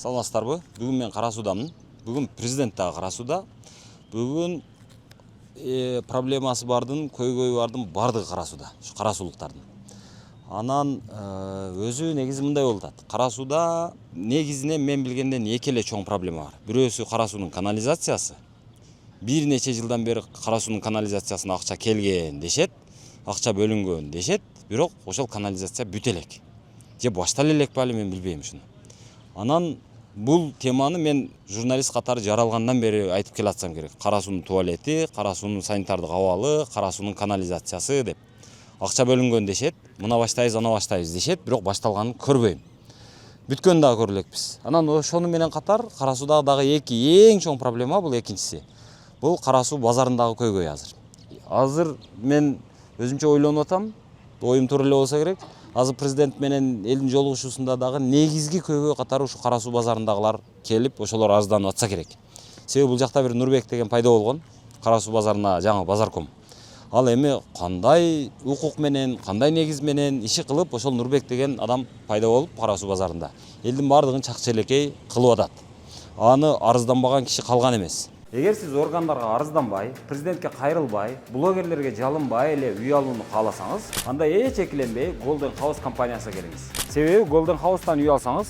Саламатсыздарбы? Бүгүн мен Кара Суудамын. Бүгүн президент дагы Кара Сууда. Бүгүн проблемасы бардын, көйгөйү бардын бардыгы Кара Сууда, ушу кара суулуктардын. Анан өзү негизи мындай болуп атат. Кара Сууда негизинен мен билгенден эки эле чоң проблема бар. Бирөөсү Кара Суунун канализациясы. Бир нече жылдан бери Кара Суунун канализациясына акча келген дешет, акча бөлүнгөн дешет, бирок ошол канализация бүтө элек. Же баштала элек бали мен билбейм ушуну. Анан бул теманы мен журналист катары жаралгандан бери айтып келатсам керек. Кара Суунун туалети, Кара Суунун санитардык абалы, Кара Суунун канализациясы деп. Акча бөлүнгөн дешет, мына баштайбыз, ана баштайбыз дешет, бирок башталганын көрбөйм. Бүткөн дагы көрөлекпиз. Анан ошону менен катар Кара Сууда дагы эки эң чоң проблема бул экинчиси. Бул Кара Суу базарындагы көйгөй азыр. Азыр мен өзүмчө ойлонуп атам, оюм туура эле болсо керек. Азыр президент менен элдин жолугушуусунда дагы негизги көйгөй катары ушу Кара Суу базарындагылар келип, ошолор арызданып атса керек. Себеби бул жакта бир Нурбек деген пайда болгон, Кара Суу базарына жаңы базарком. Ал эми кандай укук менен, кандай негиз менен иши кылып, ошол Нурбек деген адам пайда болуп Кара Суу базарында. Элдин бардыгын чак-челекей кылып атат. Аны арызданбаган киши калган эмес. Эгер сиз органдарга арызданбай, президентке кайрылбай, блогерлерге жалынбай эле үй алууну кааласаңыз, анда эч экиленбей Golden House компаниясына келиңиз. Себеби Golden House'тан үй алсаңыз,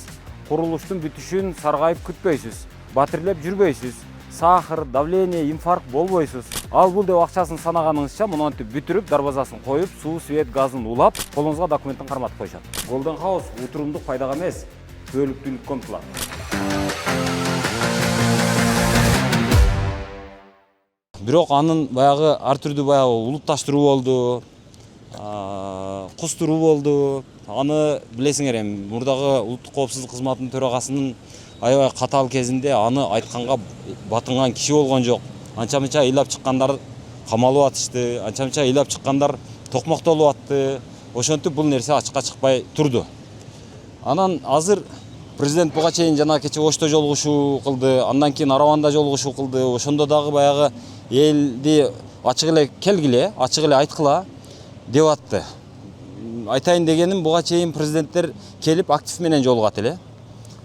курулуштун бүтүшүн саргайып күтпөйсүз, батирлеп жүрбөйсүз, сахар, давление, инфаркт болбойсуз. Ал бул деп акчасын санаганыңызча монтип бүтүрүп, дарбазасын коюп, суу, свет, газын улап, колуңузга документтин карматып коюшат. Golden House утурумдук пайдага эмес, бөлүктүүлүккө умтулат. Бирок анын баягы ар түрдүү баягы улутташтыруу болду, кустуруу болду. Аны билесиңер эми, мурдагы улуттук коопсуздук кызматынын төрагасынын аябай катаал кезинде аны айтканга батынган киши болгон жок. Анча-мынча ыйлап чыккандар камалып атышты, анча-мынча ыйлап чыккандар токмоктолуп атты. Ошентип бул нерсе ачыкка чыкпай турду. Анан азыр президент буга чейин жана кече Ошто жолугушуу кылды, андан кийин Араванда жолугушуу кылды. Ошондо дагы баягы элди ачык эле келгиле, ачык эле айткыла деп атты. Айтайын дегеним, буга чейин президенттер келип актив менен жолугат эле.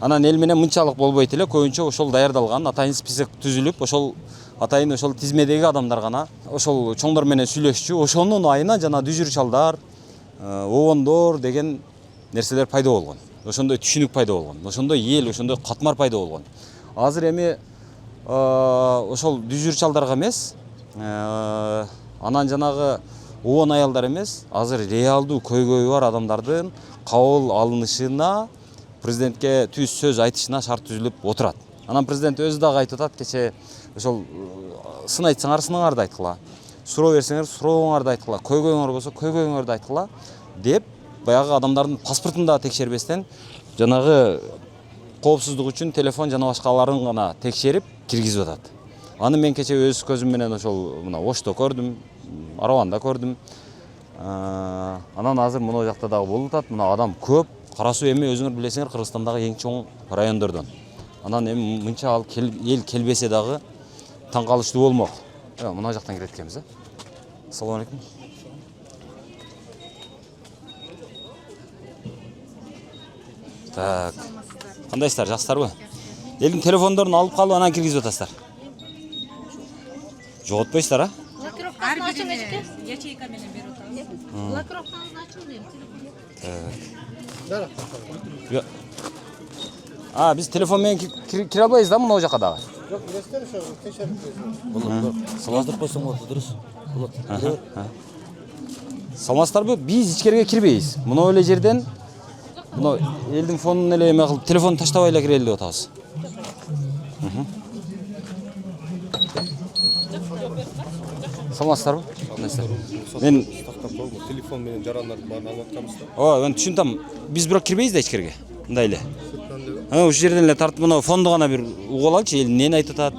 Анан эл менен мынчалык болбойт эле, көбүнчө ошол даярдалган, атайын список түзүлүп, ошол атайын ошол тизмедеги адамдар гана ошол чоңдор менен сүйлөшчү. Ошонун айынан жана дүжүр чалдар, обондор деген нерселер пайда болгон. Ошондой түшүнүк пайда болгон. Ошондой эл, ошондой катмар пайда болгон. Азыр эми ошол дүжүр чалдарга эмес, анан жанагы обон аялдар эмес, азыр реалдуу көйгөйү бар адамдардын кабыл алынышына, президентке түз сөз айтышына шарт түзүлүп отурат. Анан президент өзү дагы айтып атат, кече ошол сын айтсаңар сыныңарды айткыла, суроо берсеңер сурооңарды айткыла, көйгөйүңөр болсо көйгөйүңөрдү айткыла деп баягы адамдардын паспортун да текшербестен жанагы коопсуздук үчүн телефон жана башкаларын гана текшерип киргизип атат. Аны мен кече өз көзүм менен ошол мына Ошто көрдүм, Араванда көрдүм. Анан азыр мына жакта дагы болуп атат. Мына адам көп. Кара Суу эми өзүңөр билесиңер, Кыргызстандагы эң чоң райондордон. Анан эми мынча ал эл келбесе дагы таң калыштуу болмок. Мына жактан кирет экенбиз, Ассаламу алейкум. Так. Кандайсыздар, жакшысыздарбы? Элдин телефондорун алып калып анан киргизип атасыздар. Жоготпойсуздар, а? Блокировкасын ачып эчке, ячейка менен берип атабыз. Блокировкаңызды ачып дейм, телефон. Биз телефон менен кире албайбыз да мына жака дагы. Жок, билесиздер, ошо текшерип коесуңар. Болот. Салыштырып койсоң болот, дурус. Болот. Саламатсыздарбы? Биз ичкерге кирбейбиз. Мына эле жерден мына элдин фонун эле эме кылып, телефонду таштабай эле кирели деп атабыз. Саламатсыздарбы? Мен Тактап койгом, телефон менен жарандардын баарын алып атканбыз да. мен түшүнтам. Биз бирок кирбейбиз да ичкерге. Мындай эле. Ошол жерден эле тартып мына фонду гана бир угуп алайлычы, эл эмнени айтып атат.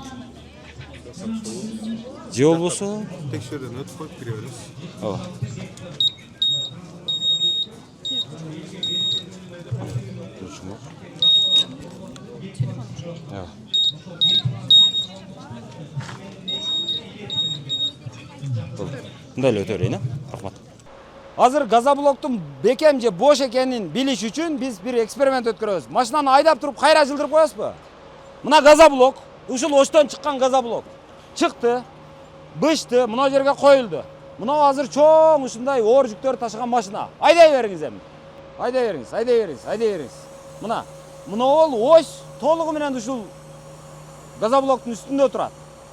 Же болбосо Текшерүүдөн өтүп коюп кире беребиз. ооба. Мындай эле өтө берейин, рахмат. Азыр газоблоктун бекем же бош экенин билиш үчүн биз бир эксперимент өткөрөбүз. Машинаны айдап туруп кайра жылдырып коесузбу? Мына газоблок, ушул оштон чыккан газоблок. Чыкты, бышты, мына жерге коюлду. Мына азыр чоң ушундай оор жүктөр ташыган машина. Айдай бериңиз эми. Айдай бериңиз, айдай бериңиз, айдай бериңиз. Мына ол ось толугу менен ушул газоблоктун үстүндө турат.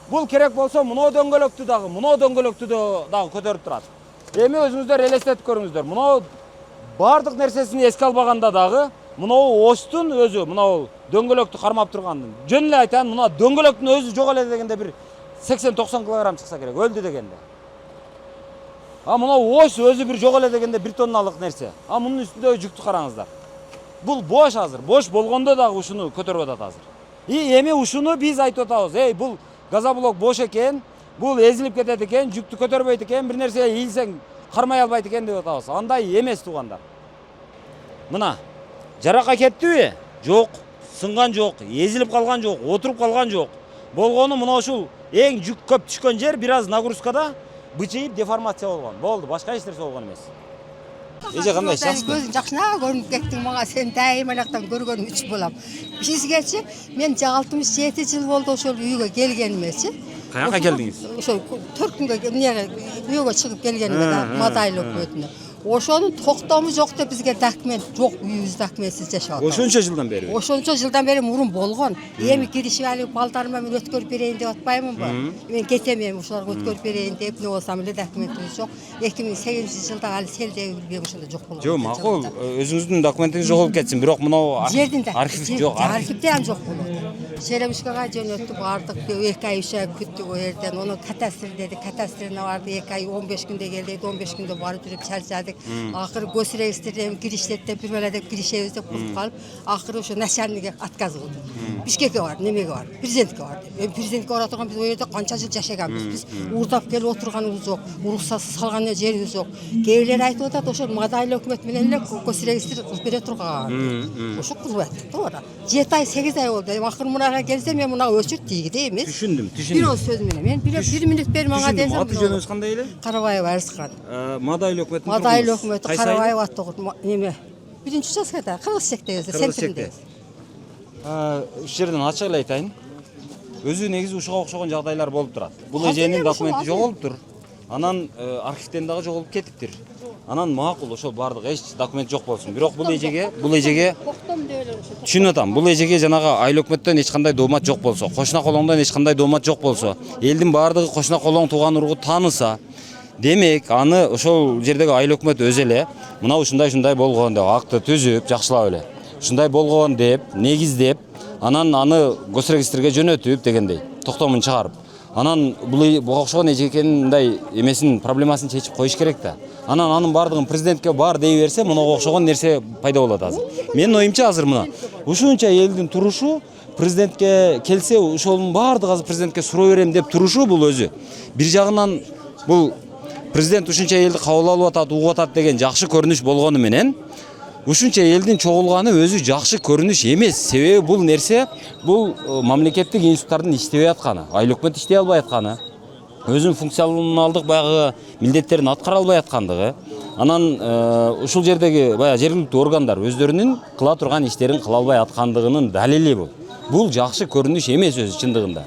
Бул керек болсо мына дөңгөлөктү дагы көтөрүп турат. Эми өзүңүздөр элестетип көрүңүздөр. Мына бардык нерсесин эске албаганда дагы мына остун өзү, мына дөңгөлөктү кармап тургандын. Жөн эле айтайын, мына дөңгөлөктүн өзү жок эле дегенде бир 80-90 килограмм чыкса керек, өлдү дегенде. А мына ось өзү бир жок эле дегенде 1 тонналык нерсе. А мунун үстүндө жүктү караңыздар. Бул бош азыр. Бош болгондо дагы ушуну көтөрүп атат азыр. Эми ушуну биз айтып атабыз. Бул газоблок бош экен, бул эзилип кетет экен, жүктү көтөрбөйт экен, бир нерсе ийилсең кармай албайт экен деп атабыз. Андай эмес туугандар. Мына жарака кеттиби? Жок, сынган жок, эзилип калган жок, отуруп калган жок. Болгону мына ушул эң жүк көп түшкөн жер бир аз нагрузкада бычыйып деформация болгон. Болду, башка эч нерсе болгон эмес. Эже кандай шахсың? Көзүң жакшына көрүнүп кеттиң, мага сен дайыма электен көргөнүм үч болом. Бизгечи мен 67 жыл болду ошол үйгө келгенимечи. Каяка келдиңиз? Ошол 4 күнгө үйгө чыгып келгениме да Мадайлык өтүнө. Ошонун токтому жок деп бизге документ жок, үйүбүз документсиз жашап атабыз. Ошончо жылдан бери. Ошончо жылдан бери мурун болгон. Эми киришип алып балдарыма мен өткөрүп берейин деп атпаймынбы? Мен кетем эми ушуларга өткөрүп берейин деп, эмне болсам эле документибиз жок. 2008-жылда али селдеги билбейм ошондо жок болгон. Жок, макул, өзүңүздүн документиңиз жоголуп кетсин, бирок мынау архив жок. Архивде ан жок болот. Черемушкага жөнөттү, бардык 2 ай 3 ай күттүк о жерден. Ону катастр деди, катастрине барды 2 ай 15 күндө келди, 15 күндө барып жүрүп чарчадык. Акыры госрегистрден киришет деп бир бала деп киришебиз деп куруп калып, акыры ошо начальникке отказ кылды. Бишкекке бар, немеге бар, президентке бар. Президентке бара турган биз о жерде канча жыл жашаганбыз. Биз уурдап келип отурганыбыз жок, уруксатсыз калган жерибиз жок. Кээ бирлер айтып атат, ошо Мадайлы өкмөт менен эле госрегистр кылып бере турган. Ошо кылып атты туура. 7 ай 8 ай болду. Акыры мунага келсем мен мунага өчүрт тийгиде эмес. Түшүндүм. Бир оз сөз менен. Мен 1 мүнөт бер мага десем. Аты жөнүңүз кандай эле? Карабаева Арыскан. Мадайлы өкмөттүн. Мадайлы өкмөтү Карабаева аттыгы неме? 1-участкада Кыргызчекте өзү центринде. Ушул жерден ачык эле айтайын. Өзү негизи ушуга окшогон жагдайлар болуп турат. Бул эженин документи жоголуптур. Анан архивден дагы жоголуп кетиптир. Анан макул ошол бардык эч документ жок болсун. Бирок бул эжеге түшүнүп атам. Бул эжеге жанагы айыл өкмөттөн эч кандай доомат жок болсо, кошуна колоңдон эч кандай доомат жок болсо, элдин бардыгы кошуна колоң тууган ургу тааныса, демек аны ошол жердеги айыл өкмөт өзү эле мына ушундай болгон деп акты түзүп, жакшылап эле. Ушундай болгон деп, негиздеп, анан аны госрегистрге жөнөтүп дегендей, токтомун чыгарып. Анан буга окшогон эжекенин мындай эмесин проблемасын чечип коюш керек да. Анан анын бардыгын президентке бар дей берсе, мунага окшогон нерсе пайда болот азыр. Менин оюмча азыр мына ушунча элдин турушу президентке келсе, ошонун бардыгы азыр президентке суроо берем деп турушу бул өзү. Бир жагынан бул президент ушунча элди кабыл алып атат, угуп атат деген жакшы көрүнүш болгону менен ушунча элдин чогулганы өзү жакшы көрүнүш эмес. Себеби бул нерсе бул мамлекеттик институттардын иштебей атканы, айыл өкмөт иштей албай атканы, өзүнүн функционалдык баягы милдеттерин аткара албай аткандыгы. Анан ушул жердеги баягы жергиликтүү органдар өздөрүнүн кыла турган иштерин кыла албай аткандыгынын далили бул. Бул жакшы көрүнүш эмес өзү чындыгында.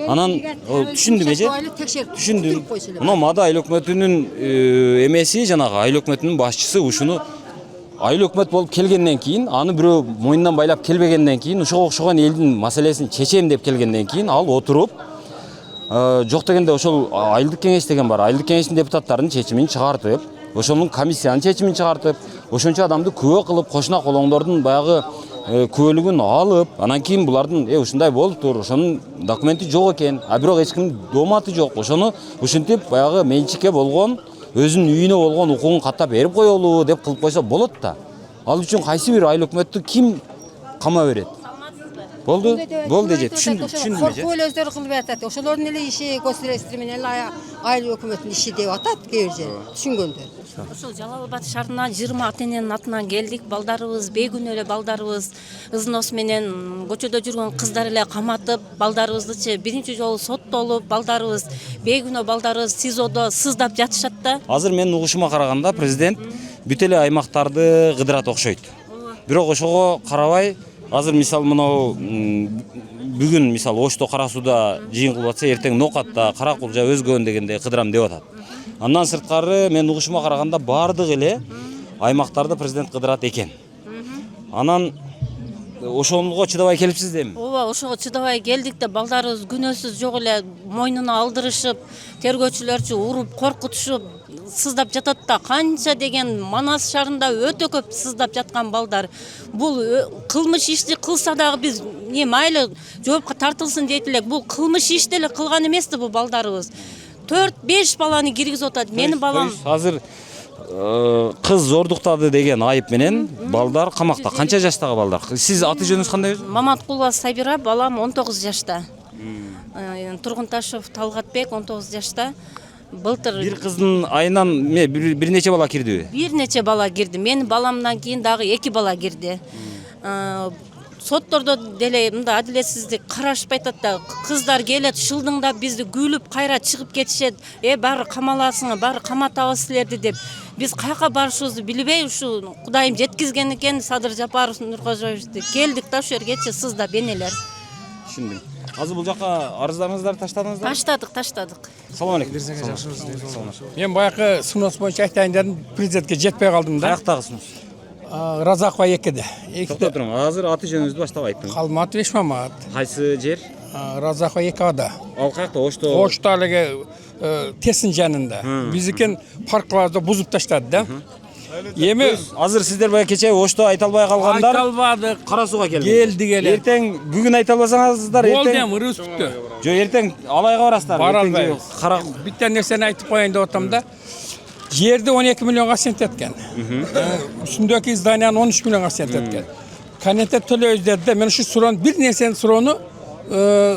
Анан түшүндүм эже. Түшүндүм. Мына Мада айыл өкмөтүнүн эмеси, жанагы айыл өкмөтүнүн башчысы ушуну айыл өкмөт болуп келгенден кийин, аны бирөө мойнунан байлап келбегенден кийин, ошого окшогон элдин маселесин чечем деп келгенден кийин ал отуруп, жок дегенде ошол айылдык кеңеш деген бар. Айылдык кеңештин депутаттарынын чечимин чыгартып, ошонун комиссиянын чечимин чыгартып, ошончо адамды күбө кылып, кошуна колоңдордун баягы күбөлүгүн алып, анан кийин булардын ушундай болуптур, ошонун документи жок экен, а бирок эч кимдин дооматы жок. Ошону ушинтип баягы менчикке болгон, өзүнүн үйүнө болгон укугун каттап берип коелу деп кылып койсо болот да. Ал үчүн кайсы бир айыл өкмөттү ким кама берет? Болду эже, түшүндүм эже. Коркуп эле өздөрү кылып атат. Ошолордун эле иши госрейстер менен айыл өкмөттүн иши деп атат кээ бир жер. Түшүнгөндөр. Ошол Жалал Абад шаарына 20 ата-эненин атынан келдик. Балдарыбыз, бейгүнөө эле балдарыбыз ызынос менен көчөдө жүргөн кыздар эле каматып, балдарыбыздычы биринчи жолу соттолуп, балдарыбыз, бейгүнөө балдарыбыз СИЗОдо сыздап жатышат да. Азыр менин угушума караганда президент бүт эле аймактарды кыдырат окшойт. Бирок ошого карабай, азыр мисалы мынау бүгүн мисалы Ошто Кара сууда жыйын кылып атса, эртең Нокатта, Каракулжа, өзгөн дегенде кыдырам деп атат. Андан сырткары мен угушума караганда бардык эле аймактарды президент кыдырат экен. Анан ошого чыдабай келипсиз дейм. Ооба, ошого чыдабай келдик да балдарыбыз күнөөсүз жок эле мойнуна алдырышып, тергөөчүлөрчү уруп, коркутушуп сыздап жатат да. Канча деген Манас шаарында өтө көп сыздап жаткан балдар. Бул кылмыш ишти кылса дагы биз майлы жоопко тартылсын дейт элек. Бул кылмыш ишти эле кылган эмести бул балдарыбыз. 4-5 баланы киргизип атат. Менин балам азыр кыз зордуктады деген айып менен балдар камакта. Канча жаштагы балдар? Сиз аты жөнүңүз кандай өзү? Маматкулова Сабира, балам 19 жашта. Тургунташев Талгатбек 19 жашта. Былтыр Бир кыздын айынан бир нече бала кирдиби? бир нече бала кирди. Менин баламдан кийин дагы 2 бала кирди. Соттордо деле мында адилетсиздик карашпай атат да. Кыздар келет, шылдыңдап бизди күлүп, кайра чыгып кетишет. Баары камаласыңар, баары каматабыз силерди деп. Биз каяка барышыбызды билбей, ушу Кудайым жеткизген экен, Садыр Жапаров Нуркожоевди келдик да ошо жерге сыздап энелер. Түшүндүм. Азыр бул жака арыздарыңыздарды таштадыңыздар? Таштадык. Салам алейкум. Мен баягы сунос боюнча айтайын дедим, президентке жетпей калдым да. Каяктагы сунуш? Разакова 2-де. Токто туруң. Азыр аты жөнүңүздү баштап айттыңыз. Калматов Ишмамат. Кайсы жер? Разакова 2-да. Ал каякта? Ошто? Ошто алыгы Тесин жанында. Биздикин паркларды бузуп таштады да. Эми Азыр сиздер баягы кечээ Ошто айта албай калгандар айталбадык. Кара сууга келди. Келдик эле. Эртең бүгүн айта албасаңыздар, Болду эртең эми ырыс бүттү. жо эртең алайга барасыздар. Бара албайбыз. Кара Биттен нерсени айтып коеюн деп атам да. Жерди 12 миллионга сент эткен. Үстүндөгү зданияны 13 миллионга сент эткен. Канетте төлөйбүз деди. Мен ушу суроону бир нерсени суроону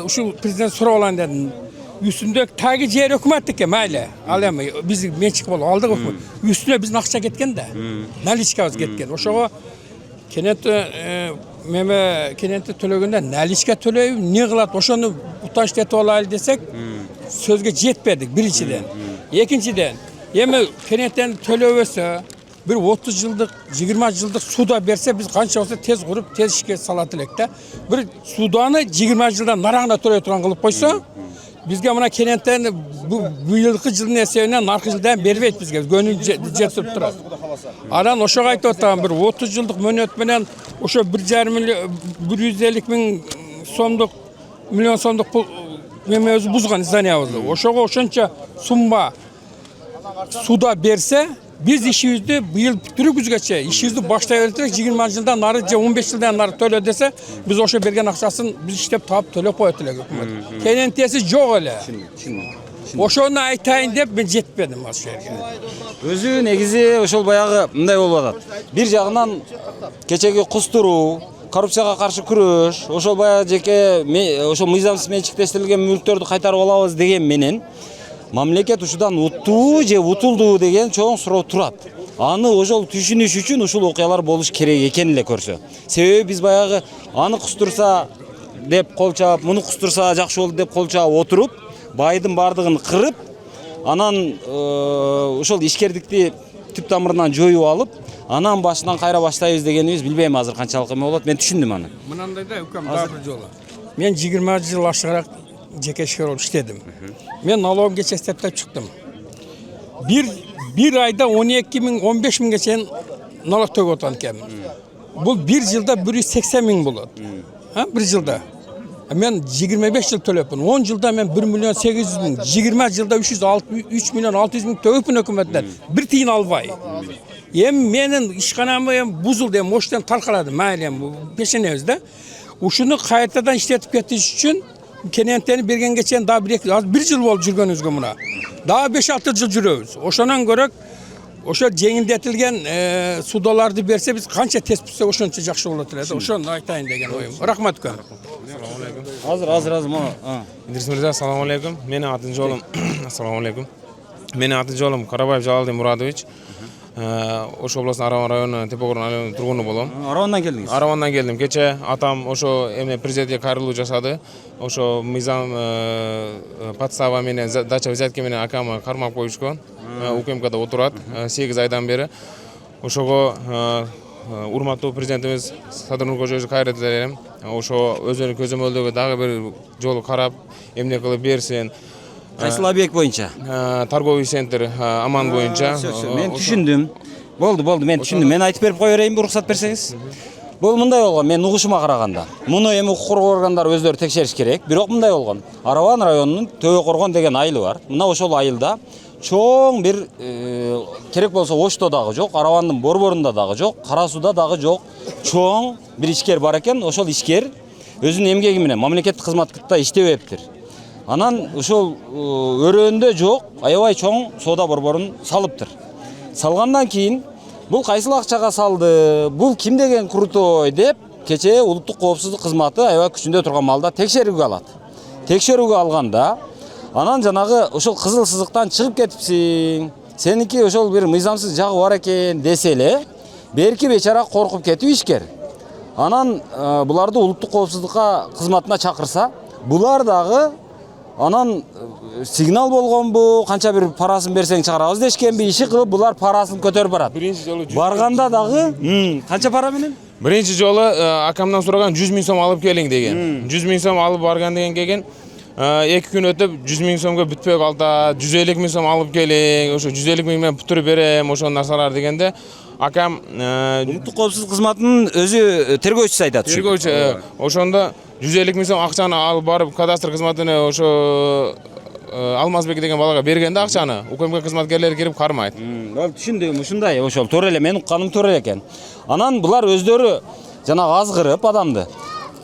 ушу президент сурап алайын дедим. Үстүндөгү таги жер өкмөттүкө майлы. Ал эми биз менчик болуп алдык өкмөт. Үстүнө биздин акча кеткен да. Наличкабыз кеткен. Ошого кенетте төлөгөндө наличка төлөйбү, эмне кылат? Ошону утанч этип алайлы десек, сөзгө жетпедик биринчиден. Экинчиден, эми кенеттен төлөбөсө, бир 30 жылдык, 20 жылдык суда берсе, биз канча болсо тез куруп, тез ишке салат элек да. Бир суданы 20 жылдан нарагына төлөй турган кылып койсо, бизге мына кенеттен бу быйылкы жылдын эсебинен наркы жылдан бербейт бизге. Көнүн жетип турат. Анан ошого айтып атам, бир 30 жылдык мөөнөт менен ошо 1,5 миллион 150 миң сомдук миллион сомдук пул мемебиз бузган зданиябызды. Ошого ошончо сумма суда берсе, биз ишибизди быйыл бүтүрүбүзгөчө ишибизди баштай берсек 20 жылдан нары же 15 жылдан нары төлө десе, биз ошо берген акчасын биз иштеп таап төлөп коет элек өкмөт. Кенентеси жок эле. Ошону айтайын деп мен жетпедим ошол жерге. өзү негизи ошол баягы мындай болуп атат. Бир жагынан кечеги кустуруу, коррупцияга каршы күрөш, ошол баягы жеке ошол мыйзамсыз менчиктештирилген мүлктөрдү кайтарып алабыз деген менен мамлекет ушудан уттуу же утулдуу деген чоң суроо турат. Аны ошол түшүнүш үчүн ушул окуялар болуш керек экен эле көрсө. Себеби биз баягы аны кустурса деп кол чаап, муну кустурса жакшы болду деп кол чаап отуруп, байдын бардыгын кырып, анан ошол ишкердикти түп тамырынан жоюп алып, анан башынан кайра баштайбыз дегенибиз билбейм азыр канчалык эме болот. Мен түшүндүм аны. Мынандай да өкөм дагы бир жолу. Мен 20 жыл ашыгыраак жеке ишкер болуп иштедим. Мен налогум кече эстептеп чыктым. Bir ayda 12 миң, 15 миңге чейин налог төгүп атам экенмин. Бул bir жылда 180 миң болот. Bir жылда. Мен 25 жыл төлөпмүн. 10 жылда мен 1 миллион 800 миң, 20 жылда 3 миллион 600 миң төлөпмүн өкмөттөн. Бир тыйын албай. Менин ишканамы бузулду, оштон таркалады, майлы пешенебиз да. Ушуну кайтадан иштетип кетиш үчүн кенентени бергенге чейин дагы bir жыл болуп жүргөнүбүзгө мына. Дагы 5-6 жыл жүрөбүз. Ошонон көрөк ошо жеңилдетилген судаларды берсе биз канча тез бүтсөк ошончо жакшы болот эле. Ошону айтайын деген оюм. Рахмат көп. Азыр мына. İdris Mirza, assalomu alaykum. Meni atim Jolim. Assalomu alaykum. Meni atim Jolim Karabayev Jalaldin Muradovich. Oş oblastın Aravan rayonu Tepogorun rayonu turgunu bolam. Aravandan keldingiz. Aravandan geldim. Kecha atam oşo emne prezidentga kayriluu jasadi. Oşo mizan podstava meni dacha vizatka meni akam karmab qo'yishgan. UKMKda o'tiradi 8 oydan beri. Oşogo urmatlı prezidentimiz Sadir Nurko'yevich hayrat ederim. Oşo özünün көзөмөлдөгү дагы bir жолу карап эмне кылып берсин. Кайсыл объект боюнча? Торговый центр Аман боюнча. Мен түшүндүм. Болду, мен түшүндүм. Мен айтып берип кое берейин, уруксат берсеңиз. Бул мындай болгон, мен угушума караганда. Муну эми укук коргоо органдары өздөрү текшериш керек. Бирок мындай болгон. Араван районунун Төбө Коргон деген айылы бар. Мына ошол айылда чоң бир керек болсо Ошто дагы жок, Аравандын борборунда дагы жок, Кара Сууда дагы жок. Чоң бир ишкер бар экен. Ошол ишкер өзүнүн эмгеги менен мамлекеттик кызматта иштебептир. Анан ошол өрөөндө жок, аябай чоң соода борборун салыптыр. Салгандан кийин бул кайсыл акчага салды, бул ким деген куртой деп кечээ улуттук коопсуздук кызматы аябай күчүндө турган маалда текшерүүгө алат. Текшерүүгө алганда анан жанагы ошол кызыл сызыктан чыгып кетипсиң, сеники ошол бир мыйзамсыз жагы бар экен десе эле, берки бечара коркуп кетип ишкер. Анан буларды улуттук коопсуздукка кызматына чакырса, булар дагы анан сигнал болгонбу, канча бир парасын берсең чыгарабыз дешкенби, иши кылып булар парасын көтөрүп барат. Барганда дагы канча пара менен? Birinci жолу акамдан сураган 100 000 сом алып келиң деген. 100 000 сом алып барган деген келген. 2 күн өтүп 100 000 сомго бүтпөй калды. 150 000 сом алып келиң. Ошо 150 000 менен бүтүрүп берем, ошол нарсалар дегенде акам улуттук коопсуздук кызматынын өзү тергөөчүсү айтат. Тергөөчү ошондо 150 000 сом акчаны алып барып кадастр кызматына ошо Алмазбек деген балага бергенде акчаны УКМК кызматкерлери кирип кармайт. Түшүндүм, ушундай, ошол туура эле, менин укканым туура экен. Анан булар өздөрү жанагы азгырып адамды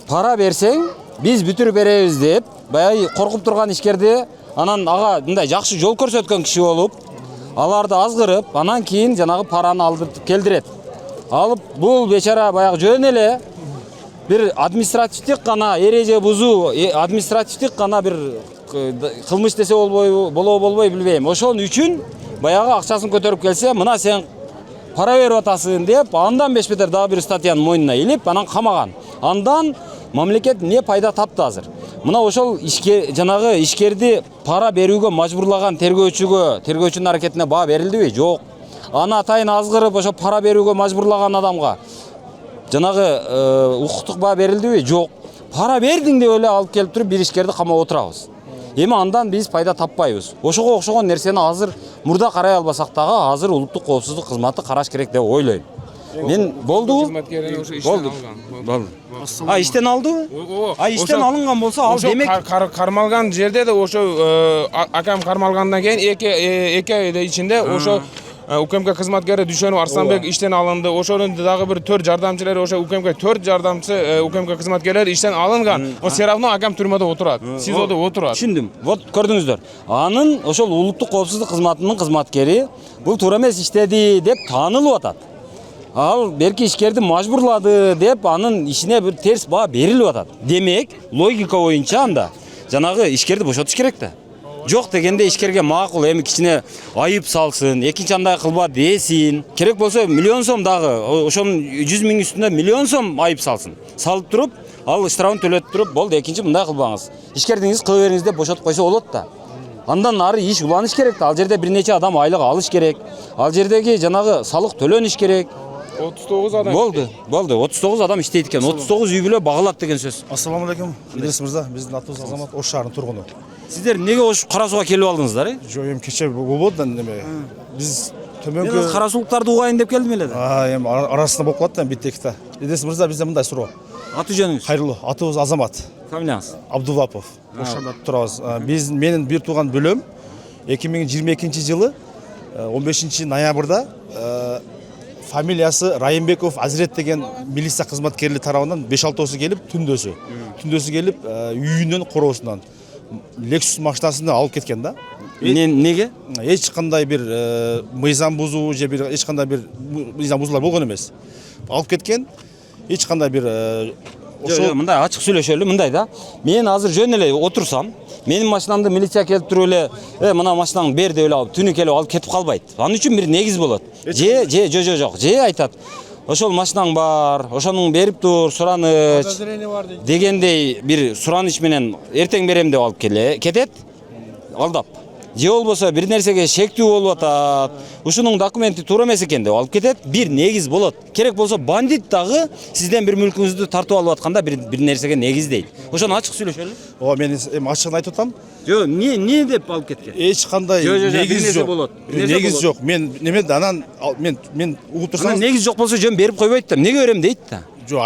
пара берсең, биз бүтүрүп беребиз деп, баягы коркуп турган ишкерди анан ага мындай жакшы жол көрсөткөн киши болуп, аларды азгырып, анан кийин жанагы параны алдыртып келдирет. Алып бул бечара баягы жөн эле бир административдик гана эреже бузуу, административдик гана бир кылмыш десе болбой билбейм. Ошон үчүн баягы акчасын көтөрүп келсе, мына сен пара берип атасың деп, андан бешбетер дагы бир статьяны мойнуна илип, анан камаган. Андан мамлекет не пайда тапты азыр? Мына ошол жанагы ишкерди пара берүүгө мажбурлаган тергөөчүнүн аракетине баа берилдиби? Жок. Аны атайын азгырып, ошо пара берүүгө мажбурлаган адамга жанагы укуктук баа берилдиби? Жок. Пара бердиң деп эле алып келип туруп бир ишкерди камап отурабыз. Эми андан биз пайда таппайбыз. Ошого окшогон нерсени азыр мурда карай албасак дагы азыр улуттук коопсуздук кызматы караш керек деп ойлойм. Мен болду. Болду. Иштен алдыбы? Иштен алынган болсо ал демек кармалган жерде де ошо акам кармалгандан кийин 2 айда ичинде ошо УКМК кызматкери Дүйшөнов Арсланбек иштен алынды. Ошонун дагы бир 4 жардамчылары, ошо УКМК 4 жардамчы УКМК кызматкерлери иштен алынган. О все равно акам түрмөдө отурат. СИЗОдо отурат. Түшүндүм. Вот көрдүңүздөр. Анын ошол улуттук коопсуздук кызматынын кызматкери бул туура эмес иштеди деп таанылып атат. Ал берки ишкерди мажбурлады деп анын ишине бир терс баа берилип атат. Демек, логика боюнча анда жанагы ишкерди бошотуш керек да. Жок дегенде ишкерге макул, эми кичине айып салсын, экинчи андай кылба десин. Керек болсо миллион сом дагы, ошонун 100 000 үстүнө миллион сом айып салсын. Салып туруп, ал штрафын төлөтүп туруп, болду экинчи мындай кылбаңыз. Ишкердиңиз кыла бериңиз деп бошотуп койсо болот да. Андан ары иш уланыш керек да. Ал жерде бир нече адам айлык алыш керек. Ал жердеги жанагы салык төлөнүш керек. 39 адам. Болду. 39 адам иштейт экен. 39 үй бүлө багылат деген сөз. Ассаламу алейкум. Идрис Мырза, биздин атыбыз Азамат, Ош шаарынын тургуну. Сиздер эмнеге Ош Кара Сууга келип алдыңыздар? Жок, эми кече болду неме. Биз төмөнкү Мен кара суулуктарды угайын деп келдим эле да. Эми арасында болуп калат да биттекте. Идрис Мырза, бизде мындай суроо. Аты жөнүңүз? Кайрылуу, атыбыз Азамат. Фамилияңыз? Абдуллапов. Ошондо турабыз. Биз менин бир тууган бөлөм 2022-жылы 15 ноябрда фамилиясы Райымбеков Азирет деген милиция кызматкерлери тарабынан 5-6 келип түндөсү келип үйүнөн короосунан Lexus машинасын алып кеткен да. Неге? Эч кандай бир мыйзам бузуу же бир эч кандай бир мыйзам бузуулар болгон эмес. Алып кеткен, эч кандай бир Жок, мындай ачык сүйлөшөлү, мындай да. Мен азыр жөн эле отурсам, менин машинамды милиция келип туруп эле, мына машинаңды бер деп эле алып, түнү келип алып кетип калбайт. Анын үчүн бир негиз болот. Жок, айтат. Ошол машинаң бар, ошону берип тур, сураныч дегендей бир сураныч менен эртең берем деп алып кетет. Алдап. Же болбосо бир нерсеге шектүү болуп атат. Ушунун документи туура эмес экен деп алып кетет. Бир негиз болот. Керек болсо бандит дагы сизден бир мүлкүңүздү тартып алып атканда бир нерсеге негиздейт. Ошону ачык сүйлөшөлү. Ооба, мен эми ачыгын айтып атам. Жок, эмне деп алып кеткен? Эч кандай негиз жок. Негиз жок. Мен неме анан мен угуп турсам, негиз жок болсо жөн берип койбойт да. Эмнеге берем дейт да. жок,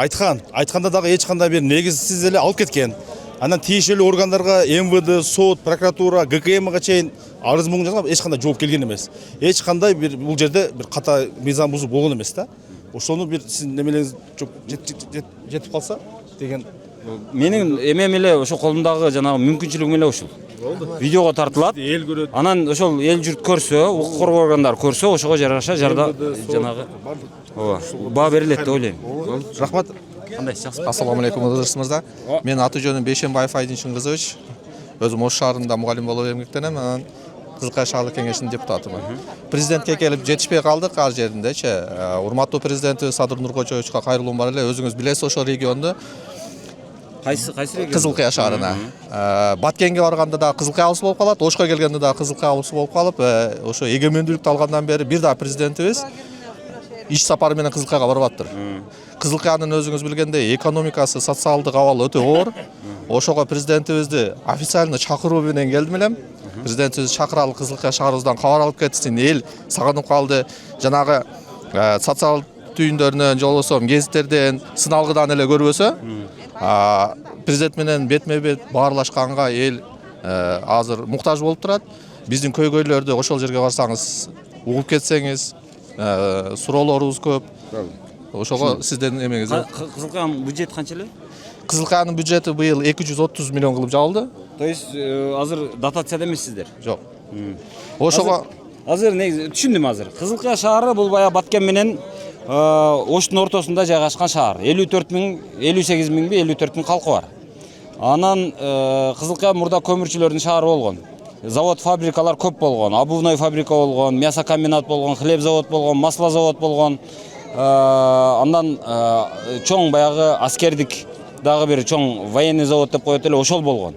айтканда дагы эч кандай бир негизсиз эле алып кеткен. Анан тиешелүү органдарга МВД, сот, прокуратура, ГКМга чейин арыз муң жазган, эч кандай жооп келген эмес. Эч кандай бир бул жерде бир ката мыйзам бузуу болгон эмес да. Ошону бир сиздин немелериңиз жетип калса деген. Менин эмем эле ошо колумдагы жанагы мүмкүнчүлүгүм эле ушул. Видеого тартылат. Эл көрөт. Анан ошол эл журт көрсө, укук коргоо органдары көрсө, ошого жараша жанагы ооба, баа берилет деп ойлойм. Рахмат. Кандай жакшы. Ассаламу алейкум, Ыдырыс мырза. Мен аты жөнүм Бейшенбаев Айдин Чыңгызович. Өзүм Ош шаарында мугалим болуп эмгектенем. Анан Кызылкай шаардык кеңешинин депутатымын. Президентке келип жетишпей калдык ар жериндечи. Урматтуу президентибиз Садыр Нуркожоевичке кайрылуум бар эле. Өзүңүз билесиз ошол регионду. Кайсы регион? Кызылкай шаарына. Баткенге барганда да Кызылкай алыс болуп калат, Ошко келгенде да Кызылкай алыс болуп калып, ошо эгемендүүлүктү алгандан бери бир да президентибиз иш сапары менен Кызылкайга барып аттыр. Кызылкайнын өзүңүз билгендей экономикасы, социалдык абалы өтө оор. Ошого президентибизди официально чакыруу менен келдим элем. Президентибиз чакыралы Кызылкай шаарыбыздан кабар алып кетсин, эл сагынып калды. Жанагы социал түйүндөрүнөн, же болбосо гезиттерден, сыналгыдан эле көрбөсө, президент менен бетме-бет баарлашканга эл азыр муктаж болуп турат. Биздин көйгөйлөрдү ошол жерге барсаңыз угуп кетсеңиз, суроолорубуз көп. Ошого сиздин эмеңиз. Кызылкайнын бюджети канча эле? Кызылкайнын бюджети быйыл 230 миллион кылып жабылды. То есть азыр дотацияда эмессиздер? Жок. Ошого азыр негизи түшүндүм азыр. Кызылкай шаары бул баягы Баткен менен Оштун ортосунда жайгашкан шаар. 54 миң, 58 миңби, 54 миң калкы бар. Анан Кызылкай мурда көмүрчүлөрдүн шаары болгон. Завод, фабрикалар көп болгон. Обувной фабрика болгон, мясокомбинат болгон, хлеб завод болгон, масло завод болгон. Андан чоң баягы аскердик дагы бир чоң военный завод деп коет эле, ошол болгон.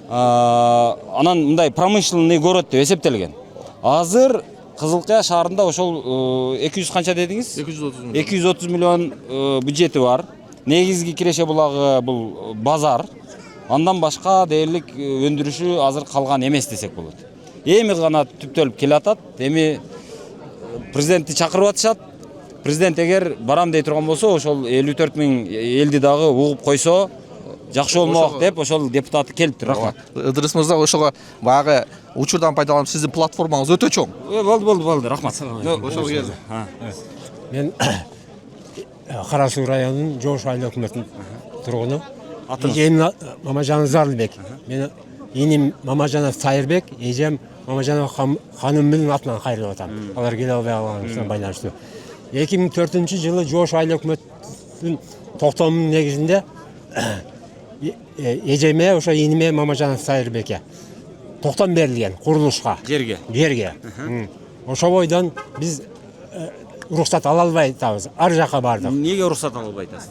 Анан мындай промышленный город деп эсептелген. Азыр Кызылкай шаарында ошол 200 канча дедиңиз? 230 миллион бюджети бар. Негизги киреше булагы бул базар. Андан башка дээрлик өндүрүшү азыр калган эмес десек болот. Эми гана түптөлүп келатат. Эми президентти чакырып атышат. Президент эгер барам дей турган болсо, ошол 54 миң элди дагы угуп койсо, жакшы болмок деп ошол депутаты келиптир. Рахмат. Ыдырыс мырза, ошого баягы учурдан пайдаланып сиздин платформаңыз өтө чоң. Болду, рахмат. Ошол келди. Мен Кара Суу районунун Жош айыл өкмөтүнүн тургуну. Эжем Мамажанов Зарлыбек. Мен эним Мамажанов Сайырбек, эжем Мамажанов ханым менен атынан кайрылып атам. Алар келе албай калганына байланыштуу. 2004-жылы Жош айыл өкмөтүнүн токтомунун негизинде эжеме ошо эниме Мамажанов Сайырбекке токтом берилген курулушка. Жерге. Ошол бойдон биз уруксат ала албай атабыз. Ар жака бардык. Эмнеге уруксат ала албай атасыз?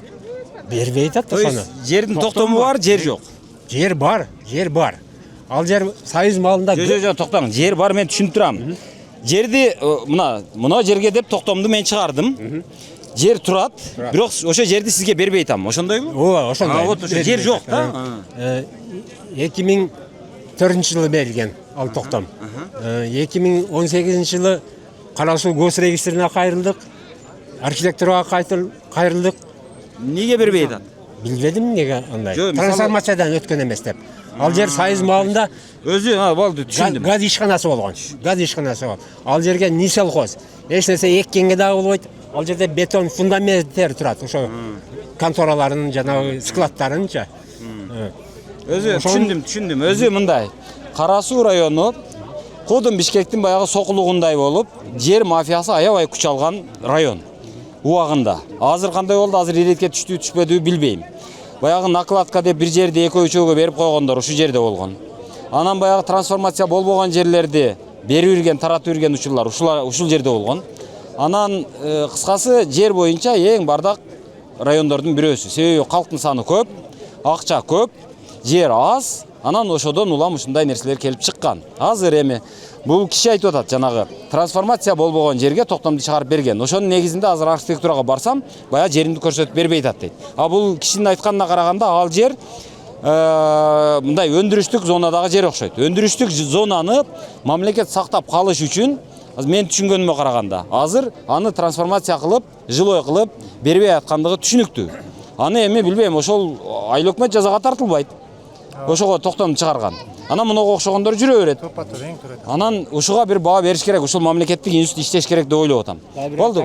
Бербей атат да ошону. Жердин токтому бар, жер жок. Жер бар. Ал жер Союз малында. Жок, токтоң. Жер бар, мен түшүнүп турам. Жерди мына жерге деп токтомду мен чыгардым. Жер турат, бирок ошо жерди сизге бербей атам. Ошондойбу? Ооба, ошондой. Вот ошо жер жок да. 2004-жылы берилген ал токтом. 2018-жылы Кара Суу гос регистрине кайрылдык. Архитектурага кайрылдык. Неге бербей атат? Билбедим неге андай. Трансформациядан өткөн эмес деп. Ал жер Союз малында өзү болду, түшүндүм. Газ ишканасы болгон. Ал жерге ни совхоз. Эч нерсе эккенге дагы болбойт. Ал жерде бетон фундаменттер турат. Ошо конторалардын жанагы складтарынча. Өзү түшүндүм. Өзү мындай. Кара Суу району Кодун Бишкектин баягы сокулугундай болуп, жер мафиясы аябай күч алган район. Убагында. Азыр кандай болду, азыр иретке түштү, түшпөдү билбейм. Баягы накладка деп бир жерди экөө үчөөгө берип койгондор ушул жерде болгон. Анан баягы трансформация болбогон жерлерди берип берген, таратып берген учурлар ушул жерде болгон. Анан кыскасы жер боюнча эң бардак райондордун бирөөсү. Себеби калктын саны көп, акча көп, жер аз. Анан ошодон улам ушундай нерселер келип чыккан. Азыр эми бул киши айтып атат, жанагы трансформация болбогон жерге токтомду чыгарып берген. Ошонун негизинде азыр архитектурага барсам, баягы жеримди көрсөтүп бербей атат дейт. А бул кишинин айтканына караганда ал жер мындай өндүрүштүк зонадагы жер окшойт. Өндүрүштүк зонаны мамлекет сактап калыш үчүн мен түшүнгөнүмө караганда азыр аны трансформация кылып, жилой кылып бербей аткандыгы түшүнүктүү. Аны эми билбейм, ошол айыл өкмөт жазага тартылбайт. Ошого токтомду чыгарган. Анан мунуга окшогондор жүрө берет. Анан ушуга бир баа бериш керек, ушул мамлекеттик институт иштеш керек деп ойлоп атам. Болду.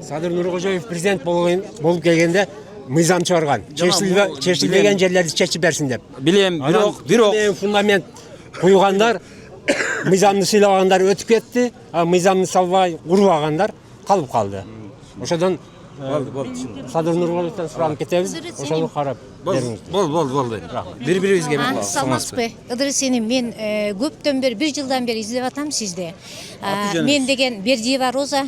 Садыр Нуркожоев президент болуп келгенде мыйзам чыгарган. Чечилбеген жерлерди чечип берсин деп. Билем, бирок фундамент куйгандар мыйзамды сыйлагандар өтүп кетти, а мыйзамды салбай курбагандар калып калды. Ошодон Садыр Нуркожоевдон суранып кетебиз. Ошону карап бериңиз. Болду. Бири-бирибизге эме саламатсызбы? Ыдырыс эни мен көптөн бери, 1 жылдан бери издеп атам сизди. Мен деген Бердиева Роза,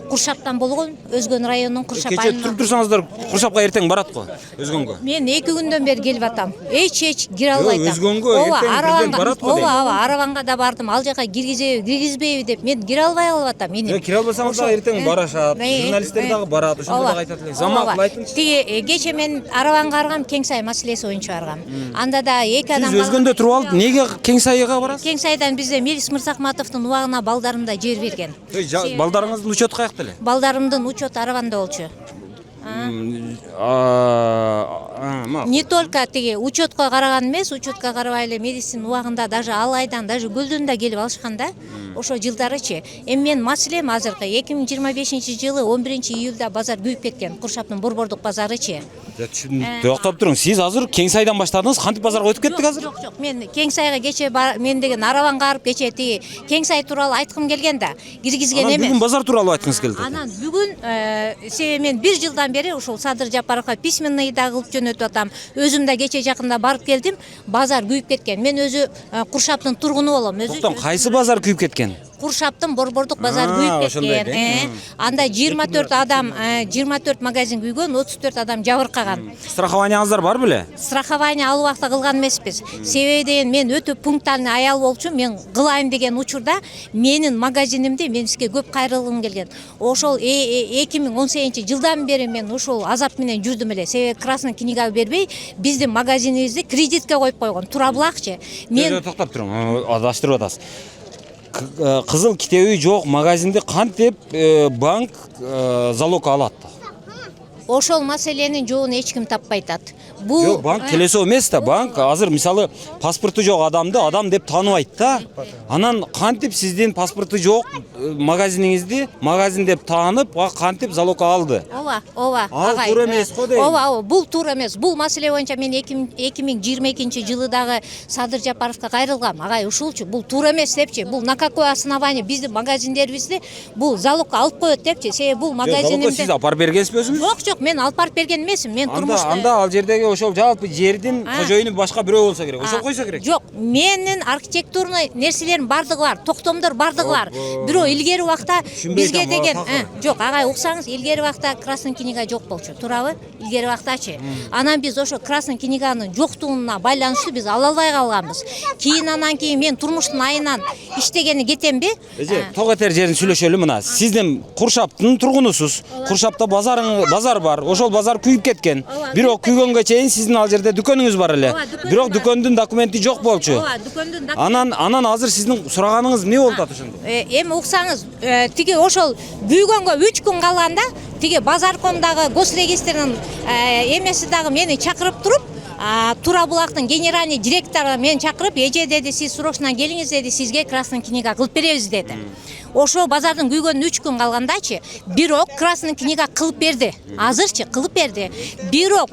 Куршаптан болгон, Өзгөн районунун Куршап айылынан. Кече туруп турсаңыздар, Куршапка эртең барат го, Өзгөнгө. Мен 2 күндөн бери келип атам. Эч кире албай атам. Өзгөнгө эртең президент барат го. Ооба, Араванга да бардым. Ал жака киргизбейби деп мен кире албай калып атам. Кире албасаңыз да эртең барашат. Журналисттер дагы барат, ошондо да айтат элек. Замат айтыңыз. Тиги кече мен Араванга баргам, Кеңсай маселеси боюнча баргам. Анда да 2 адам. Сиз Өзгөндө туруп алып, неге Кеңсайга барасыз? Кеңсайдан бизде Мелис Мырзахматовдун убагына балдарымда жер берген. Балдарыңыздын учету каякта эле? Балдарымдын учету Араванда болчу. Не только тиги учетко караган эмес, учетко карабай эле Мелистин убагында даже ал айдан, даже Гүлдөн да келип алышканда, ошо жылдарычы. Эми мен маселем азыркы 2025-жылы 11-июлда базар күйүп кеткен. Куршаптын борбордук базарычы. Токтоп туруң, сиз азыр Кеңсайдан баштадыңыз, кантип базарга өтүп кеттик азыр? Жок, мен Кеңсайга кече мен деген Араванга барып кече тиги Кеңсай тууралуу айткым келген да, киргизген эмес. Бүгүн базар тууралуу айткыңыз келди. Анан бүгүн себеби мен 1 жылдан бери ушул Садыр Жапаровго письменный да кылып жөнөтүп атам. Өзүм да кече жакында барып келдим. Базар күйүп кеткен. Мен өзү Куршаптын тургуну болом. Токтом, кайсы базар күйүп кеткен? Куршаптын борбордук базар күйүп кеткен. Анда 24 адам, 24 магазин күйгөн, 34 адам жабыркаган. Страхованияңыздар бар беле? Страхование ал убакта кылган эмеспиз. Себеби деген мен өтө пунктуальный аял болчу, мен кылайын деген учурда менин магазинимди мен сизге көп кайрылгым келген. Ошол 2018-жылдан бери мен ушул азап менен жүрдүм эле. Себеби красный книга бербей, биздин магазинибизди кредитке коюп койгон. Турабулакчы. Мен токтоп туруң, адаштырып атасыз. Кызыл китеби жок магазинди кантип банк залог алат? Ошол маселенин жообун эч ким таппай атат. Жок, банк келесөө эмес да, банк азыр мисалы паспорту жок адамды адам деп тааныбайт да. Анан кантип сиздин паспорту жок магазиниңизди магазин деп таанып, кантип залог алды? Ооба, агай. Туура эмес го дейм. Ооба, бул туура эмес. Бул маселе боюнча мен 2022-жылы дагы Садыр Жапаровго кайрылгам. Агай, ушулчу бул туура эмес депчи. Бул на какое основание биздин магазиндерибизди бул залогко алып коет депчи. Себеби бул магазинимде сиз апарып бергенсизби өзүңүз? Жок, мен алып барып берген эмесмин. Мен турмушта. Анда ал жердеги ошол жалпы жердин кожоюну башка бирөө болсо керек. Ошол койсо керек. Жок, менин архитектурный нерселерим бардыгы бар, токтомдор бардыгы бар. Бирөө илгери убакта бизге деген, жок, агай уксаңыз, илгери убакта красный книга жок болчу, туурабы? Илгери убактачы. Анан биз ошо красный книганын жоктугуна байланыштуу биз ала албай калганбыз. Анан кийин мен турмуштун айынан иштегени кетемби? Ток этер жерин сүйлөшөлү мына. Сиздин Куршаптын тургунусуз. Куршапта базар бар. Ошол базар күйүп кеткен. Бирок күйгөнгө чейин сиздин ал жерде дүкөнүңүз бар эле. Бирок дүкөндүн документи жок болчу. Анан азыр сиздин сураганыңыз эмне болуп атат ошондо? Эми уксаңыз, тиги ошол күйгөнгө 3 күн калганда тиги базаркомдагы госрегистрдин эмеси дагы мени чакырып туруп, Турабулактын генеральный директору мен чакырып, эже деди, сиз срочно келиңиз деди, сизге красный книга кылып беребиз деди. Ошо базардын күйгөнүнө 3 күн калгандачы, бирок красный книга кылып берди. Азырчы кылып берди. Бирок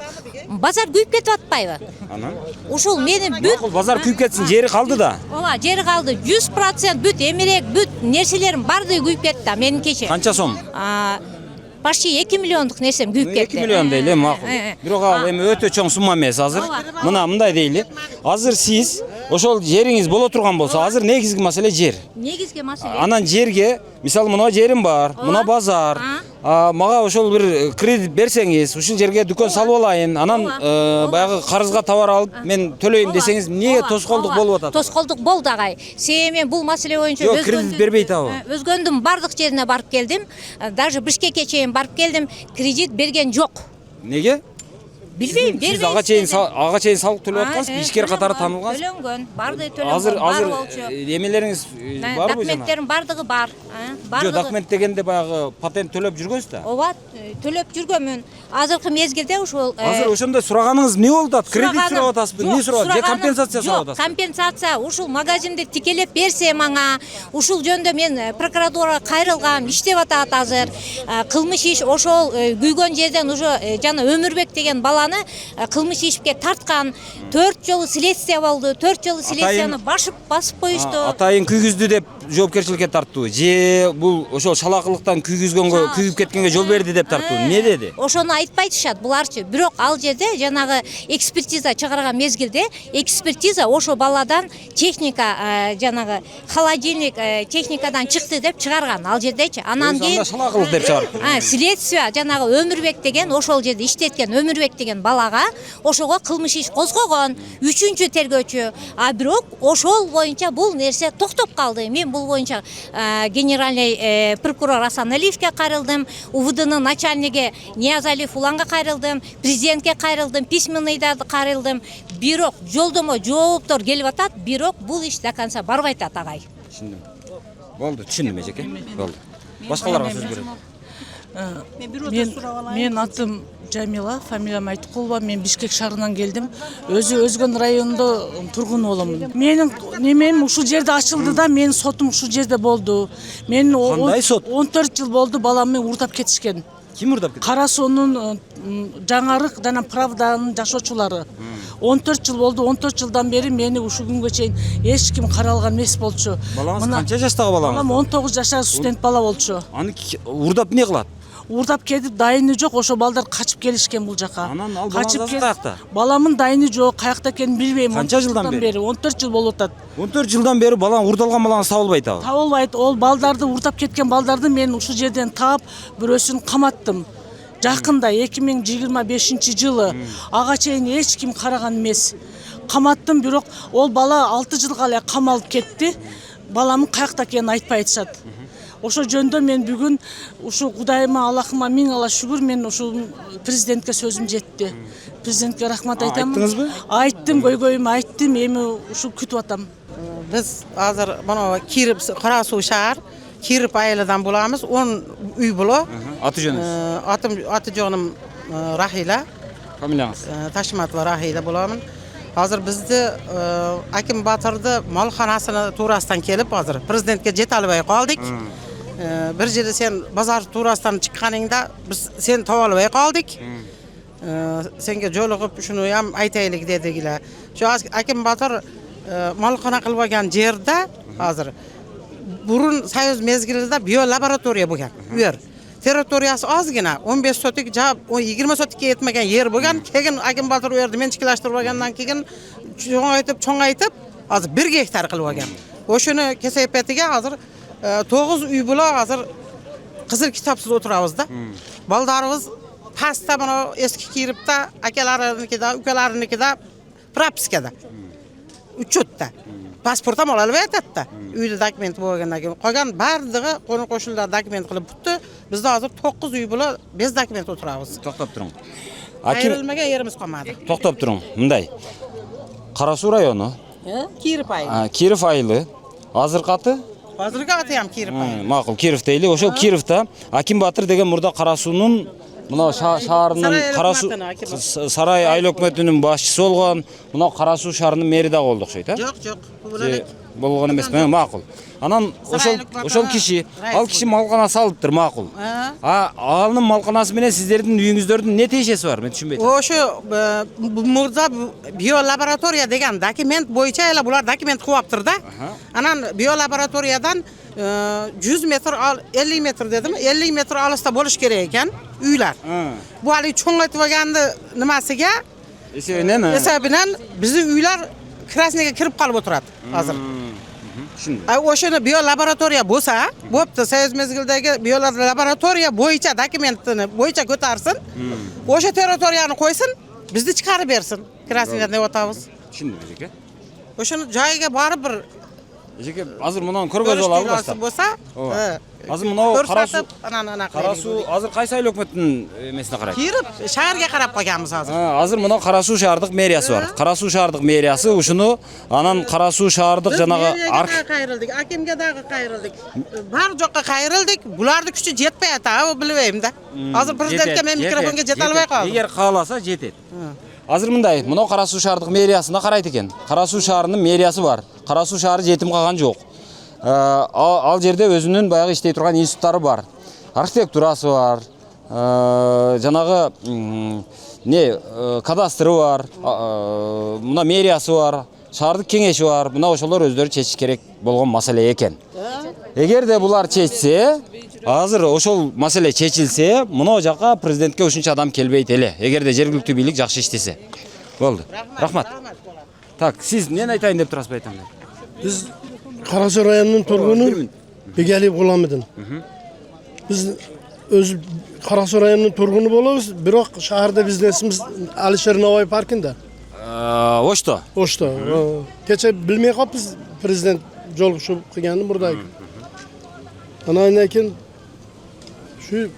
базар күйүп кетип атпайбы? Анан ушул менин бүт базар күйүп кетсин, жери калды да. Ооба, жери калды. 100% бүт эмерек, бүт нерселерим бардыгы күйүп кетти да менин кече. Канча сом? почти 2 миллиондук нерсем күйүп кетти. 2 миллион дейли, макул. Бирок ал эми өтө чоң сумма эмес азыр. Мындай дейли. Азыр сиз ошол жериңиз боло турган болсо, азыр негизги маселе жер. Негизги маселе. Анан жерге, мисалы мына жерим бар, мына базар. Мага ошол бир кредит берсеңиз, ушул жерге дүкөн салып алайын. Анан баягы карызга товар алып мен төлөйм десеңиз, эмнеге тоскоолдук болуп атат? Тоскоолдук болду агай. Себеби мен бул маселе боюнча Жок, кредит бербейт абы. Өзгөндүн бардык жерине барып келдим. Даже Бишкекке чейин барып келдим. Кредит берген жок. Неге? Билбейм, Сиз ага чейин салык төлөп аткансыз, ишкер катары танылгансыз. Төлөнгөн, барды төлөнгөн. Азыр эмелериңиз барбы жана? Документтерим бардыгы бар. Жок, документ дегенде баягы патент төлөп жүргөнсүз да? Ооба, төлөп жүргөнмүн. Азыркы мезгилде ушул Азыр ошондой сураганыңыз эмне болуп атат? Кредит сурап атасызбы? Эмне сурап атасыз? Же компенсация сурап атасызбы? Компенсация, ушул магазинди тикелеп берсе мага, ушул жөндө мен прокуратурага кайрылгам, иштеп атат азыр. Кылмыш иш ошол күйгөн жерден уже жана Өмүрбек деген баланы кылмыш ишке тарткан. 4 жолу следствие болду. 4 жолу следствияны басып коюшту. Атайын күйгүздү деп жоопкерчиликке тарттыбы? Же бул ошол шалакылыктан күйгүзгөнгө, күйүп кеткенге жол берди деп тарттыбы? Эмне деди? Ошону айтпайтышат буларчы. Бирок ал жерде жанагы экспертиза чыгарган мезгилде экспертиза ошо баладан техника жанагы холодильник техникадан чыкты деп чыгарган ал жердечи. Анан кийин шалакылык деп чыгарып. Следствие жанагы Өмүрбек деген ошол жерде иштеткен Өмүрбек деген балага ошого кылмыш иш козгогон 3-чү тергөөчү. Бирок ошол боюнча бул нерсе токтоп калды. Мен бул боюнча генеральный прокурор Асаналиевке кайрылдым, УВДнын начальниги Ниязалиев уланга кайрылдым, президентке кайрылдым, письменныйда кайрылдым. Бирок жолдомо жооптор келип атат, бирок бул иш до конца барбай атат агай. Түшүндүм. Болду, түшүндүм эжеке. Болду. Башкаларга сөз берем. Мен атым Жамила, фамилиям Айтыкулова. Мен Бишкек шаарынан келдим. Өзгөн районунда тургун боломун. Менин немем ушул жерде ачылды да, менин сотум ушул жерде болду. Мен Кандай сот? 14 жыл болду баламды урдап кетишкен. Ким урдап кетти? Кара суунун жаңарык жана правданын жашоочулары. 14 жыл болду. 14 жылдан бери мени ушул күнгө чейин эч ким каралган эмес болчу. Балаңыз канча жаштагы балаңыз? Балам 19 жаштагы студент бала болчу. Аны урдап эмне кылат? Урдап кетип дайыны жок, ошо балдар качып келишкен бул жака. Анан ал балаңыз каякта? Баламын дайыны жок, каякта экенин билбейм. Канча жылдан бери? 14 жыл болуп атат. 14 жылдан бери балаң урдалган балаңыз табылбайт абы. Табылбайт. Ол балдарды урдап кеткен балдарды мен ушул жерден таап, бирөөсүн каматтым. Жакында 2025 жылы ага чейин эч ким караган эмес. Каматтым, бирок ол бала 6 жылга эле камалып кетти. Баламын каякта экенин айтпай айтышат. Ошо жөндө мен бүгүн ушу Кудайыма, Аллахыма миң алла шүгүр, мен ушул президентке сөзүм жетти. Президентке рахмат айтам. Айттыңызбы? Айттым, көйгөйүмө айттым, эми ушул күтүп атам. Биз азыр мына Кирип Кара Суу шаар, Кирип айылынан буламыз. 10 үй було. Аты жөнүңүз? Аты жөнүм Рахила. Фамилияңыз? Ташматова Рахила буламын. Азыр бизди Аким Батырды малханасына туурасынан келип, азыр президентке жете албай калдык. Бир жерде сен базар туурасынан чыкканыңда биз сени таба албай калдык. Сенге жолугуп ушуну ham айтайлык дедигиле. Şu Аким Батыр малхана кылбаган жерде азыр бурун союз мезгилинде биолаборатория болгон. Үйөр территориясы азгina 15 сотик жап 20 сотикке этмеген жер болгон. Кеген Аким Батыр үйөрдү менчиктештирбагандан кийин чоңайтып азыр 1 гектар кылып алган. Ошону кесепетиге азыр 9 үй було азыр кызыл китапсыз отурабыз да. Балдарыбыз паста мына эски Кирипте, акаларыныкида, укаларыныкида пропискада. Учетта. Паспортам ала албай атат да. Үйдө документ болгондан кийин калган бардыгы кону кошулдар документ кылып бүттү. Бизде азыр 9 үй було без документ отурабыз. Токтоп туруң. Айрылмаган жерибиз калмады. Токтоп туруң. Мындай. Кара Суу району. Кирип айылы. Киров айылы. Азыркы аты? Азыркы аты ham Кирип айылы. Макул, Киров дейли. Ошол Кировто Аким Батыр деген мурда Кара Суунун мына шаарынын Кара Суу сарай айыл өкмөтүнүн башчысы болгон. Мына Кара Суу шаарынын мэри да болду окшойт, Жок, жок. болгон эмес. Макул. Анан ошол киши, ал киши малкана салыптыр, макул. Анын малканасы менен сиздердин үйүңүздөрдүн не тиешеси бар? Мен түшүнбөйт. Ошо мурда биолаборатория деген документ боюнча эле булар документ кылып аптыр да. Анан биолабораториядан 100 metr 50 metr dedim, 50 metr alısda bo'lish kerak ekan uylar. Bu hali cho'ng'aytib olganda nimasiga? Hisobidan bizning uylar krasniga kirib qolib o'tiradi hozir. O'shani biolaboratoriya bo'lsa, bo'pti, Soyuz mezgildagi biolaboratoriya bo'yicha dokumentini bo'yicha ko'tarsin. O'sha territoriyani qo'ysin, bizni chiqarib bersin. Krasniga deb o'tamiz. Tushundingiz aka? O'shani joyiga borib bir Aka, hozir buni ko'rgazib olamiz bo'lsa, hozir buni Qarasu hozir qaysi sayil hukumatning emasiga qaraydi? Kirib shaharga qarab qolganmiz hozir. Hozir buni Qarasu shahardық meriyasi bor. Qarasu shahardық meriyasi o'shuni anan Qarasu shahardық janaga qayrildik, akimga dag'i qayrildik. Bar joqqa qayrildik. Bularning kuchi yetmayapti, u bilmayman-da. Hozir prezidentga men mikrofonga jeta olmay qoldim. Agar qalasa yetadi. Hozir bunday, buni Qarasu shahardық meriyasina qaraydi ekan. Qarasu shaharining meriyasi bor. Qarasu shahri yetim qolgan yo'q. Al жерде өзүнүн баягы иштей турган институттары бар. Архитектурасы бар. Жанагы кадастры бар. Мына мериясы бар. Шаардык кеңеши бар. Мына ошолор өздөрү чечиш керек болгон маселе экен. Эгерде булар чечсе, азыр ошол маселе чечилсе, мына жака президентке ушунча адам келбейт эле. Эгерде жергиликтүү бийлик жакшы иштесе. Болду. Рахмат. Так, siz эмне айтайын деп турасыз айтамын. Biz Qarasu rayonunun turgunu Begaliyev G'ulomidin. Biz o'z Qarasu rayonunun turgunu bo'lamiz, biroq shaharda biznesimiz Alisher Navoiy parkida. Oshto. Kecha bilmay qolibmiz prezident jolg'ishib qilganini buradagi. Ana keyin shu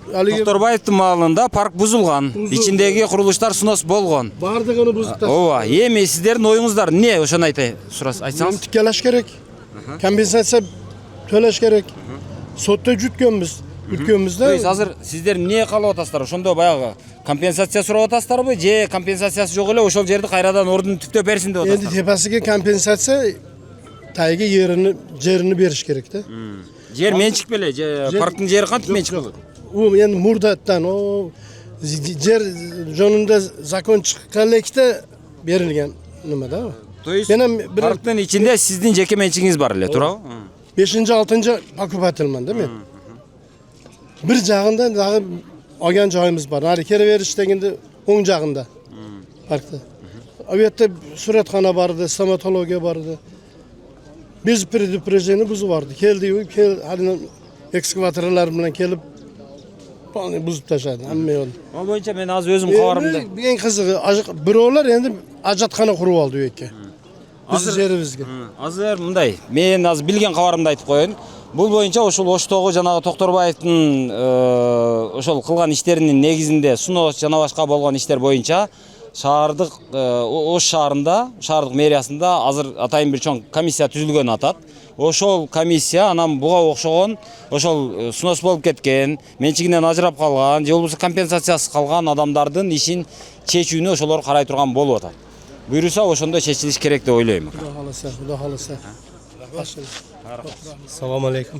Doktorbayevning maalında park buzulgan. İçindeki kuruluşlar sunos bolgon. Bardığını buzub tashladi. Ova, emi sizlerin oyunuzlar ne? Oşunu aytsanız. Tikkalash kerak. Kompensatsiya to'lash kerak. Sotda jutganmiz. Ütgönmizde. Hazır sizler niye kalып atasızlar? Ошондо баягы компенсация сурап атасыздарбы? Же компенсациясы жок эле ошол жерди кайрадан ордун түптөп берсин деп атасыздар? Endi tepasiga kompensatsiya tagiga yerini berish kerak da. Жер менчик беле, парктын жери кантип менчик болот? U endi murdatdan o yer jonunda zakon chiqqanlikda berilgan nimada o. То есть parktın içinde sizin jeke menчигиңиz бар эле, туурабы? 5-6 okupatelmanda men. Bir jag'ында dag'i olgan joyimiz bor. Hali keraverish deganda o'ng jag'ында parkda. U yerda suratxona bor edi, stomatologiya bor edi. Biz предупреждение buzib bordi. Keldi-yu, hali ekskavatorlar bilan kelib buzib tashladi hamma yo'lni. O bo'yicha men hozir o'zim qavarımda. Eng qizig'i, birovlar endi ajatxona qurib oldi u yerga. Biz yerimizga. Hozir bunday, men hozir bilgan qavarımda aytib qo'yayin. Бұл бойынша ошол Оштогу жанагы Токторбаевдин ошол кылган иштеринин негизинде сунос жана башка болгон иштер боюнча шаардык Ош шаарында, шаардык мэриясында азыр атайын бир чоң комиссия түзүлгөн атат. Ошол комиссия анан буга окшогон ошол сунос болуп кеткен, менчигинен ажырап калган, же болбосо компенсациясыз калган адамдардын ишин чечүүнү ошолор карай турган болуп атат. Буйруса ошондо чечилиш керек деп ойлойм. Xudo xolasa. Assalomu alaykum.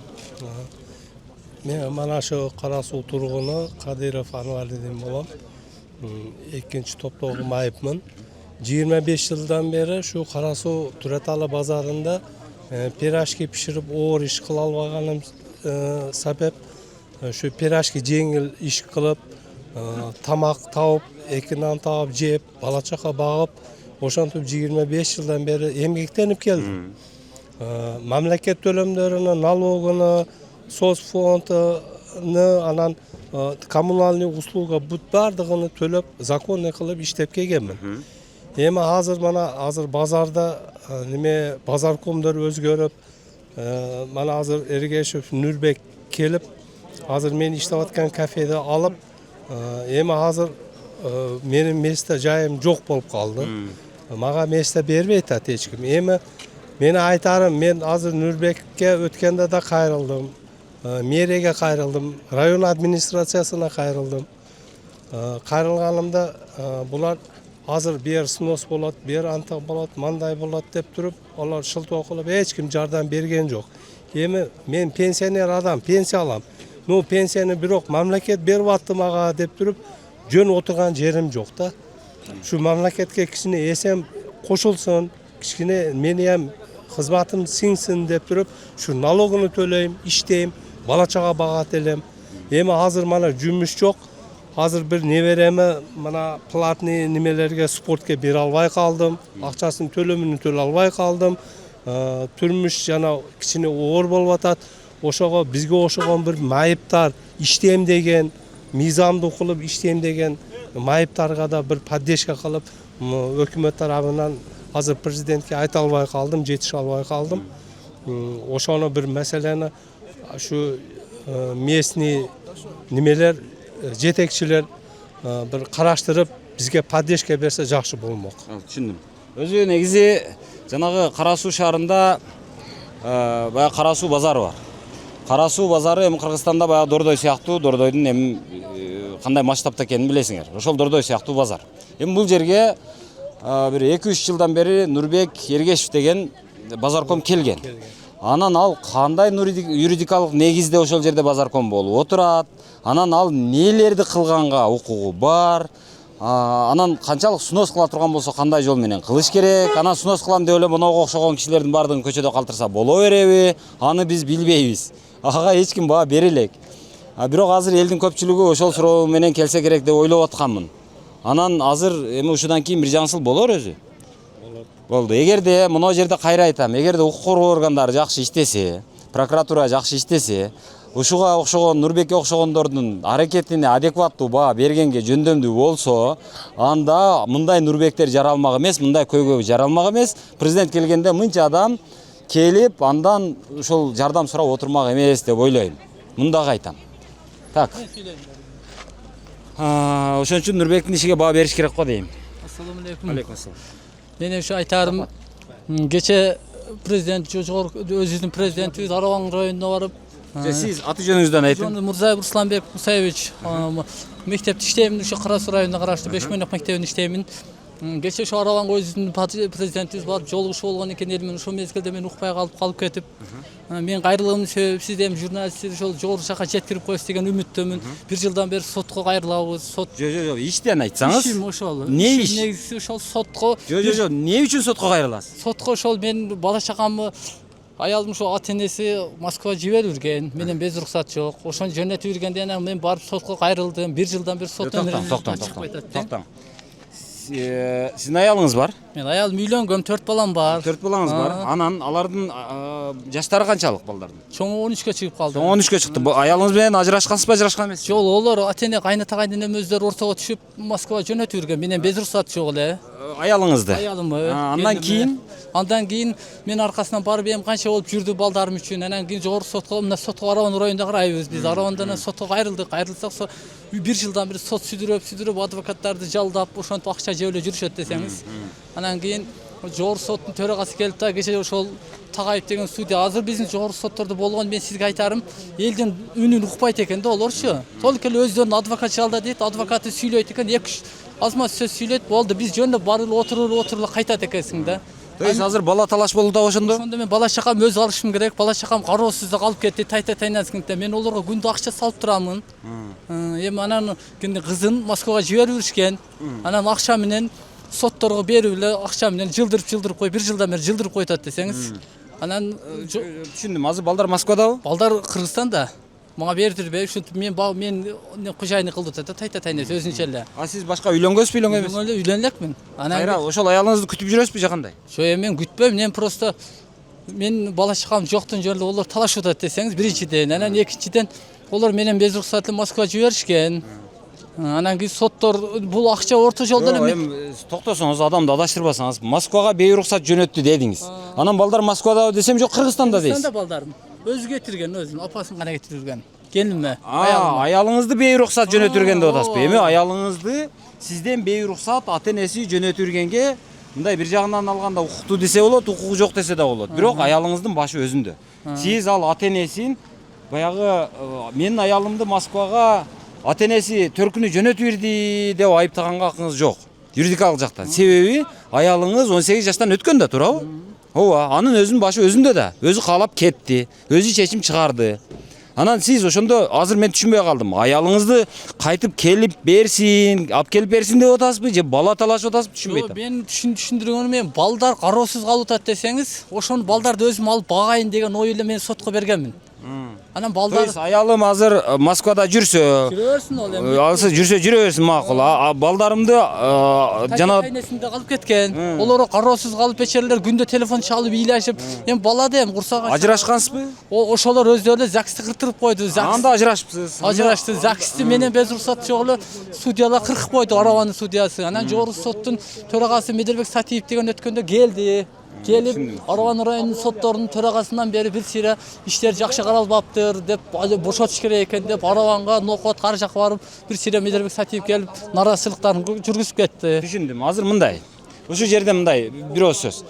Men mana shu Qarasu turg'uni Qadirov Anvar dedim bo'lam. Ikkinchi topda o'qimayapman. 25 yildan beri shu Qarasu Turatali bozorida pirashki pishirib o'g'ir ish qila olganim sabab shu pirashki yengil ish qilib, tamoq tavib, ekinan tavib jeb, bola chaqa bag'ib, o'shantib 25 yildan beri emgaklanib keldim. Mamlakat to'lamlarini, налогini, so'zfondini, anan kommunalniy usluga butbardig'ini to'lab, zakonniy qilib ishlab kelganman. Endi hozir bozorda nima bozorkomlar o'zgarib, mana hozir Ergashev Nurbek kelib, hozir men ishlayotgan kafeda olib, endi hozir mening mesda joyim yo'q bo'lib qoldi. Menga mesda bermaydi hech kim. Endi meni aytarim, men hozir Nurbekka o'tganda da qayrildim. Meriyaga qayrildim, rayon administratsiyasına qayrildim. Qayrilganimda bular hozir ber snos bo'ladi, ber antiq bo'ladi, manday bo'ladi deb turib, ular shiltoq qilib hech kim yordam bergan yo'q. Endi men pensioner adam, pensiya olam. No pensiyani biroq mamlakat beryapti menga deb turib, jo'n o'tirgan yerim yo'q-da. Shu mamlakatga kichkina esam qo'shilsin, kichkina meni ham кызматым сиңсин деп туруп ушу налогуну төлөйм, иштейм, бала чага багат элем. Эми азыр мана жумуш жок. Азыр бир небереме мына платный немелерге спортке бере албай калдым. Акчасын төлөмүнү төлөй албай калдым. Турмуш жана кичине оор болуп атат. Ошого бизге ошогон бир майыптар иштейм деген, мыйзамдуу кылып иштейм деген майыптарга да бир поддержка кылып, өкмөт тарабынан азыр президентке айта албай калдым, жетише албай калдым. Ошону бир маселени ушу местный немелер, жетекчилер бир караштырып, бизге поддержка берсе жакшы болмок. Түшүндүм. Өзү негизи жанагы Кара Суу шаарында баягы Кара Суу базары бар. Кара Суу базары эми Кыргызстанда баягы Дордой сыяктуу, Дордойдун эми кандай масштабта экенин билесиңер. Ошол Дордой сыяктуу базар. Эми бул жерге бир 2-3 жылдан бери Нурбек Ергешев деген базарком келген. Анан ал кандай юридикалык негизде ошол жерде базарком болуп отурат, анан ал нелерди кылганга укугу бар, анан канчалык снос кыла турган болсо кандай жол менен кылыш керек, анан снос кылам деп эле монго окшогон кишилердин баардыгын көчөдө калтырса боло береби, аны биз билбейбиз. Ага эч ким баа бере элек. Бирок азыр элдин көпчүлүгү ошол суроо менен келсе керек деп ойлоп атканмын. Анан азыр эми ушудан кийин бир жаңсыл болор өзү. Болду. Эгерде мына жерде кайра айтам, эгерде укук коргоо органдары жакшы иштесе, прокуратура жакшы иштесе, ушуга окшогон Нурбекке окшогондордун аракетине адекваттуу баа бергенге жөндөмдүү болсо, анда мындай Нурбектер жаралмак эмес, мындай көйгөй жаралмак эмес. Президент келгенде мынча адам келип, андан ушул жардам сурап отурмак эмес деп ойлойм. Мындагы айтам. Так. Ошон үчүн Нурбектин ишиге баа бериш керек го дейм. Ассаламу алейкум. Алейкум ассалам. Мен ушу айтарым, кече президент жогорку өзүбүздүн президентибиз Араван районуна барып, сиз аты жөнүңүздөн айтыңыз. Мурзаев Русланбек Мусаевич, мектепте иштейм, ушу Кара Суу районуна караштуу Бешмөнөк мектебинде иштеймин. Кече ушу Араванга өзүбүздүн президентибиз барып жолугушуу болгон экен, эл менен ошол мезгилде мен укпай калып кетип, мен кайрылгымдын себеби сиз эми журналисттер ошол жогорку жакка жеткирип коесуз деген үмүттөмүн. Бир жылдан бери сотко кайрылабыз. Сот. Жок, иштен айтсаңыз. Ишим ошол. Не иш? Негизи ошол сотко. Жок, эмне үчүн сотко кайрыласыз? Сотко ошол мен бала чагамды аялым ошо ата-энеси Москвага жиберип жүргөн. Менен без уруксат жок. Ошону жөнөтүп жүргөндөн анан мен барып сотко кайрылдым. Бир жылдан бери соттон токтоң. Сиздин аялыңыз бар? Мен аялым үйлөнгөм, 4 балам бар. 4 балаңыз бар. Анан алардын жаштары канчалык балдардын? Чоңу 13кө чыгып калды. 13кө чыкты. Аялыңыз менен ажырашкансызбы, ажырашкан эмессизби? Жок, олор ата-эне кайната кайненем өздөрү ортого түшүп Москвага жөнөтүп жүргөн. Менен без уруксат жок эле. Аялыңызды? Аялымы. Андан кийин мен аркасынан барып эми канча болуп жүрдү балдарым үчүн. Анан кийин жогорку сотко, мына сотко Араван районунда карайбыз. Биз Аравандан сотко кайрылдык. Кайрылсак, бир жылдан бери сот сүдүрөп, адвокаттарды жалдап, ошентип акча жеп эле жүрүшөт десеңиз. Анан кийин жогорку соттун төрагасы келип да кече ошол Тагайып деген судья. Азыр биздин жогорку соттордо болгон, мен сизге айтарым, элдин үнүн укпайт экен да олорчу. Толук эле өздөрүнүн адвокат жалда дейт, адвокаты сүйлөйт экен, 2-3 азма сөз сүйлөйт, болду. Биз жөндөп барып отуруп кайтат экенсиң да. Азыр бала талаш болду ошондо? Ошондо мен бала чакам өзү алышым керек. Бала чакам кароосуз да калып кетти, тайнасыңда. Мен олорго күндө акча салып турамын. Эми анан кызын Москвага жиберип жүрүшкөн. Анан акча менен сотторго берип эле акча менен жылдырып коюп, бир жылдан бери жылдырып коюп десеңиз. Анан түшүндүм. Азыр балдар Москвадабы? Балдар Кыргызстанда. Мага бердирбей, ушинтип мен кожайыны кылды да тайнасы өзүнчө эле. Сиз башка үйлөнгөнсүзбү, үйлөнгөн эмессизби? Үйлөнөлекмин. Кайра ошол аялыңызды күтүп жүрөсүзбү же кандай? Жок, мен күтпөйм, мен просто мен бала чакам жоктун жөнүндө олор талашып атат десеңиз, биринчиден. Анан экинчиден олор менен без уруксат Москвага жиберишкен. Анан кийин соттор бул акча орто жолдон эми токтосоңуз, адамды адаштырбасаңыз, Москвага бейруксат жөнөттү дедиңиз. Анан балдар Москвада десем, жок, Кыргызстанда дейсиз. Кыргызстанда балдарым. Өзү кетирген, өзүнүн апасын гана кетирип жүргөн. Келинме? Аялыңызды бейруксат жөнөтүргөн деп атасызбы? Эми аялыңызды сизден бейруксат ата-энеси жөнөтүргенге мындай бир жагынан алганда укуктуу десе болот, укугу жок десе да болот. Бирок аялыңыздын башы өзүндө. Сиз ал ата-энесин баягы менин аялымды Москвага ата-энеси төркүнү жөнөтүп берди деп айыптаганга акыңыз жок. Юридикалык жактан. Себеби аялыңыз 18 жаштан өткөн да, туурабы? Ооба, анын өзүнүн башы өзүндө да. Өзү каалап кетти, өзү чечим чыгарды. Анан сиз ошондо азыр мен түшүнбөй калдым. Аялыңызды кайтып келип берсин, алып келип берсин деп атасызбы же бала талашып атасызбы түшүнбөй атам. Мен түшүндүргөнүм мен балдар кароосуз калып атат десеңиз, ошону балдарды өзүм алып багайын деген ой эле мен сотко бергенмин. Анан балдар аялым азыр Москвада жүрсө, жүрөсүн ол эми. алса жүрсө жүрө берсин макул. Балдарымды жана Тайнесинде калып кеткен. Олар кароосуз калып бечерелер күндө телефон чалып ыйлашып, эми бала да эми курсак ажырашкансызбы? Ошолор өздөрү ЗАГСты кыртырып койду. Анда ажырашыпсыз. Ажырашты. ЗАГСты менен без уруксат жок эле судьялар кыркып койду, Арабанын судьясы. Анан жогорку соттун төрагасы Меделбек Сатиев деген өткөндө келди. Келип Арабан районунун сотторунун төрагасынан бери бир сыйра иштер жакшы каралбаптыр деп бошотуш керек экен деп Арабанга нокот кары жакка барып бир сыйра Меделбек Сатиев келип наразычылыктарын жүргүзүп кетти. Түшүндүм. Азыр мындай. Ушул жерде мындай бир ооз сөз.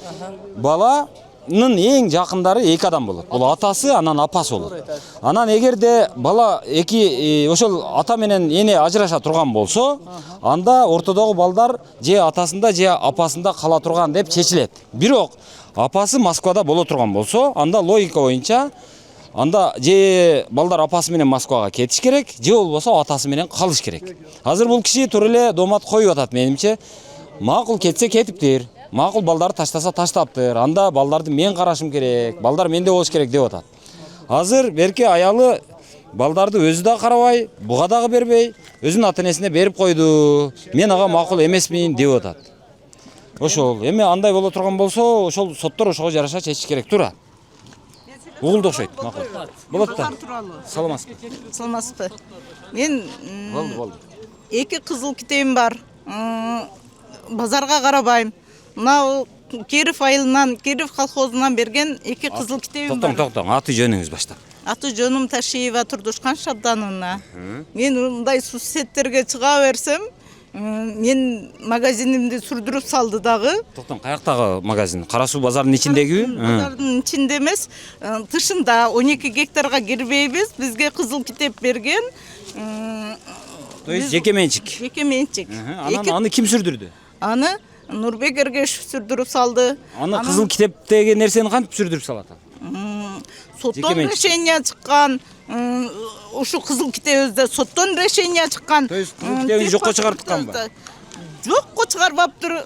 Баланын эң жакындары эки адам болот. Бул атасы, анан апасы болот. Анан эгерде бала ошол ата менен эне ажыраша турган болсо, анда ортодогу балдар же атасында же апасында кала турган деп чечилет. Бирок апасы Москвада боло турган болсо, анда логика боюнча анда же балдар апасы менен Москвага кетиш керек, же болбосо атасы менен калыш керек. Азыр бул киши тура эле доомат коюп атат менимче. Макул кетсе кетиптир. Макул балдарды таштаса таштаптыр. Анда балдарды мен карашым керек. Балдар менде болуш керек деп атат. Азыр берке аялы балдарды өзү да карабай, буга дагы бербей, өзүнүн ата-энесине берип койду. Мен ага макул эмесмин деп атат. Ошол. Эми андай боло турган болсо, ошол соттор ошого жараша чечиш керек тура. Угулду окшойт. Макул. Болот да. Саламатсызбы? Саламатсызбы? Мен Болду. эки кызыл китебим бар. Базарга карабайм. Мына Киров айылынан, Киров колхозунан берген эки кызыл китебим бар. Токтоң, аты жөнүңүз баштап. Аты жөнүм Ташиева Турдушкан Шабдановна. Мен мындай сусеттерге чыга берсем, мен магазинимди сүрдүрүп салды дагы. Токтоң, каяктагы магазин? Кара суу базарынын ичиндеги? Базардын ичинде эмес, тышында 12 гектарга кирбейбиз. Бизге кызыл китеп берген. То есть жеке менчик. Жеке менчик. Анан аны ким сүрдүрдү? Аны Нурбек Эргешев сүрдүрүп салды. Аны кызыл китептеги нерсени кантип сүрдүрүп салат? Соттон решение чыккан. Ушу кызыл китебизде соттон решение чыккан. То есть кызыл китебин жокко чыгартыкканбы? Жокко чыгарбаптыр.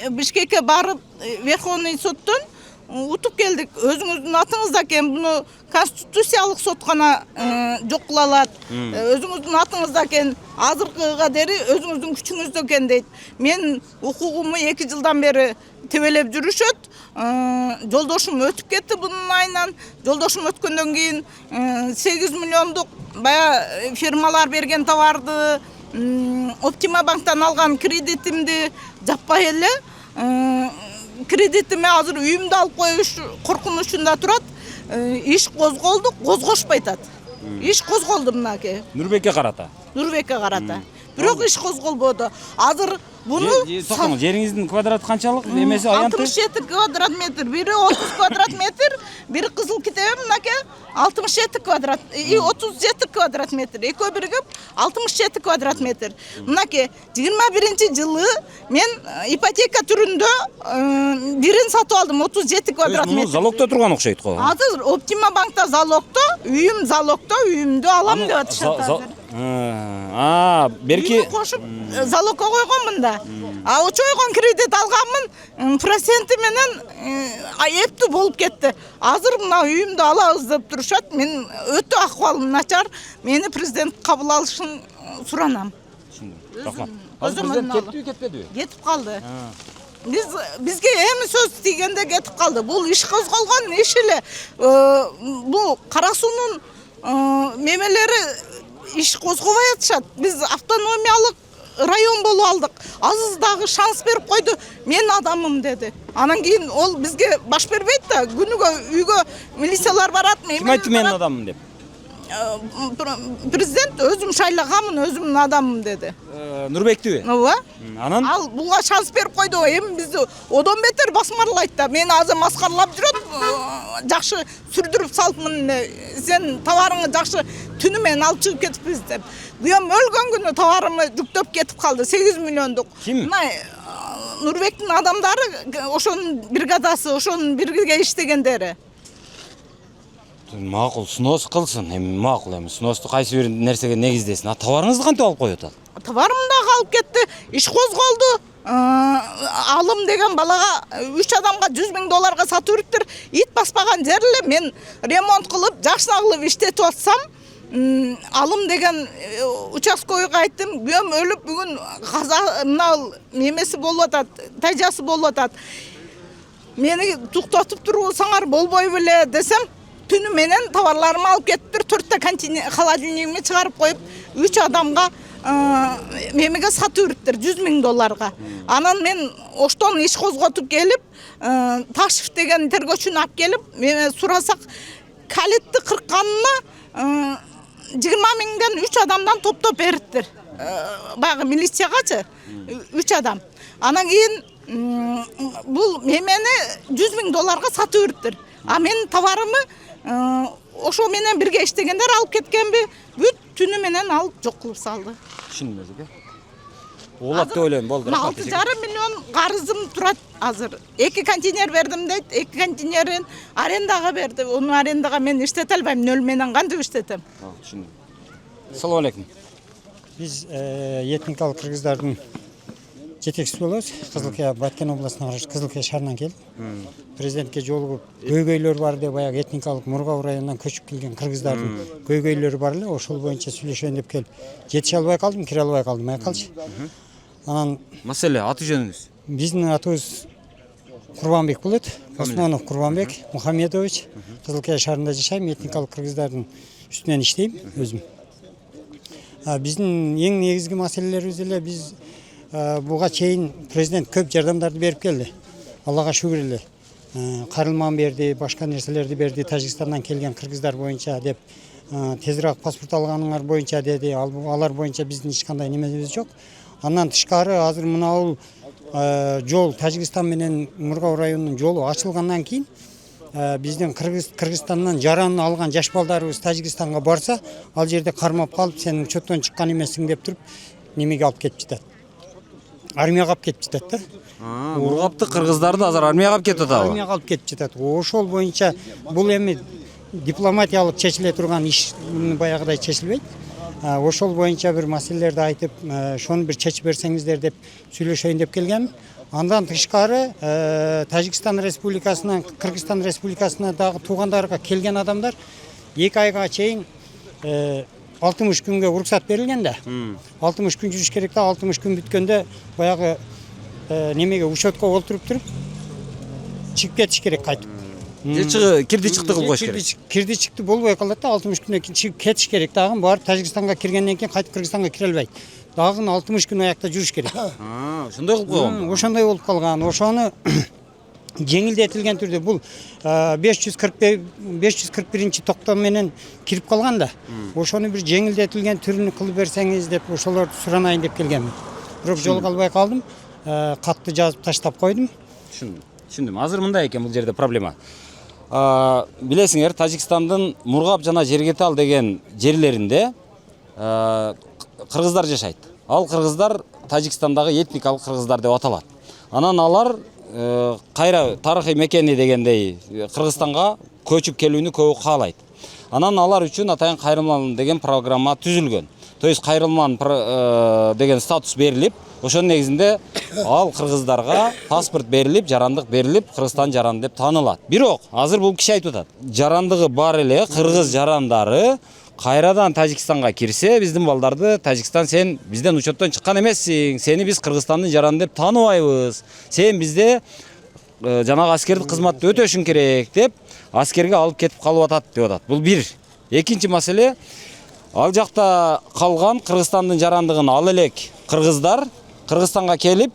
Бишкекке барып Верховный соттон утуп келдик. Өзүңүздүн атыңызда экен, буну конституциялык сот гана жок кыла алат. Өзүңүздүн атыңызда экен, азыркыга дери өзүңүздүн күчүңүздө экен дейт. Мен укугуму 2 жылдан бери тебелеп жүрүшөт. Жолдошум өтүп кетти бунун айынан. Жолдошум өткөндөн кийин 8 миллиондук бая фирмалар берген товарды, Оптима банктан алган кредитимди жаппай эле кредитиме азыр үйүмдү алып коюш коркунучунда турат. Иш козголду, козгошпой атат. Иш козголду мынаке. Нурбекке карата. Нурбекке карата. Бирок иш козголбоду. Азыр буну жериңиздин квадраты канчалык? Эмеси аянты? 67 квадрат метр. Бири 30 квадрат метр, бири кызыл китебим мынаке 67 квадрат, 37 квадрат метр. Экөө биригип 67 квадрат метр. Мынаке 21-жылы мен ипотека түрүндө бирин сатып алдым 37 квадрат метр. Залогдо турган окшойт го. Азыр Оптима банкта залогдо, үйүм залогдо, үйүмдү алам деп атышат азыр. Берки кошуп залогко койгон мында. Очойгон кредит алганмын, проценти менен эптүү болуп кетти. Азыр мына үйүмдү алабыз деп турушат. Мен өтө акыбалым начар. Мени президент кабыл алышын суранам. Рахмат. Азыр президент кеттиби, кетпедиби? Кетип калды. Бизге эми сөз тийгенде кетип калды. Бул иш козголгон иш эле. Бул Кара суунун мемелери иш козгобой атышат. Биз автономиялык район болуп алдык. Азыз дагы шанс берип койду. Мен адамым деди. Анан кийин ол бизге баш бербейт да. Күнүгө үйгө милициялар барат. Ким айтты мен адаммын деп? Президент өзүм шайлаганмын, өзүмдүн адамым деди. Нурбектиби? Ооба. Анан ал буга шанс берип койду. Эми бизди одон бетер басмарлайт да. Мени азыр маскарлап жүрөт. Жакшы сүрдүрүп салыпмын. Сен товарыңы жакшы түнү менен алып чыгып кетиппиз деп. Буям өлгөн күнү товарымы жүктөп кетип калды. 8 миллиондук. Ким? Нурбектин адамдары, ошонун бригадасы, ошонун бирге иштегендери. Макул снос кылсын, эми макул эми сносту кайсы бир нерсеге негиздесин. Товарыңызды кантип алып коюп атат? Товарым да калып кетти. Иш козголду. Алым деген балага 3 адамга 100 000 долларга сатып жүрүптүр. Ит баспаган жерле мен ремонт кылып, жакшына кылып иштетип атсам, алым деген участковыйга айттым, күйөөм өлүп бүгүн каза мына немеси болуп атат, тажасы болуп атат. Мени туктатып турсаңар болбой беле десем, түнү менен товарларымды алып кетиптир. 4 контейнер холодильнигиме чыгарып коюп, 3 адамга мемеге сатып жүрүптүр 100 000 долларга. Анан мен оштон иш козготуп келип, Ташев деген тергөөчүнү алып келип, меме сурасак, калитти кыркканына 20 000ден 3 адамдан топтоп бериптир. Баягы милициягачы 3 адам. Анан кийин бул мемени 100 000 долларга сатып жүрүптүр. А менин товарымы ошо менен бирге иштегендер алып кеткенби, бүт түнү менен алып жок кылып салды. Түшүнмөдүк э? Улап деп ойлойм, болду. 6,5 миллион карызым турат азыр. 2 контейнер бердим дейт, 2 контейнерин арендага берди. Ону арендага мен иштете албайм, нөл менен кантип иштетем? Түшүндүм. Assalamu алейкум. Биз этникалык кыргыздардын жетекчиси болобуз. Кызылкия, Баткен областына караштуу Кызылкия шаарынан келип, президентке жолугуп, көйгөйлөр бар деп баягы этникалык Мургаб районунан көчүп келген кыргыздардын көйгөйлөрү бар эле, ошол боюнча сүйлөшөйүн деп келип, жетише албай калдым, кире албай калдым, айкалчы. Анан маселе аты жөнүңүз? Биздин атыбыз Курбанбек болот, Осмонов Курбанбек Мухаммедович. Кызылкия шаарында жашайм, этникалык кыргыздардын үстүнөн иштейм өзүм. Биздин эң негизги маселелерибиз эле биз буга чейин президент көп жардамдарды берип келди. Аллага шүгүр эле. Карылман берди, башка нерселерди берди, Тажикстандан келген кыргыздар боюнча деп, тезирээк паспорт алганыңар боюнча деди. Алар боюнча биздин эч кандай немебиз жок. Андан тышкары азыр мына жол Тажикстан менен Мургаб районунун жолу ачылгандан кийин биздин Кыргызстандан жараны алган жаш балдарыбыз Тажикстанга барса, ал жерде кармап калып, сен учеттон чыккан эмессиң деп туруп, немеге алып кетип жатат. Армияга алып кетип жатат да. Мургабты кыргыздарды азыр армияга алып кетип атабы? Армияга алып кетип жатат. Ошол боюнча бул эми дипломатиялык чечиле турган иш баягыдай чечилбейт. Ошол боюнча бир маселелерди айтып, ошону бир чечип берсеңиздер деп сүйлөшөйүн деп келгем. Андан тышкары Тажикстан Республикасынан, Кыргызстан Республикасына дагы туугандарга келген адамдар 2 айга чейин 60 күнгө уруксат берилген да. 60 күн жүрүш керек да, 60 күн бүткөндө баягы немеге учетко олтуруп туруп чыгып кетиш керек кайтып. Кирди чыкты кылып коюш керек. Кирди чыкты болбой калат да, 60 күндөн кийин чыгып кетиш керек. Дагы барып Тажикстанга киргенден кийин кайтып Кыргызстанга кире албайт. Дагы 60 күн аякта жүрүш керек. Ошондой кылып койгон. Ошондой болуп калган. Ошону жеңилдетилген түрдө бул 541 токтом менен кирип калган да. Ошону бир жеңилдетилген түрүнү кылып берсеңиз деп ошолорду суранайын деп келгенмин. Бирок жолуга албай калдым. Катты жазып таштап койдум. Түшүндүм. Азыр мындай экен бул жерде проблема. Билесиңер, Тажикстандын Мургаб жана Жергетал деген жерлеринде кыргыздар жашайт. Ал кыргыздар Тажикстандагы этникалык кыргыздар деп аталат. Анан алар кайра тарыхый мекени дегендей Кыргызстанга көчүп келүүнү көбү каалайт. Анан алар үчүн атайын кайрылман деген программа түзүлгөн. То есть кайрылман деген статус берилип, ошонун негизинде ал кыргыздарга паспорт берилип, жарандык берилип, Кыргызстан жаранды деп таанылат. Бирок азыр бул киши айтып атат. Жарандыгы бар эле кыргыз жарандары кайрадан Тажикстанга кирсе, биздин балдарды Тажикстан сен бизден учеттон чыккан эмессиң, сени биз Кыргызстандын жаранды деп тааныбайбыз. Сен бизде жанагы аскердик кызматты өтөшүң керек деп аскерге алып кетип калып атат деп атат. Бул бир. Экинчи маселе, ал жакта калган Кыргызстандын жарандыгын ал элек кыргыздар Кыргызстанга келип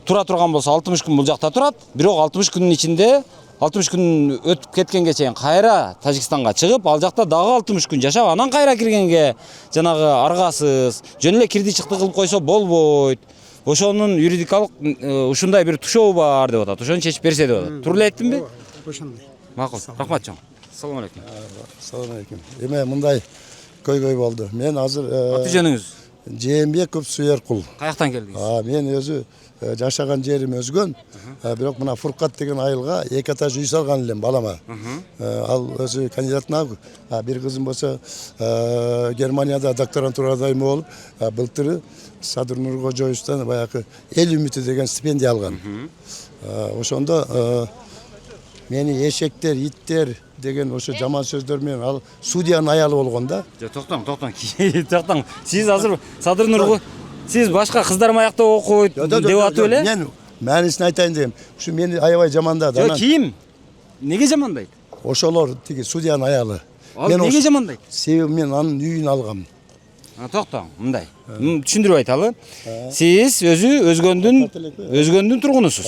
тура турган болсо 60 күн бул жакта турат. Бирок 60 күнүн ичинде 60 күн өтүп кеткенге чейин кайра Тажикстанга чыгып, ал жакта дагы 60 күн жашап, анан кайра киргенге жанагы аргасыз, жөн эле кирди чыкты кылып койсо болбойт. Ошонун юридикалык ушундай бир тушообу бар деп атат. Ошону чечип берсе деп атат. Туура эле айттымбы? Ошондой. Макул. Рахмат чоң. Assalamu алейкум. Assalamu алейкум. Эме мындай көйгөй болду. Мен азыр аты жөнүңүз? Жээнбеков Суяркул. Каяктан келдиңиз? Мен өзү жашаган жерим өзгөн. Бирок мына Фуркат деген айылга 2 этаж үй салган элем балама. Ал өзү кандидатына бир кызым болсо Германияда докторантурада болуп, былтыры Садыр Нуркожоевдон баягы эл үмүтү деген стипендия алган. Ошондо мени эшектер, иттер деген ошо жаман сөздөр менен ал судьянын аялы болгон да. Токтоң. Токтоң. Сиз азыр Садыр Нурго сиз башка кыздар маякта окуйт деп атып эле? Мен маанисин айтайын дегем. Ушу мени аябай жамандады. Жок, ким? Неге жамандайт? Ошолор тиги судьянын аялы. Ал неге жамандайт? Себеби мен анын үйүн алгам. Токтоң, мындай. Түшүндүрүп айталы. Сиз өзгөндүн тургунусуз.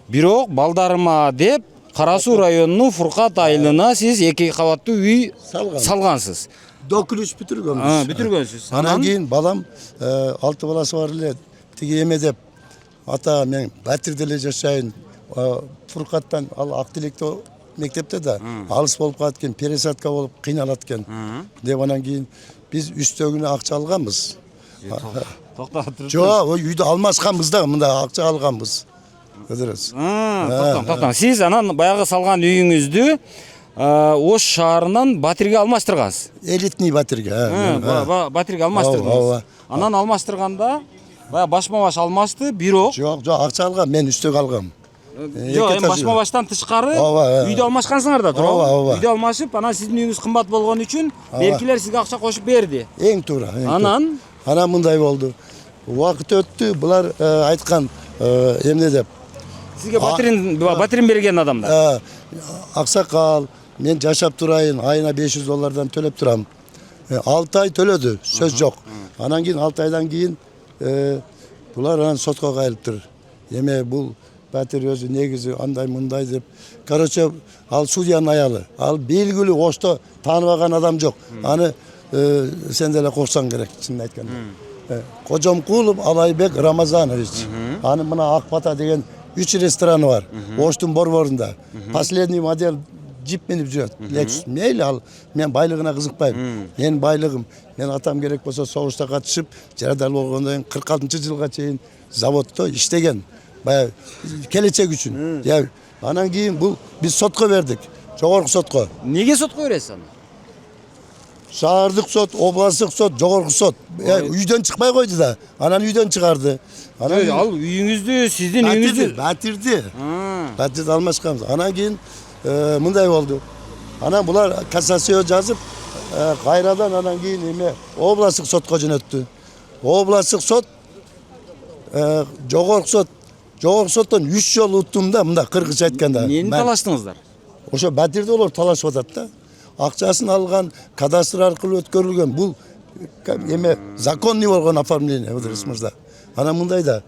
Бирок балдарыма деп Кара Суу районунун Фуркат айылына сиз 2 кабаттуу үй салгансыз. Докулуш бүтүргөнбүз. Бүтүргөнсүз. Анан кийин балам 6 баласы бар эле тиги эме деп ата мен Батирде эле жашайын. Фуркаттан ал Актилекте мектепте да алыс болуп калат экен, пересадка болуп кыйналат экен. Деп анан кийин биз үстөгүнө акча алганбыз. Жок, үйдү алмашканбыз да, мында акча алганбыз. Көрдүңүз. Токтоң. Сиз анан баягы салган үйүңүздү Ош шаарынан Батирге алмаштыргансыз. Элитный Батирге. Батирге алмаштырдыңыз. Анан алмаштырганда баягы башма-баш алмашты, бирок жок, акча алгам, мен үстөк алгам. Жок, эми башма-баштан тышкары үйдө алмашкансыңар да, туура. Үйдө алмашып, анан сиздин үйүңүз кымбат болгон үчүн белгилер сизге акча кошуп берди. Эң туура. Анан мындай болду. Убакыт өттү, булар айткан эмне деп. Сизге батирин берген адамдар. Аксакал, мен жашап турайын, айына $500 төлөп турам. 6 ай төлөдү, сөз жок. Анан кийин 6 айдан кийин булар анан сотко кайрылыптыр. Эме бул батир өзү негизи андай мындай деп. Короче, ал судьянын аялы. Ал белгилүү Ошто тааныбаган адам жок. Аны сен деле корсоң керек, чынын айтканда. Кожомкулов Алайбек Рамазанович. Аны мына Акбата деген 3 рестораны бар. Оштун борборунда. Последний модель джип минип жүрөт. Lexus. Мейли ал, мен байлыгына кызыкпайм. Мен байлыгым, мен атам керек болсо согушта катышып, жарадар болгондон 46-жылга чейин заводдо иштеген. Баягы келечек үчүн. Анан кийин бул биз сотко бердик. Жогорку сотко. Неге сотко бересиз аны? Шаардык сот, областтык сот, жогорку сот. Үйдөн чыкпай койду да. Анан үйдөн чыгарды. Ал үйүңүздү, сиздин үйүңүздү Батирди алмашканбыз. Анан кийин мындай болду. Анан булар кассация жазып, кайрадан анан кийин эме областтык сотко жөнөттү. Областтык сот, жогорку соттон 3 жолу уттум да, мында кыргызча айтканда. Эмне талаштыңыздар? Ошо Батирде олар талашып атат да. Акчасын алган, кадастр аркылуу өткөрүлгөн. Бул эме законный болгон оформление, мырза. Анан мындай да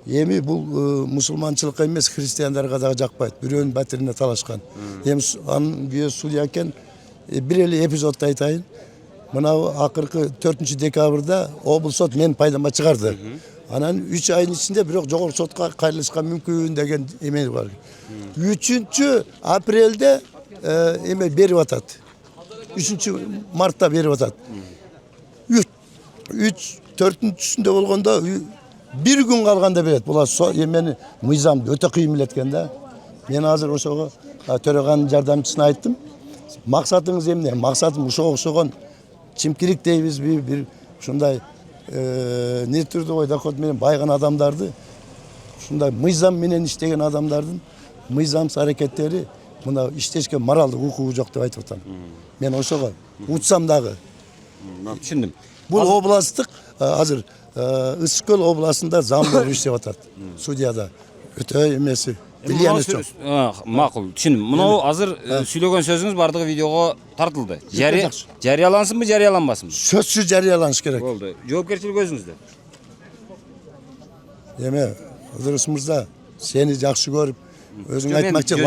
эми бул мусулманчылыкка эмес, христиандарга дагы жакпайт. Бирөөнүн Батирине талашкан. Эми анын күйөөсү судья экен. Бир эле эпизодду айтайын. Мына акыркы 4 декабрда облус сот мен пайдама чыгарды. Анан 3 айдын ичинде бирок жогорку сотко кайрылышка мүмкүн деген эме бар. 3 апрелде эме берип атат. 3 мартта берип атат. 4-4-сүндө болгондо бир күн калганда берет. Булар эмени мыйзамды өтө кыйын билет экен да. Мен азыр ошого төраганын жардамчысына айттым. Максатыңыз эмне? Максатым ошого окшогон чимкирик дейбизби, бир ушундай нетүрдүү доход менен байган адамдарды, ушундай мыйзам менен иштеген адамдардын мыйзамсыз аракеттери мына иштешке моралдык укугу жок деп айтып атам. Мен ошого утсам дагы. Түшүндүм. Бул областтык азыр Ысык Көл областында зам болуп иштеп атат. Судьяда өтө эмеси Макул, түшүндүм. Мына азыр сүйлөгөн сөзүңүз бардыгы видеого тартылды. Жарыялансынбы, жарыяланбасынбы? Сөзсүз жарыяланыш керек. Болду. Жоопкерчилик өзүңүздө. Эме, Ыдырыс мырза, сени жакшы көрүп, өзүң айтмакчы.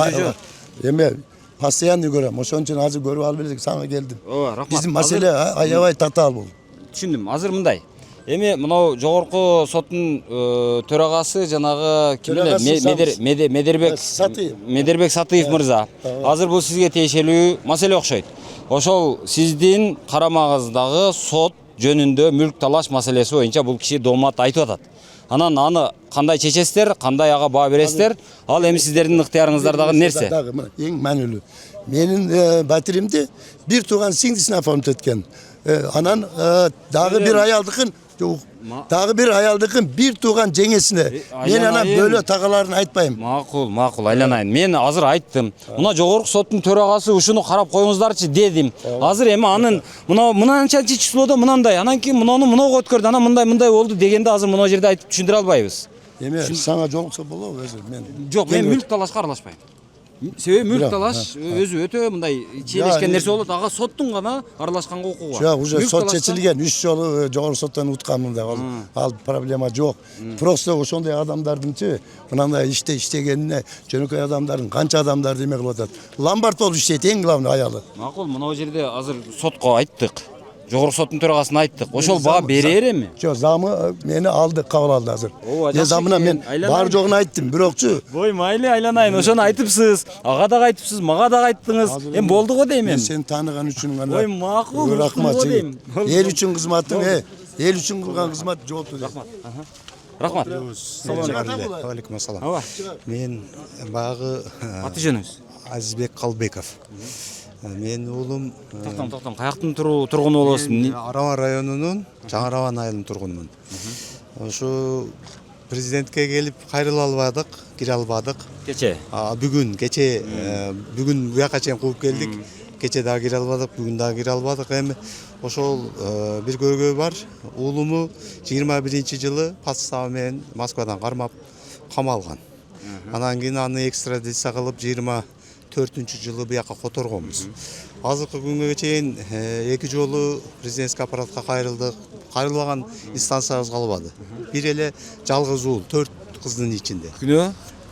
Эме, постоянный көрөм. Ошон үчүн азыр көрүп алып элек сага келдим. Биздин маселе аябай татаал бул. Түшүндүм. Азыр мындай. Эми мынау жогорку соттун төрагасы жанагы ким эле Медербек Сатыев мырза. Азыр бул сизге тиешелүү маселе окшойт. Ошол сиздин карамагыңыздагы сот жөнүндө мүлк талаш маселеси боюнча бул киши доомат айтып атат. Анан аны кандай чечесиздер, кандай ага баа бересиздер? Ал эми сиздердин ыктыярыңыздардагы нерсе? Эң маанилүү. Менин батиримди бир тууган сиңдисине оформить эткен. Анан дагы бир аялдыкын Дагы бир аялдыкын бир тууган жеңесине. Мен анан бөлө тагаларын айтпайм. Макул, айланайын. Мен азыр айттым. Мына жогорку соттун төрагасы ушуну карап коюңуздарчы дедим. Азыр эми анын мынанчанчы числодо мынандай, анан кийин муну мынога өткөрдү, анан мындай болду дегенде азыр мына жерде айтып түшүндүрө албайбыз. Эме сага жолукса болобу өзү мен. Жок, мен мүлк талашка аралашпайм. Себеби мүлк талаш өзү өтө мындай чиелешкен нерсе болот. Ага соттун гана аралашканга укугу бар. Жок, уже сот чечилген 3 жолу жогорку соттон утканмын да. Ал проблема жок. Просто ошондой адамдардыңчы мындай иштегенине жөнөкөй адамдардын канча адамдарды эме кылып атат. Ломбард болуп иштейт, эң главный аялы. Макул, мына жерде азыр сотко айттык. Жогорку соттун төрагасына айттык. Ошол баа берер эми? Жок, замы мени алды, кабыл алды азыр. Замына мен бар жогун айттым, бирокчу. Ой, майли айланайын, ошону айтыпсыз. Ага дагы айтыпсыз, мага дагы айттыңыз. Эми болду го дейм. Мен сени тааныган үчүн гана. Ой, макул, рахмат дейм. Эл үчүн кызматың, эл үчүн кылган кызмат жооптуу. Рахмат. Алейкум ассалам. Мен багы аты жөнүңүз? Азизбек Калбеков. Мен уулум токтом каяктын тургуну болосуң? Араван районунун Жаңы Араван айылынын тургунумун. Ошо президентке келип кайрыла албадык, кире албадык. Кече? Бүгүн бүгүн буяка чейин кууп келдик. Кече дагы кире албадык, бүгүн дагы кире албадык. Эми ошол бир көргөй бар. Уулуму 21-жылы подстава менен Москвадан кармап камалган. Анан кийин аны экстрадиция кылып 24-жылы буяка которгонбуз. Азыркы күнгө чейин 2 жолу президентский аппаратка кайрылдык. Кайрылган инстанциябыз калбады. Бир эле жалгыз уул 4 кыздын ичинде.